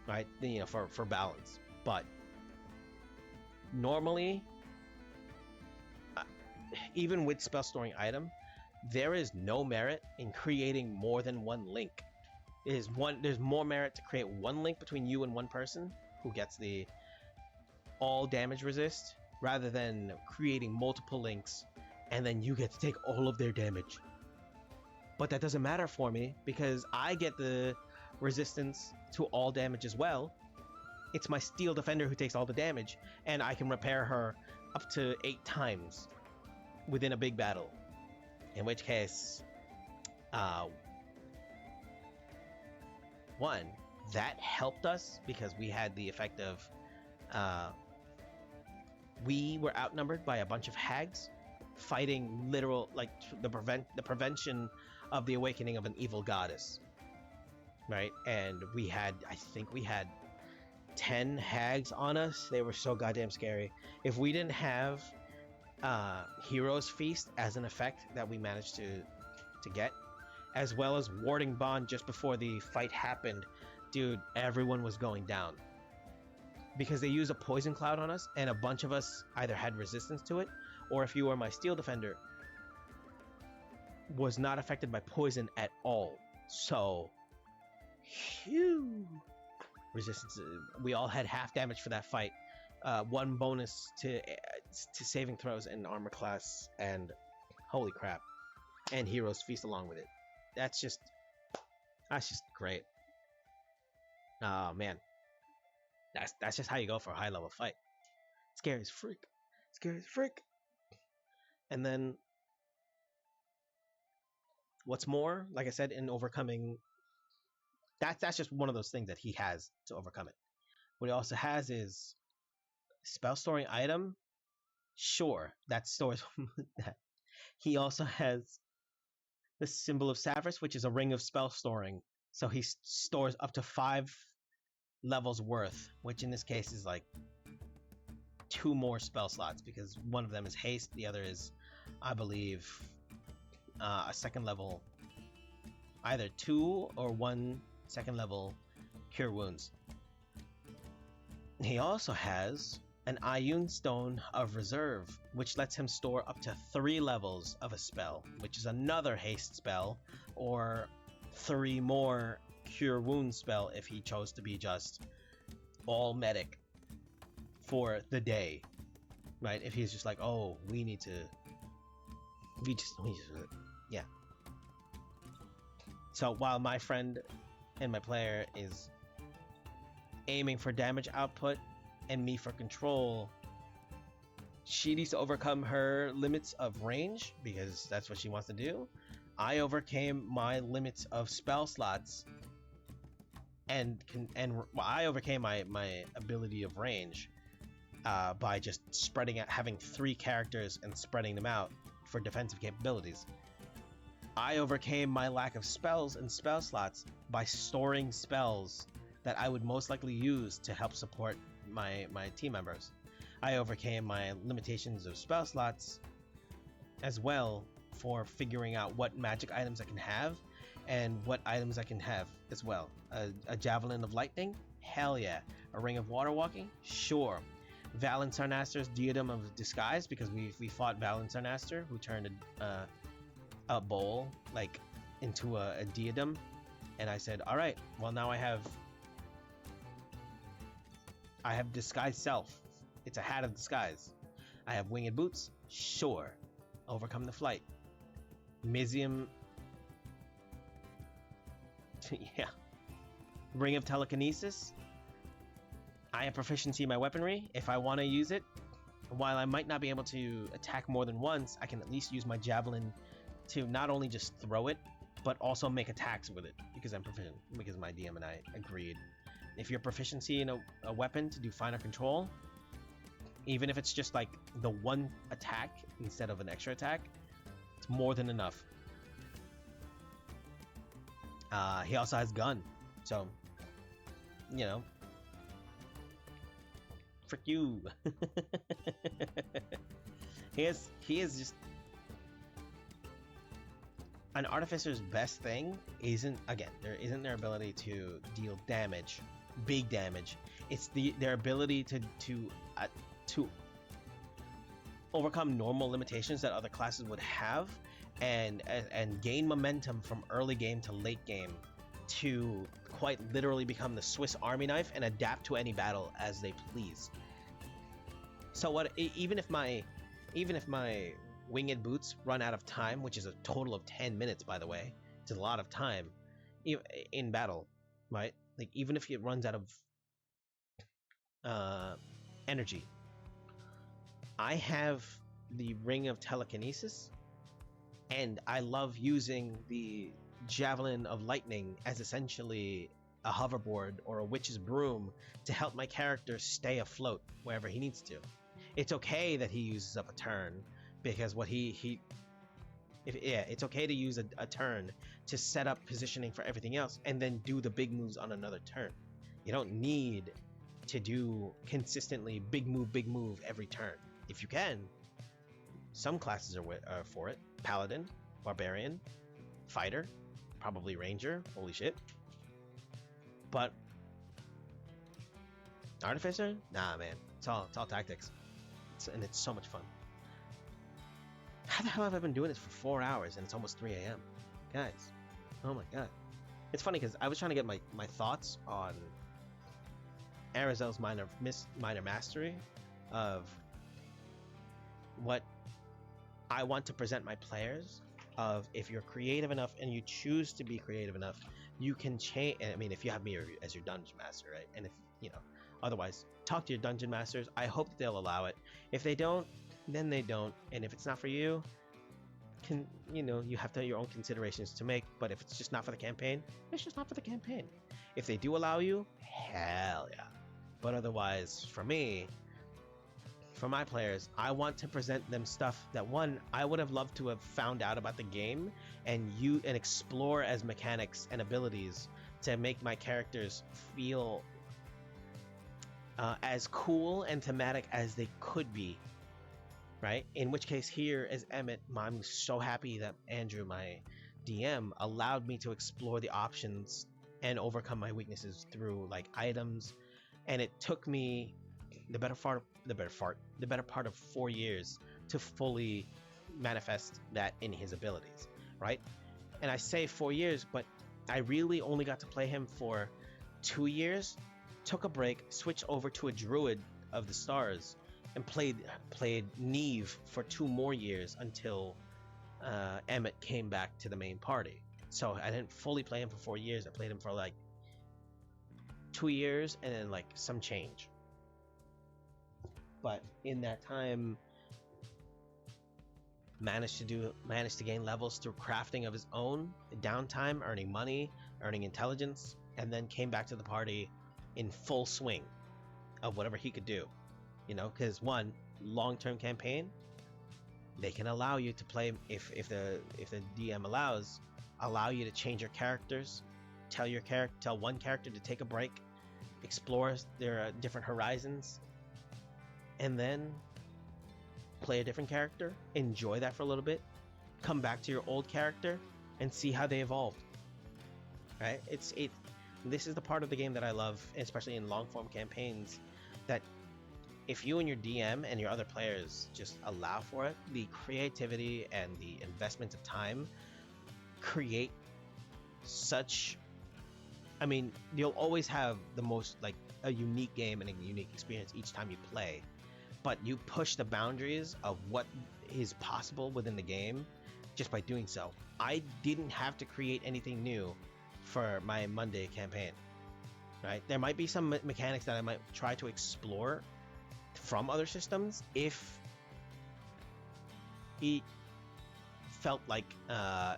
right? You know, for balance. But normally, even with spell storing item, there is no merit in creating more than one link. There's more merit to create one link between you and one person who gets the all damage resist, rather than creating multiple links and then you get to take all of their damage. But that doesn't matter for me, because I get the resistance to all damage as well. It's my steel defender who takes all the damage, and I can repair her up to 8 times within a big battle. In which case, one, that helped us because we had the effect of we were outnumbered by a bunch of hags fighting literal, like, the prevention of the awakening of an evil goddess, right? And I think we had 10 hags on us. They were so goddamn scary. If we didn't have Hero's Feast as an effect that we managed to get, as well as Warding Bond just before the fight happened, dude, everyone was going down. Because they used a poison cloud on us, and a bunch of us either had resistance to it, or if you were my steel defender, was not affected by poison at all. So, phew. Resistance. We all had half damage for that fight. 1 bonus to saving throws and armor class, and holy crap, and Hero's Feast along with it. That's just great. Oh man, that's just how you go for a high level fight. Scary as freak. Scary as freak. And then, what's more, like I said, in overcoming, that's just one of those things that he has to overcome it. What he also has is spell storing item. Sure, that stores that. He also has the symbol of Savras, which is a ring of spell storing. So he stores up to 5 levels worth, which in this case is like 2 more spell slots, because one of them is haste, the other is, I believe, a second level, either 2 or 1 second level cure wounds. He also has an Ioun Stone of Reserve, which lets him store up to 3 levels of a spell, which is another haste spell, or 3 more cure wound spell if he chose to be just all medic for the day, right? If he's just like, oh, we just yeah. So while my friend and my player is aiming for damage output and me for control, she needs to overcome her limits of range because that's what she wants to do. I overcame my limits of spell slots I overcame my ability of range by just spreading out, having 3 characters and spreading them out for defensive capabilities. I overcame my lack of spells and spell slots by storing spells that I would most likely use to help support my team members. I overcame my limitations of spell slots as well for figuring out what magic items I can have and what items I can have as well. A javelin of lightning? Hell yeah. A ring of water walking? Sure. Valen Sarnaster's diadem of disguise, because we fought Valen Sarnaster, who turned a bowl like into a diadem, and I said, all right, well now I have disguise self. It's a hat of disguise. I have winged boots. Sure. Overcome the flight. Mizium. Yeah. Ring of telekinesis. I have proficiency in my weaponry. If I want to use it, while I might not be able to attack more than once, I can at least use my javelin to not only just throw it, but also make attacks with it because I'm proficient, because my DM and I agreed. If your proficiency in a weapon to do finer control, even if it's just like the one attack instead of an extra attack, it's more than enough. He also has gun, so you know, frick you. he is just an artificer's best thing. Isn't their ability to deal damage, big damage. It's their ability to overcome normal limitations that other classes would have, and gain momentum from early game to late game to quite literally become the Swiss Army knife and adapt to any battle as they please. So even if my winged boots run out of time, which is a total of 10 minutes, by the way, it's a lot of time in battle, right? Like even if it runs out of energy, I have the ring of telekinesis, and I love using the javelin of lightning as essentially a hoverboard or a witch's broom to help my character stay afloat wherever he needs to. It's okay that he uses up a turn, because it's okay to use a turn to set up positioning for everything else and then do the big moves on another turn. You don't need to do consistently big move every turn. If you can, some classes are for it. Paladin, Barbarian, Fighter, probably Ranger, holy shit. But Artificer? Nah, man. It's all tactics. It's so much fun. How the hell have I been doing this for 4 hours and it's almost 3 a.m.? Guys, oh my god. It's funny because I was trying to get my thoughts on Arizel's minor mastery of what I want to present my players, of if you're creative enough and you choose to be creative enough, you can change. I mean, if you have me as your dungeon master, right? And if otherwise, talk to your dungeon masters. I hope that they'll allow it. If they don't, then they don't. And if it's not for you, you have to have your own considerations to make. But if it's just not for the campaign, it's just not for the campaign. If they do allow you, hell yeah. But otherwise, for me, for my players, I want to present them stuff that, one, I would have loved to have found out about the game and explore as mechanics and abilities to make my characters feel as cool and thematic as they could be, right? In which case, here as Emmett, I'm so happy that Andrew, my DM, allowed me to explore the options and overcome my weaknesses through like items, and it took me the better part of 4 years to fully manifest that in his abilities, right? And I say 4 years, but I really only got to play him for 2 years, took a break, switched over to a druid of the stars, and played Neve for 2 more years until Emmett came back to the main party. So I didn't fully play him for 4 years. I played him for like 2 years and then like some change. But in that time, managed to gain levels through crafting of his own, downtime, earning money, earning intelligence, and then came back to the party in full swing of whatever he could do. You know, because one, long-term campaign, they can allow you to play if the DM allow you to change your characters, tell one character to take a break, explore their different horizons, and then play a different character, enjoy that for a little bit, come back to your old character, and see how they evolved. Right? This is the part of the game that I love, especially in long-form campaigns, that if you and your DM and your other players just allow for it, the creativity and the investment of time create such... I mean, you'll always have the most, like, a unique game and a unique experience each time you play, but you push the boundaries of what is possible within the game just by doing so. I didn't have to create anything new for my Monday campaign, right? There might be some mechanics that I might try to explore from other systems if it felt like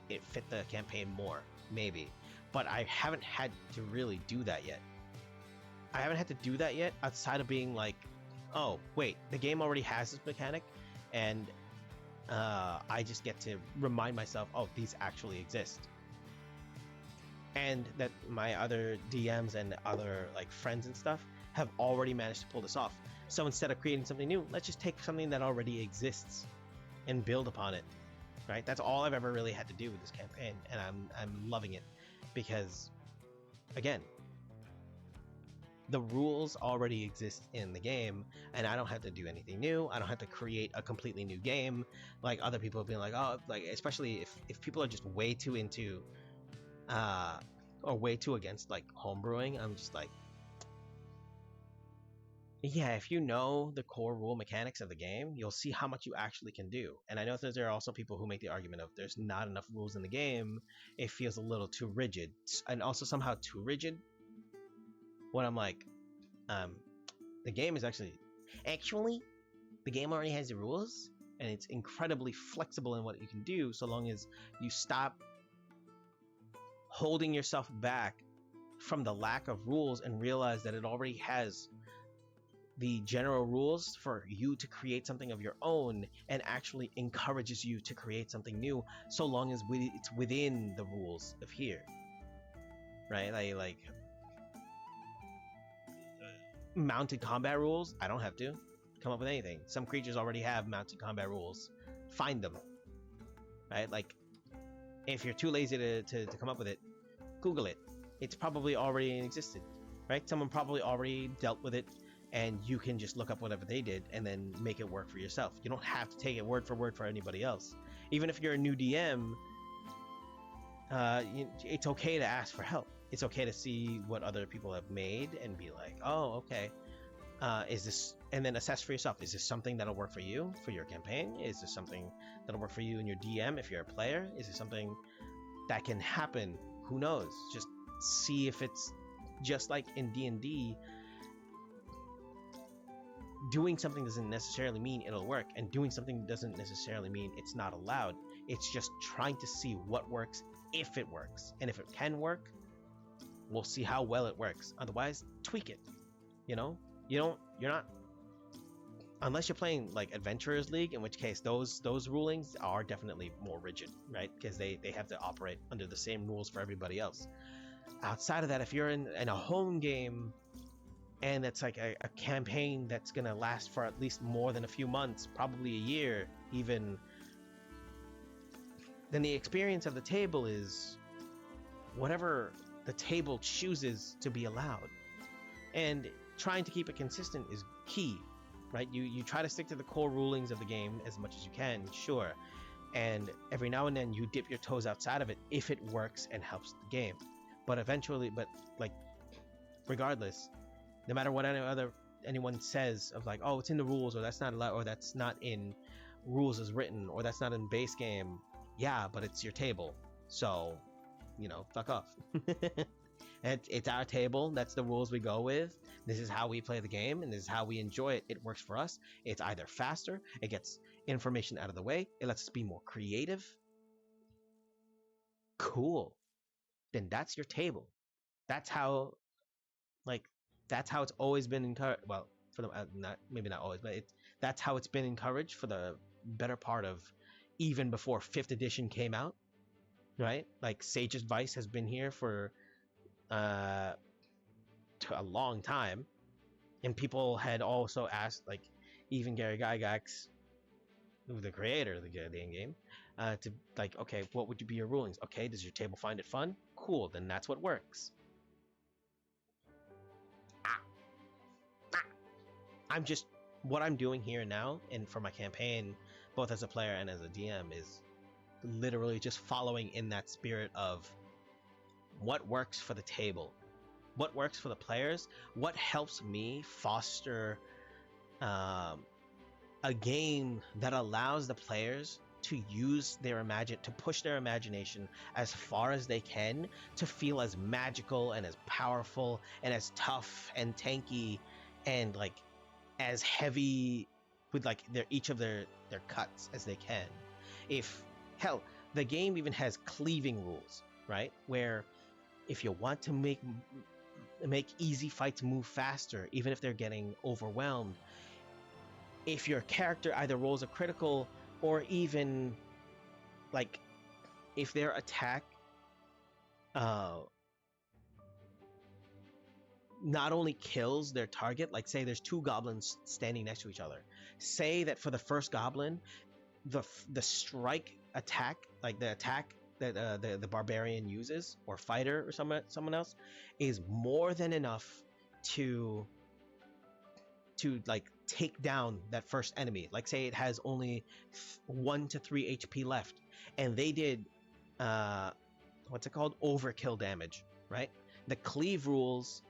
it fit the campaign more, maybe. But I haven't had to really do that yet. I haven't had to do that yet outside of being like, oh, wait, the game already has this mechanic, and I just get to remind myself, oh, these actually exist. And that my other DMs and other like friends and stuff have already managed to pull this off. So instead of creating something new, let's just take something that already exists and build upon it, right? That's all I've ever really had to do with this campaign, and I'm loving it because, again, the rules already exist in the game, and I don't have to do anything new. I don't have to create a completely new game like other people have been like, oh, like, especially if people are just way too into or way too against like homebrewing. I'm just like, yeah, if you know the core rule mechanics of the game, you'll see how much you actually can do. And I know that there are also people who make the argument of there's not enough rules in the game, it feels a little too rigid, and also somehow too rigid. When I'm like, the game is actually the game already has the rules, and it's incredibly flexible in what you can do, so long as you stop holding yourself back from the lack of rules and realize that it already has the general rules for you to create something of your own, and actually encourages you to create something new, so long as it's within the rules of here, right? Like mounted combat rules, I don't have to come up with anything. Some creatures already have mounted combat rules. Find them, right? Like, if you're too lazy to come up with it, Google it. It's probably already existed, right? Someone probably already dealt with it, and you can just look up whatever they did and then make it work for yourself. You don't have to take it word for word for anybody else. Even if you're a new DM, it's okay to ask for help. It's okay to see what other people have made and be like, oh, okay, is this, and then assess for yourself, is this something that'll work for you for your campaign? Is this something that'll work for you and your DM if you're a player? Is it something that can happen? Who knows? Just see if it's just like in D&D. Doing something doesn't necessarily mean it'll work, and doing something doesn't necessarily mean it's not allowed. It's just trying to see what works, if it works, and if it can work, we'll see how well it works. Otherwise, tweak it. You know, you're not, unless you're playing like Adventurers League, in which case those rulings are definitely more rigid, right? Because they have to operate under the same rules for everybody else. Outside of that, if you're in a home game, and it's like a campaign that's gonna last for at least more than a few months, probably a year even, then the experience of the table is whatever the table chooses to be allowed. And trying to keep it consistent is key, right? You try to stick to the core rulings of the game as much as you can, sure, and every now and then you dip your toes outside of it if it works and helps the game. But eventually, like, regardless, no matter what anyone says of like, oh, it's in the rules, or that's not allowed, or that's not in rules as written, or that's not in base game. Yeah, but it's your table, so fuck off. It's our table. That's the rules we go with. This is how we play the game, and this is how we enjoy it. It works for us. It's either faster, it gets information out of the way, it lets us be more creative. Cool. Then that's your table. That's how, like, that's how it's always been encouraged. Well, for the maybe not always, but that's how it's been encouraged for the better part of even before 5th edition came out, right? Like Sage's Vice has been here for a long time, and people had also asked, like, even Gary Gygax, the creator of the game, to like, okay, what would be your rulings? Okay, does your table find it fun? Cool, then that's what works. What I'm doing here now, and for my campaign, both as a player and as a DM, is literally just following in that spirit of what works for the table, what works for the players, what helps me foster a game that allows the players to use to push their imagination as far as they can, to feel as magical and as powerful and as tough and tanky and like as heavy with like each of their cuts as they can. If hell, the game even has cleaving rules, right? Where if you want to make easy fights move faster, even if they're getting overwhelmed, if your character either rolls a critical, or even like if their attack not only kills their target, like say there's 2 goblins standing next to each other, say that for the first goblin, the strike attack, like the attack that the barbarian uses, or fighter, or someone else, is more than enough to like take down that first enemy. Like say it has only 1 to 3 HP left, and they did what's it called, overkill damage, right? The cleave rules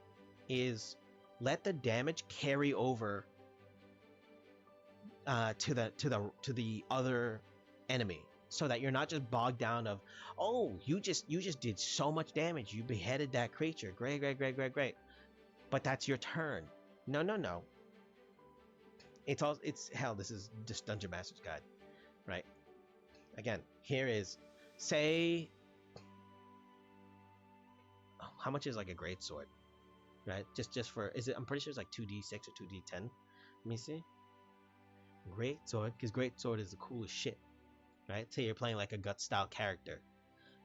is let the damage carry over to the other enemy, so that you're not just bogged down of, oh, you just did so much damage, you beheaded that creature, great, but that's your turn. No, it's hell, this is just Dungeon Master's Guide, right? Again, here is, say, how much is like a great sword, right? Just for, is it, I'm pretty sure it's like 2d6 or 2d10. Let me see. Great sword, because great sword is the coolest shit, right? Say you're playing like a gut style character.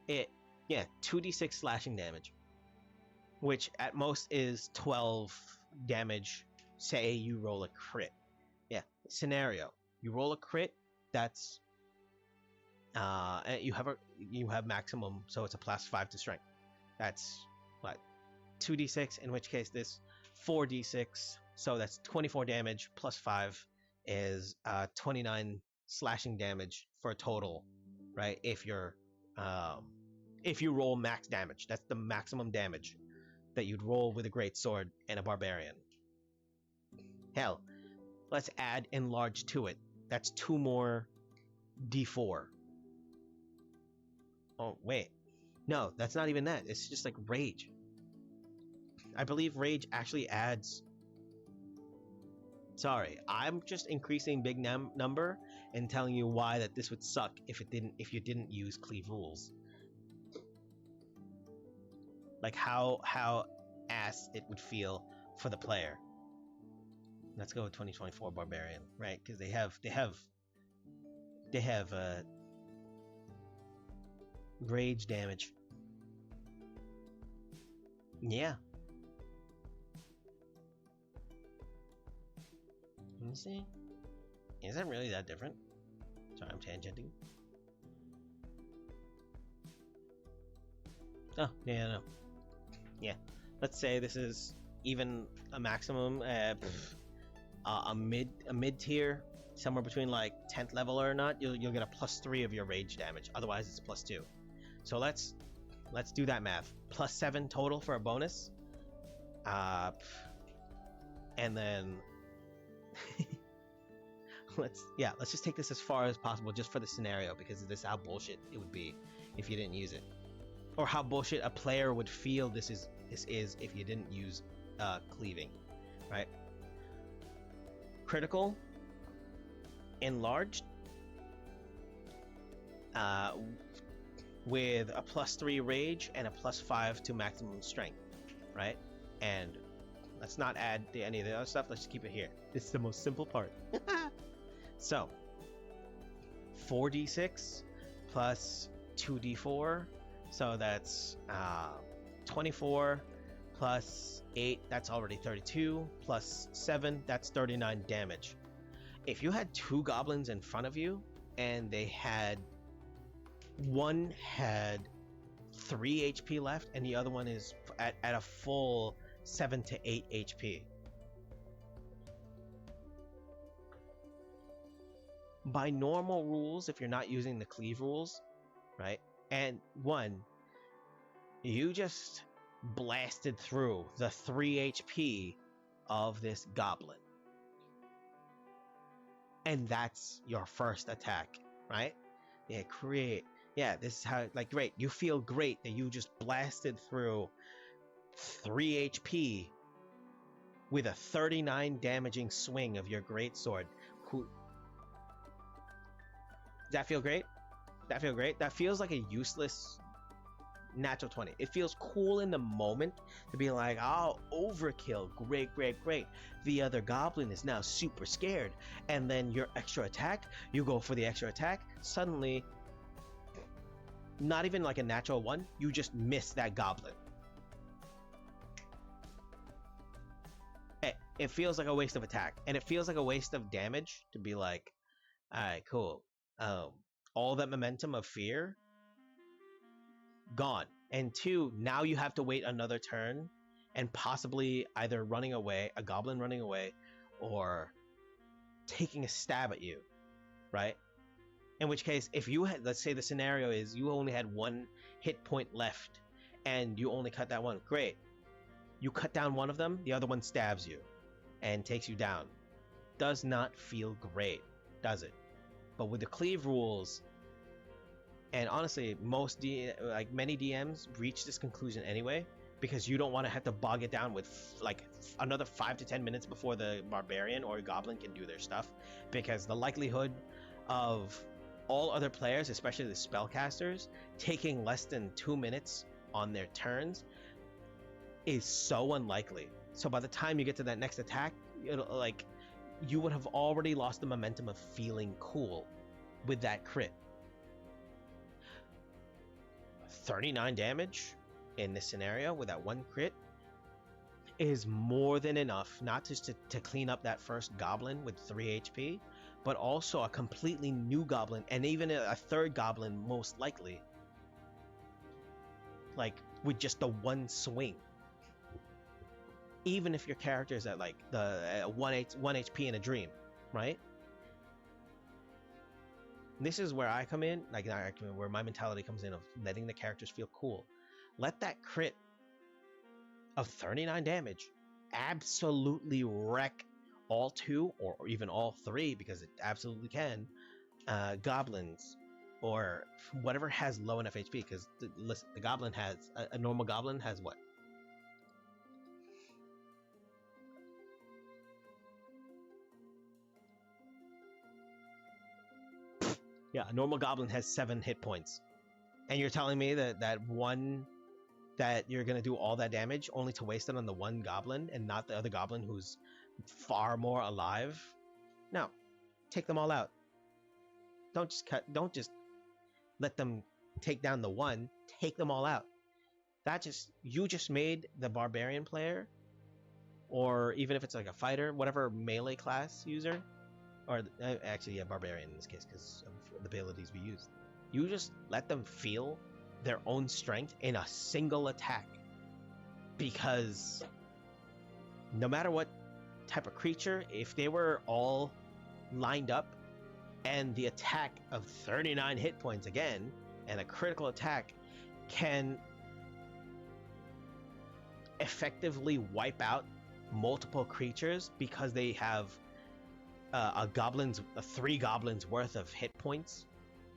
2d6 slashing damage, which at most is 12 damage. Say you roll a crit. Scenario, you roll a crit, that's you have maximum, so it's a +5 to strength. That's what, 2d6, in which case this 4d6, so that's 24 damage +5 is 29 slashing damage for a total, right? If you roll max damage, that's the maximum damage that you'd roll with a great sword and a barbarian. Hell, let's add enlarge to it. That's 2 more d4. Oh wait, no, that's not even that. It's just like rage. I believe rage actually adds. Sorry, I'm just increasing big number and telling you why that this would suck if you didn't use cleave rules. Like how ass it would feel for the player. Let's go with 2024 barbarian, right? Because they have rage damage. Yeah. Let me see. Is that really that different? Sorry, I'm tangenting. Oh, yeah, no. Yeah. Let's say this is even a maximum, a mid tier, somewhere between like 10th level or not. You'll get a +3 of your rage damage. Otherwise, it's +2. So let's let's do that math. +7 total for a bonus. And then let's just take this as far as possible just for the scenario, because this is how bullshit it would be if you didn't use it, or how bullshit a player would feel this is if you didn't use cleaving, right? Critical, enlarged, with a +3 rage and a +5 to maximum strength, right? And let's not add any of the other stuff. Let's just keep it here. This is the most simple part. So 4d6 plus 2d4, so that's 24 plus 8, that's already 32, plus 7, that's 39 damage. If you had 2 goblins in front of you and they had one had 3 HP left and the other one is at a full 7 to 8 HP, by normal rules, if you're not using the cleave rules, right, and you just blasted through the 3 HP of this goblin, and that's your first attack, right? This is how, like, great, you feel great that you just blasted through 3 HP with a 39 damaging swing of your greatsword. Does that feel great? That feels like a useless natural 20. It feels cool in the moment to be like, oh, overkill, great. The other goblin is now super scared, and then your extra attack, you go for the extra attack, suddenly, not even like a natural 1, you just miss that goblin. It feels like a waste of attack, and it feels like a waste of damage to be like, alright, cool. All that momentum of fear gone. And 2, now you have to wait another turn and possibly either a goblin running away, or taking a stab at you, right? In which case, if you had, let's say the scenario is you only had 1 hit point left and you only cut that one, great. You cut down one of them, the other one stabs you and takes you down. Does not feel great, does it? But with the cleave rules, and honestly, many DMs reach this conclusion anyway, because you don't want to have to bog it down with another 5 to 10 minutes before the barbarian or goblin can do their stuff, because the likelihood of all other players, especially the spellcasters, taking less than 2 minutes on their turns is so unlikely. So by the time you get to that next attack, you would have already lost the momentum of feeling cool with that crit. 39 damage in this scenario with that 1 crit is more than enough, not just to clean up that first goblin with 3 HP, but also a completely new goblin, and even a 3rd goblin most likely, with just the 1 swing. Even if your character is at the 1 HP in a dream, right? This is where I come in, where my mentality comes in of letting the characters feel cool. Let that crit of 39 damage absolutely wreck all 2 or even all 3, because it absolutely can, goblins or whatever has low enough HP. Because listen, the goblin has a normal goblin has what? Yeah, a normal goblin has 7 hit points. And you're telling me that you're going to do all that damage only to waste it on the 1 goblin and not the other goblin who's far more alive? No. Take them all out. Don't just let them take down the 1. Take them all out. You just made the barbarian player, or even if it's like a fighter, whatever melee class user, or actually, yeah, barbarian in this case because of the abilities we used. You just let them feel their own strength in a single attack, because no matter what type of creature, if they were all lined up and the attack of 39 hit points again and a critical attack can effectively wipe out multiple creatures because they have three goblins worth of hit points,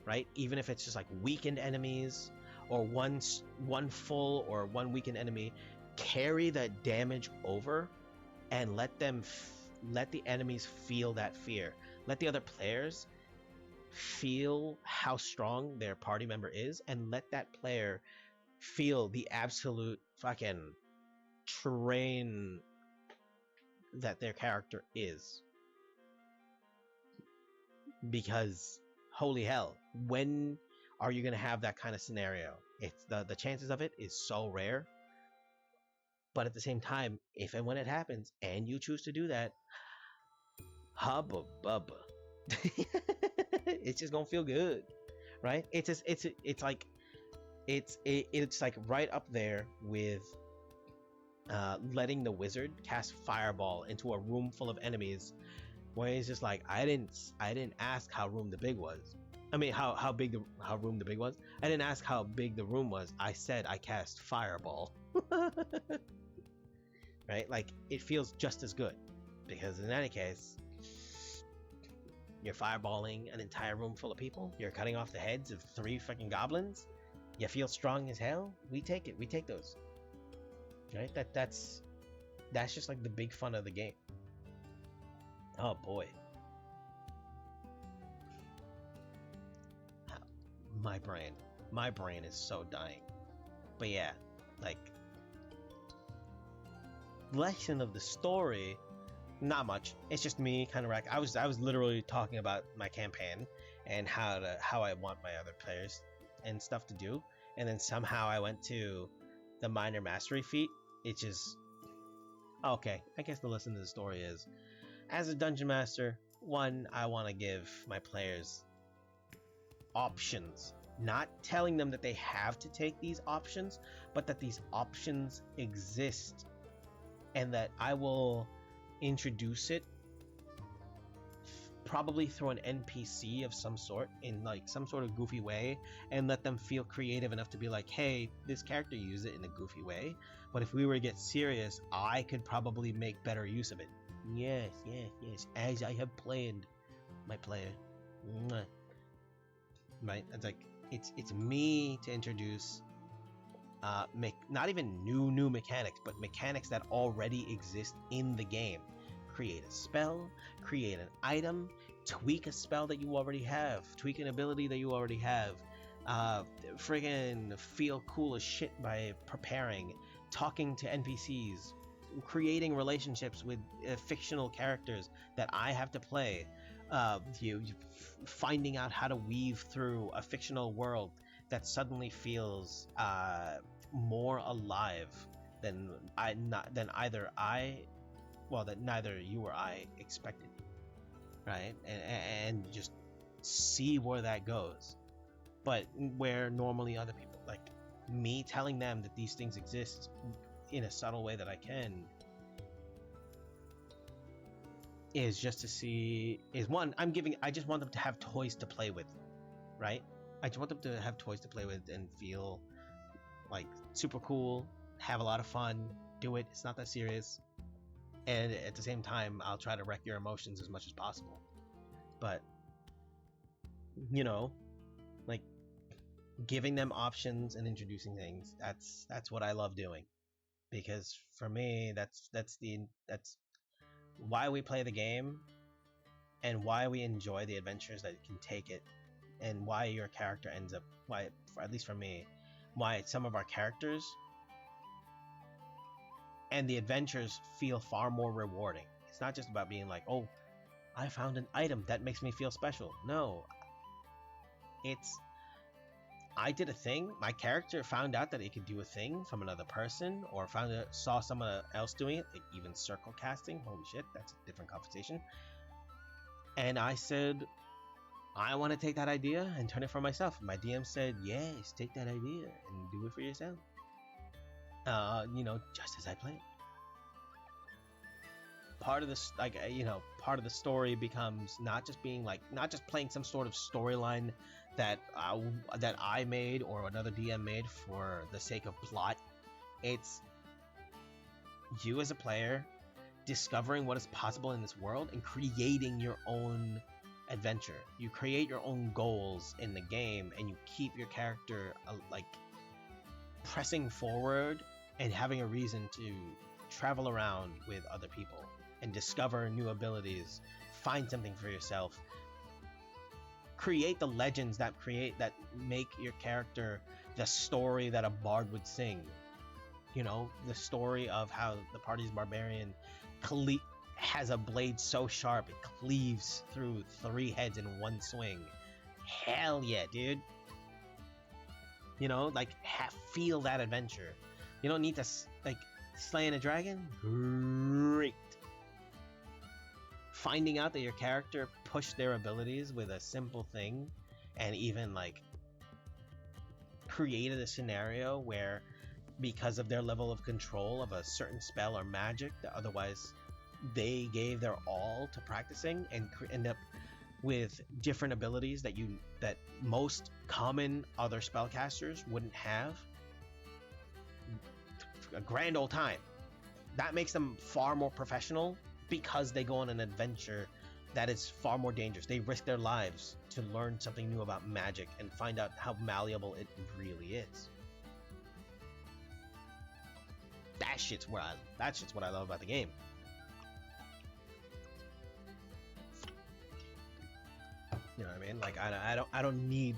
right? Even if it's just like weakened enemies or one full or one weakened enemy, carry that damage over and let the enemies feel that fear. Let the other players feel how strong their party member is, and let that player feel the absolute fucking terrain that their character is. Because holy hell, when are you gonna have that kind of scenario? It's the chances of it is so rare. But at the same time, if and when it happens, and you choose to do that, hubba bubba, it's just gonna feel good, right? It's like it's like right up there with letting the wizard cast fireball into a room full of enemies, where he's just like, I didn't ask how room the big was. I mean, how room the big was. I didn't ask how big the room was. I said I cast fireball. Right? Like, it feels just as good, because in any case, you're fireballing an entire room full of people. You're cutting off the heads of 3 fucking goblins. You feel strong as hell. We take it. We take those. Right? That's just like the big fun of the game. Oh boy. My brain is so dying. But yeah, like, lesson of the story, not much. It's just me kind of I was literally talking about my campaign and how I want my other players and stuff to do, and then somehow I went to the minor mastery feat. It's just okay. I guess the lesson of the story is, as a dungeon master, one, I want to give my players options, not telling them that they have to take these options, but that these options exist, and that I will introduce it probably through an NPC of some sort, in like some sort of goofy way, and let them feel creative enough to be like, hey, this character used it in a goofy way, but if we were to get serious, I could probably make better use of it. Yes, as I have planned, my player. Right? It's like, it's me to introduce not even new mechanics, but mechanics that already exist in the game. Create a spell, create an item, tweak a spell that you already have, tweak an ability that you already have, friggin' feel cool as shit by preparing, talking to NPCs, creating relationships with fictional characters that I have to play, finding out how to weave through a fictional world that suddenly feels more alive than that neither you or I expected, right? And just see where that goes. But where normally other people, like me telling them that these things exist in a subtle way that I can, is just to see, is one, I just want them to have toys to play with, right? I just want them to have toys to play with and feel like super cool, have a lot of fun, do it, it's not that serious. And at the same time, I'll try to wreck your emotions as much as possible. But, you know, like, giving them options and introducing things, that's what I love doing. Because for me, that's why we play the game, and why we enjoy the adventures that can take it, and why your character ends up, at least for me, why some of our characters and the adventures feel far more rewarding. It's not just about being like, oh, I found an item that makes me feel special. No, it's, I did a thing, my character found out that it could do a thing from another person, or saw someone else doing it, like even circle casting. Holy shit, that's a different conversation. And I said, I want to take that idea and turn it for myself. My DM said, yes, take that idea and do it for yourself. Just as I planned. Part of this, part of the story becomes not just playing some sort of storyline that I made or another DM made for the sake of plot. It's you as a player discovering what is possible in this world and creating your own adventure. You create your own goals in the game, and you keep your character like pressing forward and having a reason to travel around with other people and discover new abilities, find something for yourself, create the legends that make your character the story that a bard would sing. You know, the story of how the party's barbarian has a blade so sharp it cleaves through 3 heads in one swing. Hell yeah, dude. You know, like feel that adventure. You don't need to like slaying a dragon. Great. Finding out that your character pushed their abilities with a simple thing, and even like created a scenario where, because of their level of control of a certain spell or magic that otherwise they gave their all to practicing, and end up with different abilities that most common other spellcasters wouldn't have. A grand old time. That makes them far more professional, because they go on an adventure that is far more dangerous. They risk their lives to learn something new about magic and find out how malleable it really is. That's shit's what I love about the game. You know what I mean? Like I don't need.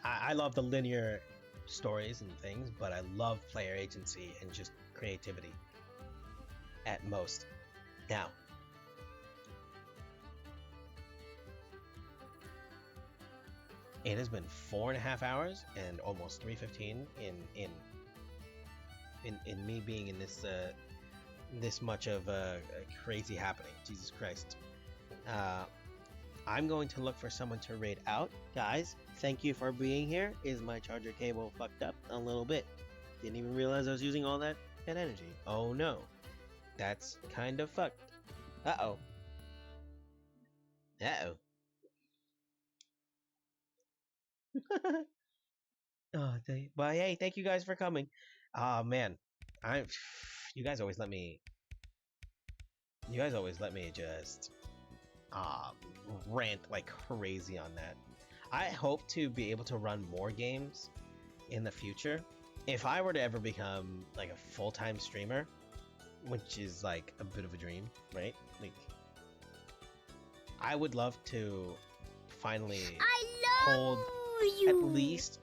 I love the linear stories and things, but I love player agency and just creativity at most. Now, it has been 4.5 hours and almost 3:15 in me being in this much of a crazy happening. Jesus Christ. I'm going to look for someone to raid out. Guys, thank you for being here. Is my charger cable fucked up a little bit? Didn't even realize I was using all that energy. Oh no. That's kind of fucked. Uh-oh. Uh-oh. But hey, thank you guys for coming. Man, you guys always let me just rant like crazy on that. I hope to be able to run more games in the future. If I were to ever become like a full-time streamer, which is like a bit of a dream, right? Like, I would love to finally hold at least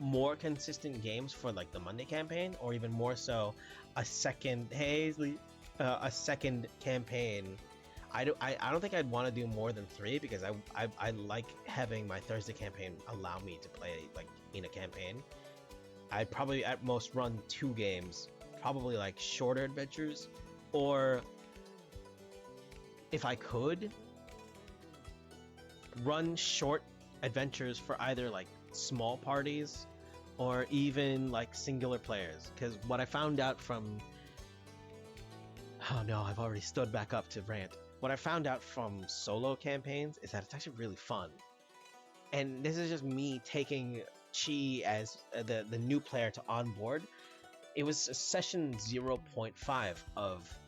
more consistent games for like the Monday campaign, or even more so a second a second campaign. I don't think I'd want to do more than 3, because I like having my Thursday campaign allow me to play like in a campaign. I'd probably at most run 2 games, probably like shorter adventures, or if I could run short adventures for either like small parties or even like singular players. Because what I found out from I've already stood back up to rant. What I found out from solo campaigns is that it's actually really fun. And this is just me taking Chi as the new player to onboard. It was session 0.5 of,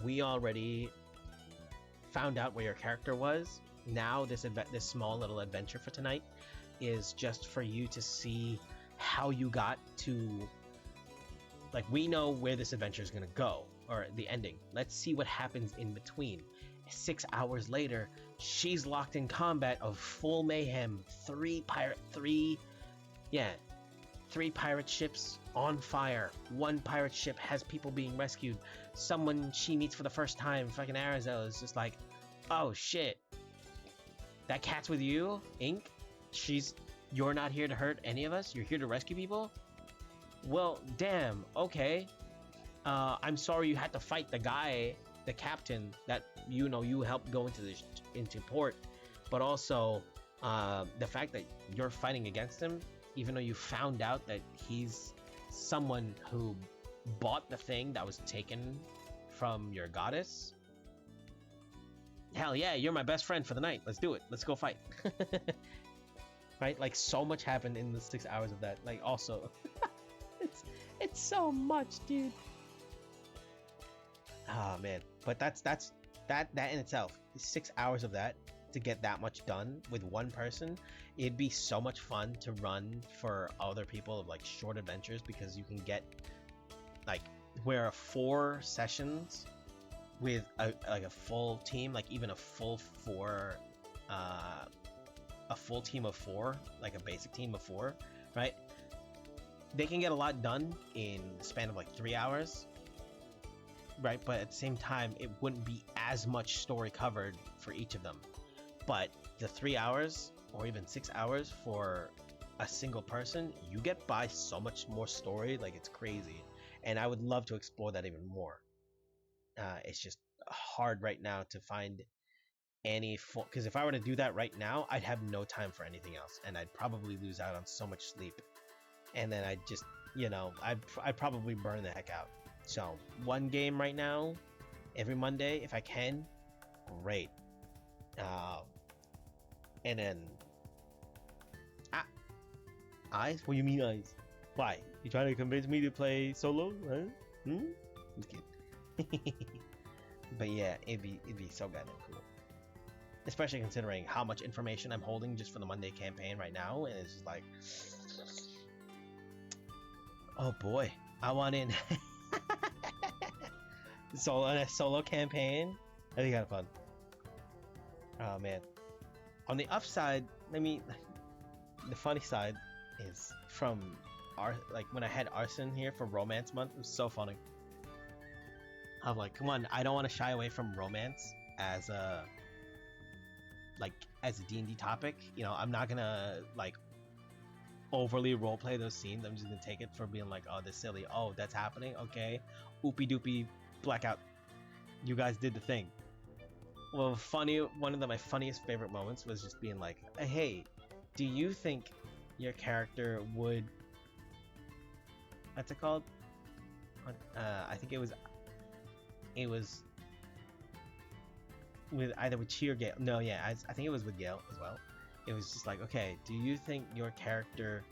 we already found out where your character was. Now this small little adventure for tonight is just for you to see how you got to, like, we know where this adventure is going to go, or the ending. Let's see what happens in between. 6 hours later, she's locked in combat of full mayhem. 3 pirate ships on fire. 1 pirate ship has people being rescued. Someone she meets for the first time, fucking Arizo, is just like, oh shit, that cat's with you, Ink? You're not here to hurt any of us? You're here to rescue people? Well, damn, okay. I'm sorry you had to fight the guy, the captain, that you helped go into port, but also the fact that you're fighting against him, even though you found out that he's someone who bought the thing that was taken from your goddess. Hell yeah, you're my best friend for the night. Let's do it. Let's go fight. Right? Like, so much happened in the 6 hours of that. Like, also It's so much, dude. Oh man, but that in itself is 6 hours of that to get that much done with one person. It'd be so much fun to run for other people of like short adventures because you can get like where 4 sessions with a full team, like even a full team of 4, like a basic team of 4, right? They can get a lot done in the span of like 3 hours, right? But at the same time, it wouldn't be as much story covered for each of them. But the 3 hours or even 6 hours for a single person, you get by so much more story, like it's crazy. And I would love to explore that even more. It's just hard right now to find any full, because if I were to do that right now, I'd have no time for anything else, and I'd probably lose out on so much sleep, and then I'd just, I'd probably burn the heck out. So one game right now, every Monday if I can, great. And then eyes? What do you mean eyes? Why? You trying to convince me to play solo? Huh? Just kidding. But yeah, it'd be so goddamn cool. Especially considering how much information I'm holding just for the Monday campaign right now, and it's just like, oh boy, I want in. Solo campaign. That'd be kind of fun. Oh man. On the upside, the funny side is from like when I had Arson here for Romance Month, it was so funny. I'm like, come on, I don't want to shy away from romance as a D&D topic. I'm not gonna like overly roleplay those scenes. I'm just gonna take it for being like, oh, this silly. Oh, that's happening. Okay, oopie doopie, blackout. You guys did the thing. Well, one of my funniest favorite moments was just being like, hey, do you think your character would? What's it called? I think it was with either with Chi or Gale. No, yeah, I think it was with Gale as well. It was just like, okay, do you think your character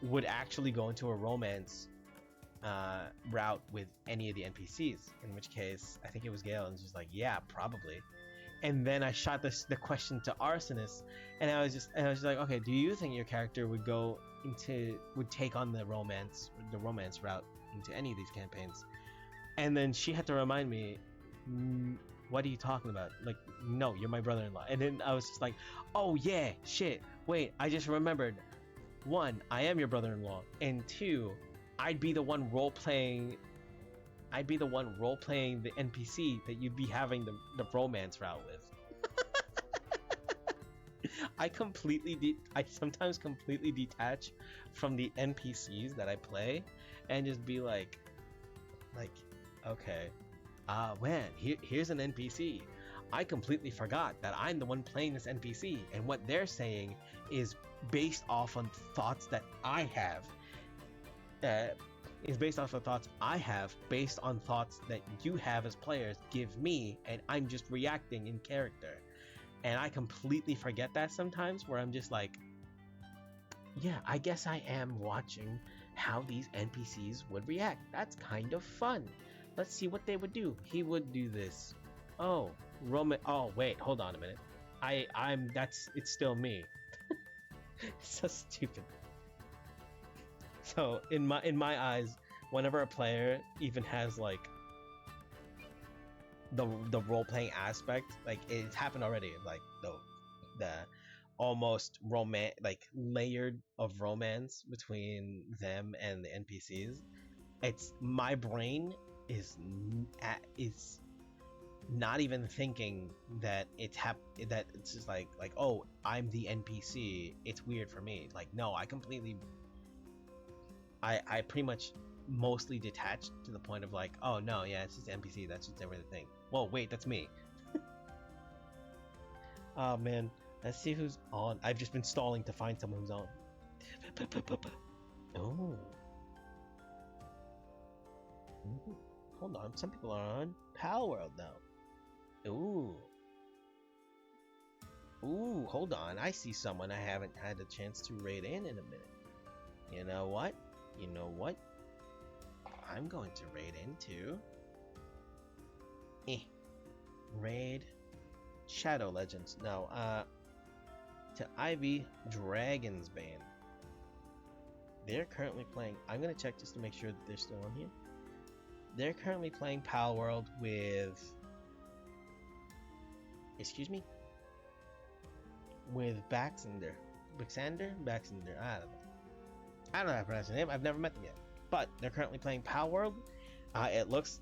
would actually go into a romance route with any of the NPCs? In which case, I think it was Gale, and just like, yeah, probably. And then I shot the question to Arsonist, and I was just like, okay, do you think your character would take on the romance route into any of these campaigns? And then she had to remind me, what are you talking about? Like, no, you're my brother-in-law. And then I was just like, oh yeah, shit, wait, I just remembered. 1, I am your brother-in-law, and 2, I'd be the one role-playing the NPC that you'd be having the romance route with. I sometimes completely detach from the NPCs that I play and just be like, okay, man, here's an NPC. I completely forgot that I'm the one playing this NPC, and what they're saying is based off on thoughts that I have. Based on thoughts that you have as players give me, and I'm just reacting in character. And I completely forget that sometimes, where I'm just like, yeah, I guess I am watching how these NPCs would react. That's kind of fun. Let's see what they would do. He would do this. Oh, oh, wait, hold on a minute. It's still me. So stupid. So in my eyes, whenever a player even has like the role playing aspect, like it's happened already, like the almost layered of romance between them and the NPCs. It's my brain is not even thinking that that it's just like, oh, I'm the NPC. It's weird for me. Like, no, I pretty much mostly detached to the point of like, oh no, yeah, it's just NPC. That's just everything. Whoa, wait, that's me. Oh man, let's see who's on. I've just been stalling to find someone who's on. Oh. Ooh. Hold on, some people are on Pal World now. Ooh. Ooh, hold on. I see someone I haven't had a chance to raid in a minute. You know what? I'm going to raid into raid Shadow Legends. No, to Ivy Dragon's Bane. They're currently playing. I'm gonna check just to make sure that they're still on here. They're currently playing Pal World with. Excuse me. With Baxander. Baxander. I don't know. I don't know how to pronounce his name. I've never met them yet. But they're currently playing Pal World. It looks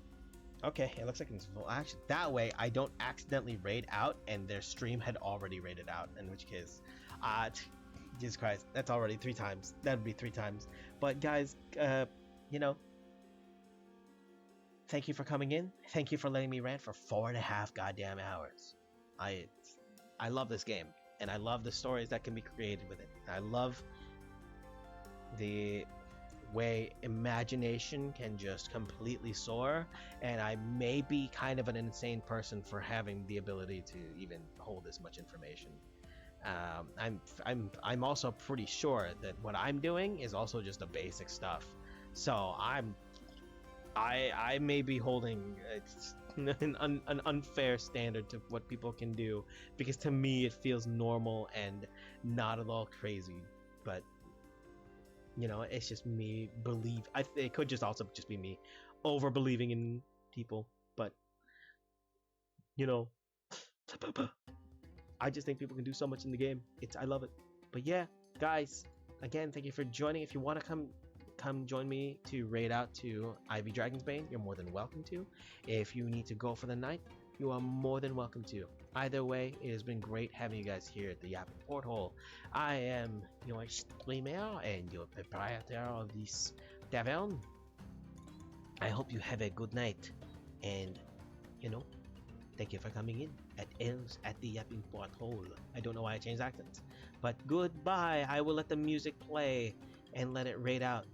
okay. It looks like it's full action. That way, I don't accidentally raid out, and their stream had already raided out. In which case, Jesus Christ, that's already 3 times. That'd be 3 times. But guys, you know, thank you for coming in. Thank you for letting me rant for 4.5 goddamn hours. I love this game, and I love the stories that can be created with it. I love the way imagination can just completely soar, and I may be kind of an insane person for having the ability to even hold this much information. I'm also pretty sure that what I'm doing is also just the basic stuff. So I may be holding an unfair standard to what people can do, because to me it feels normal and not at all crazy. But you know, it's just me it could just also just be me over believing in people. But you know, I just think people can do so much in the game. I love it. But yeah, guys, again, thank you for joining. If you want to come join me to raid out to Ivy Dragon's Bane, you're more than welcome to. If you need to go for the night, you are more than welcome to. Either way, it has been great having you guys here at the Yapping Porthole. I am your streamer and your proprietor of this tavern. I hope you have a good night, and you know, thank you for coming in at Elves at the Yapping Porthole. I don't know why I changed accents, but goodbye. I will let the music play and let it raid out.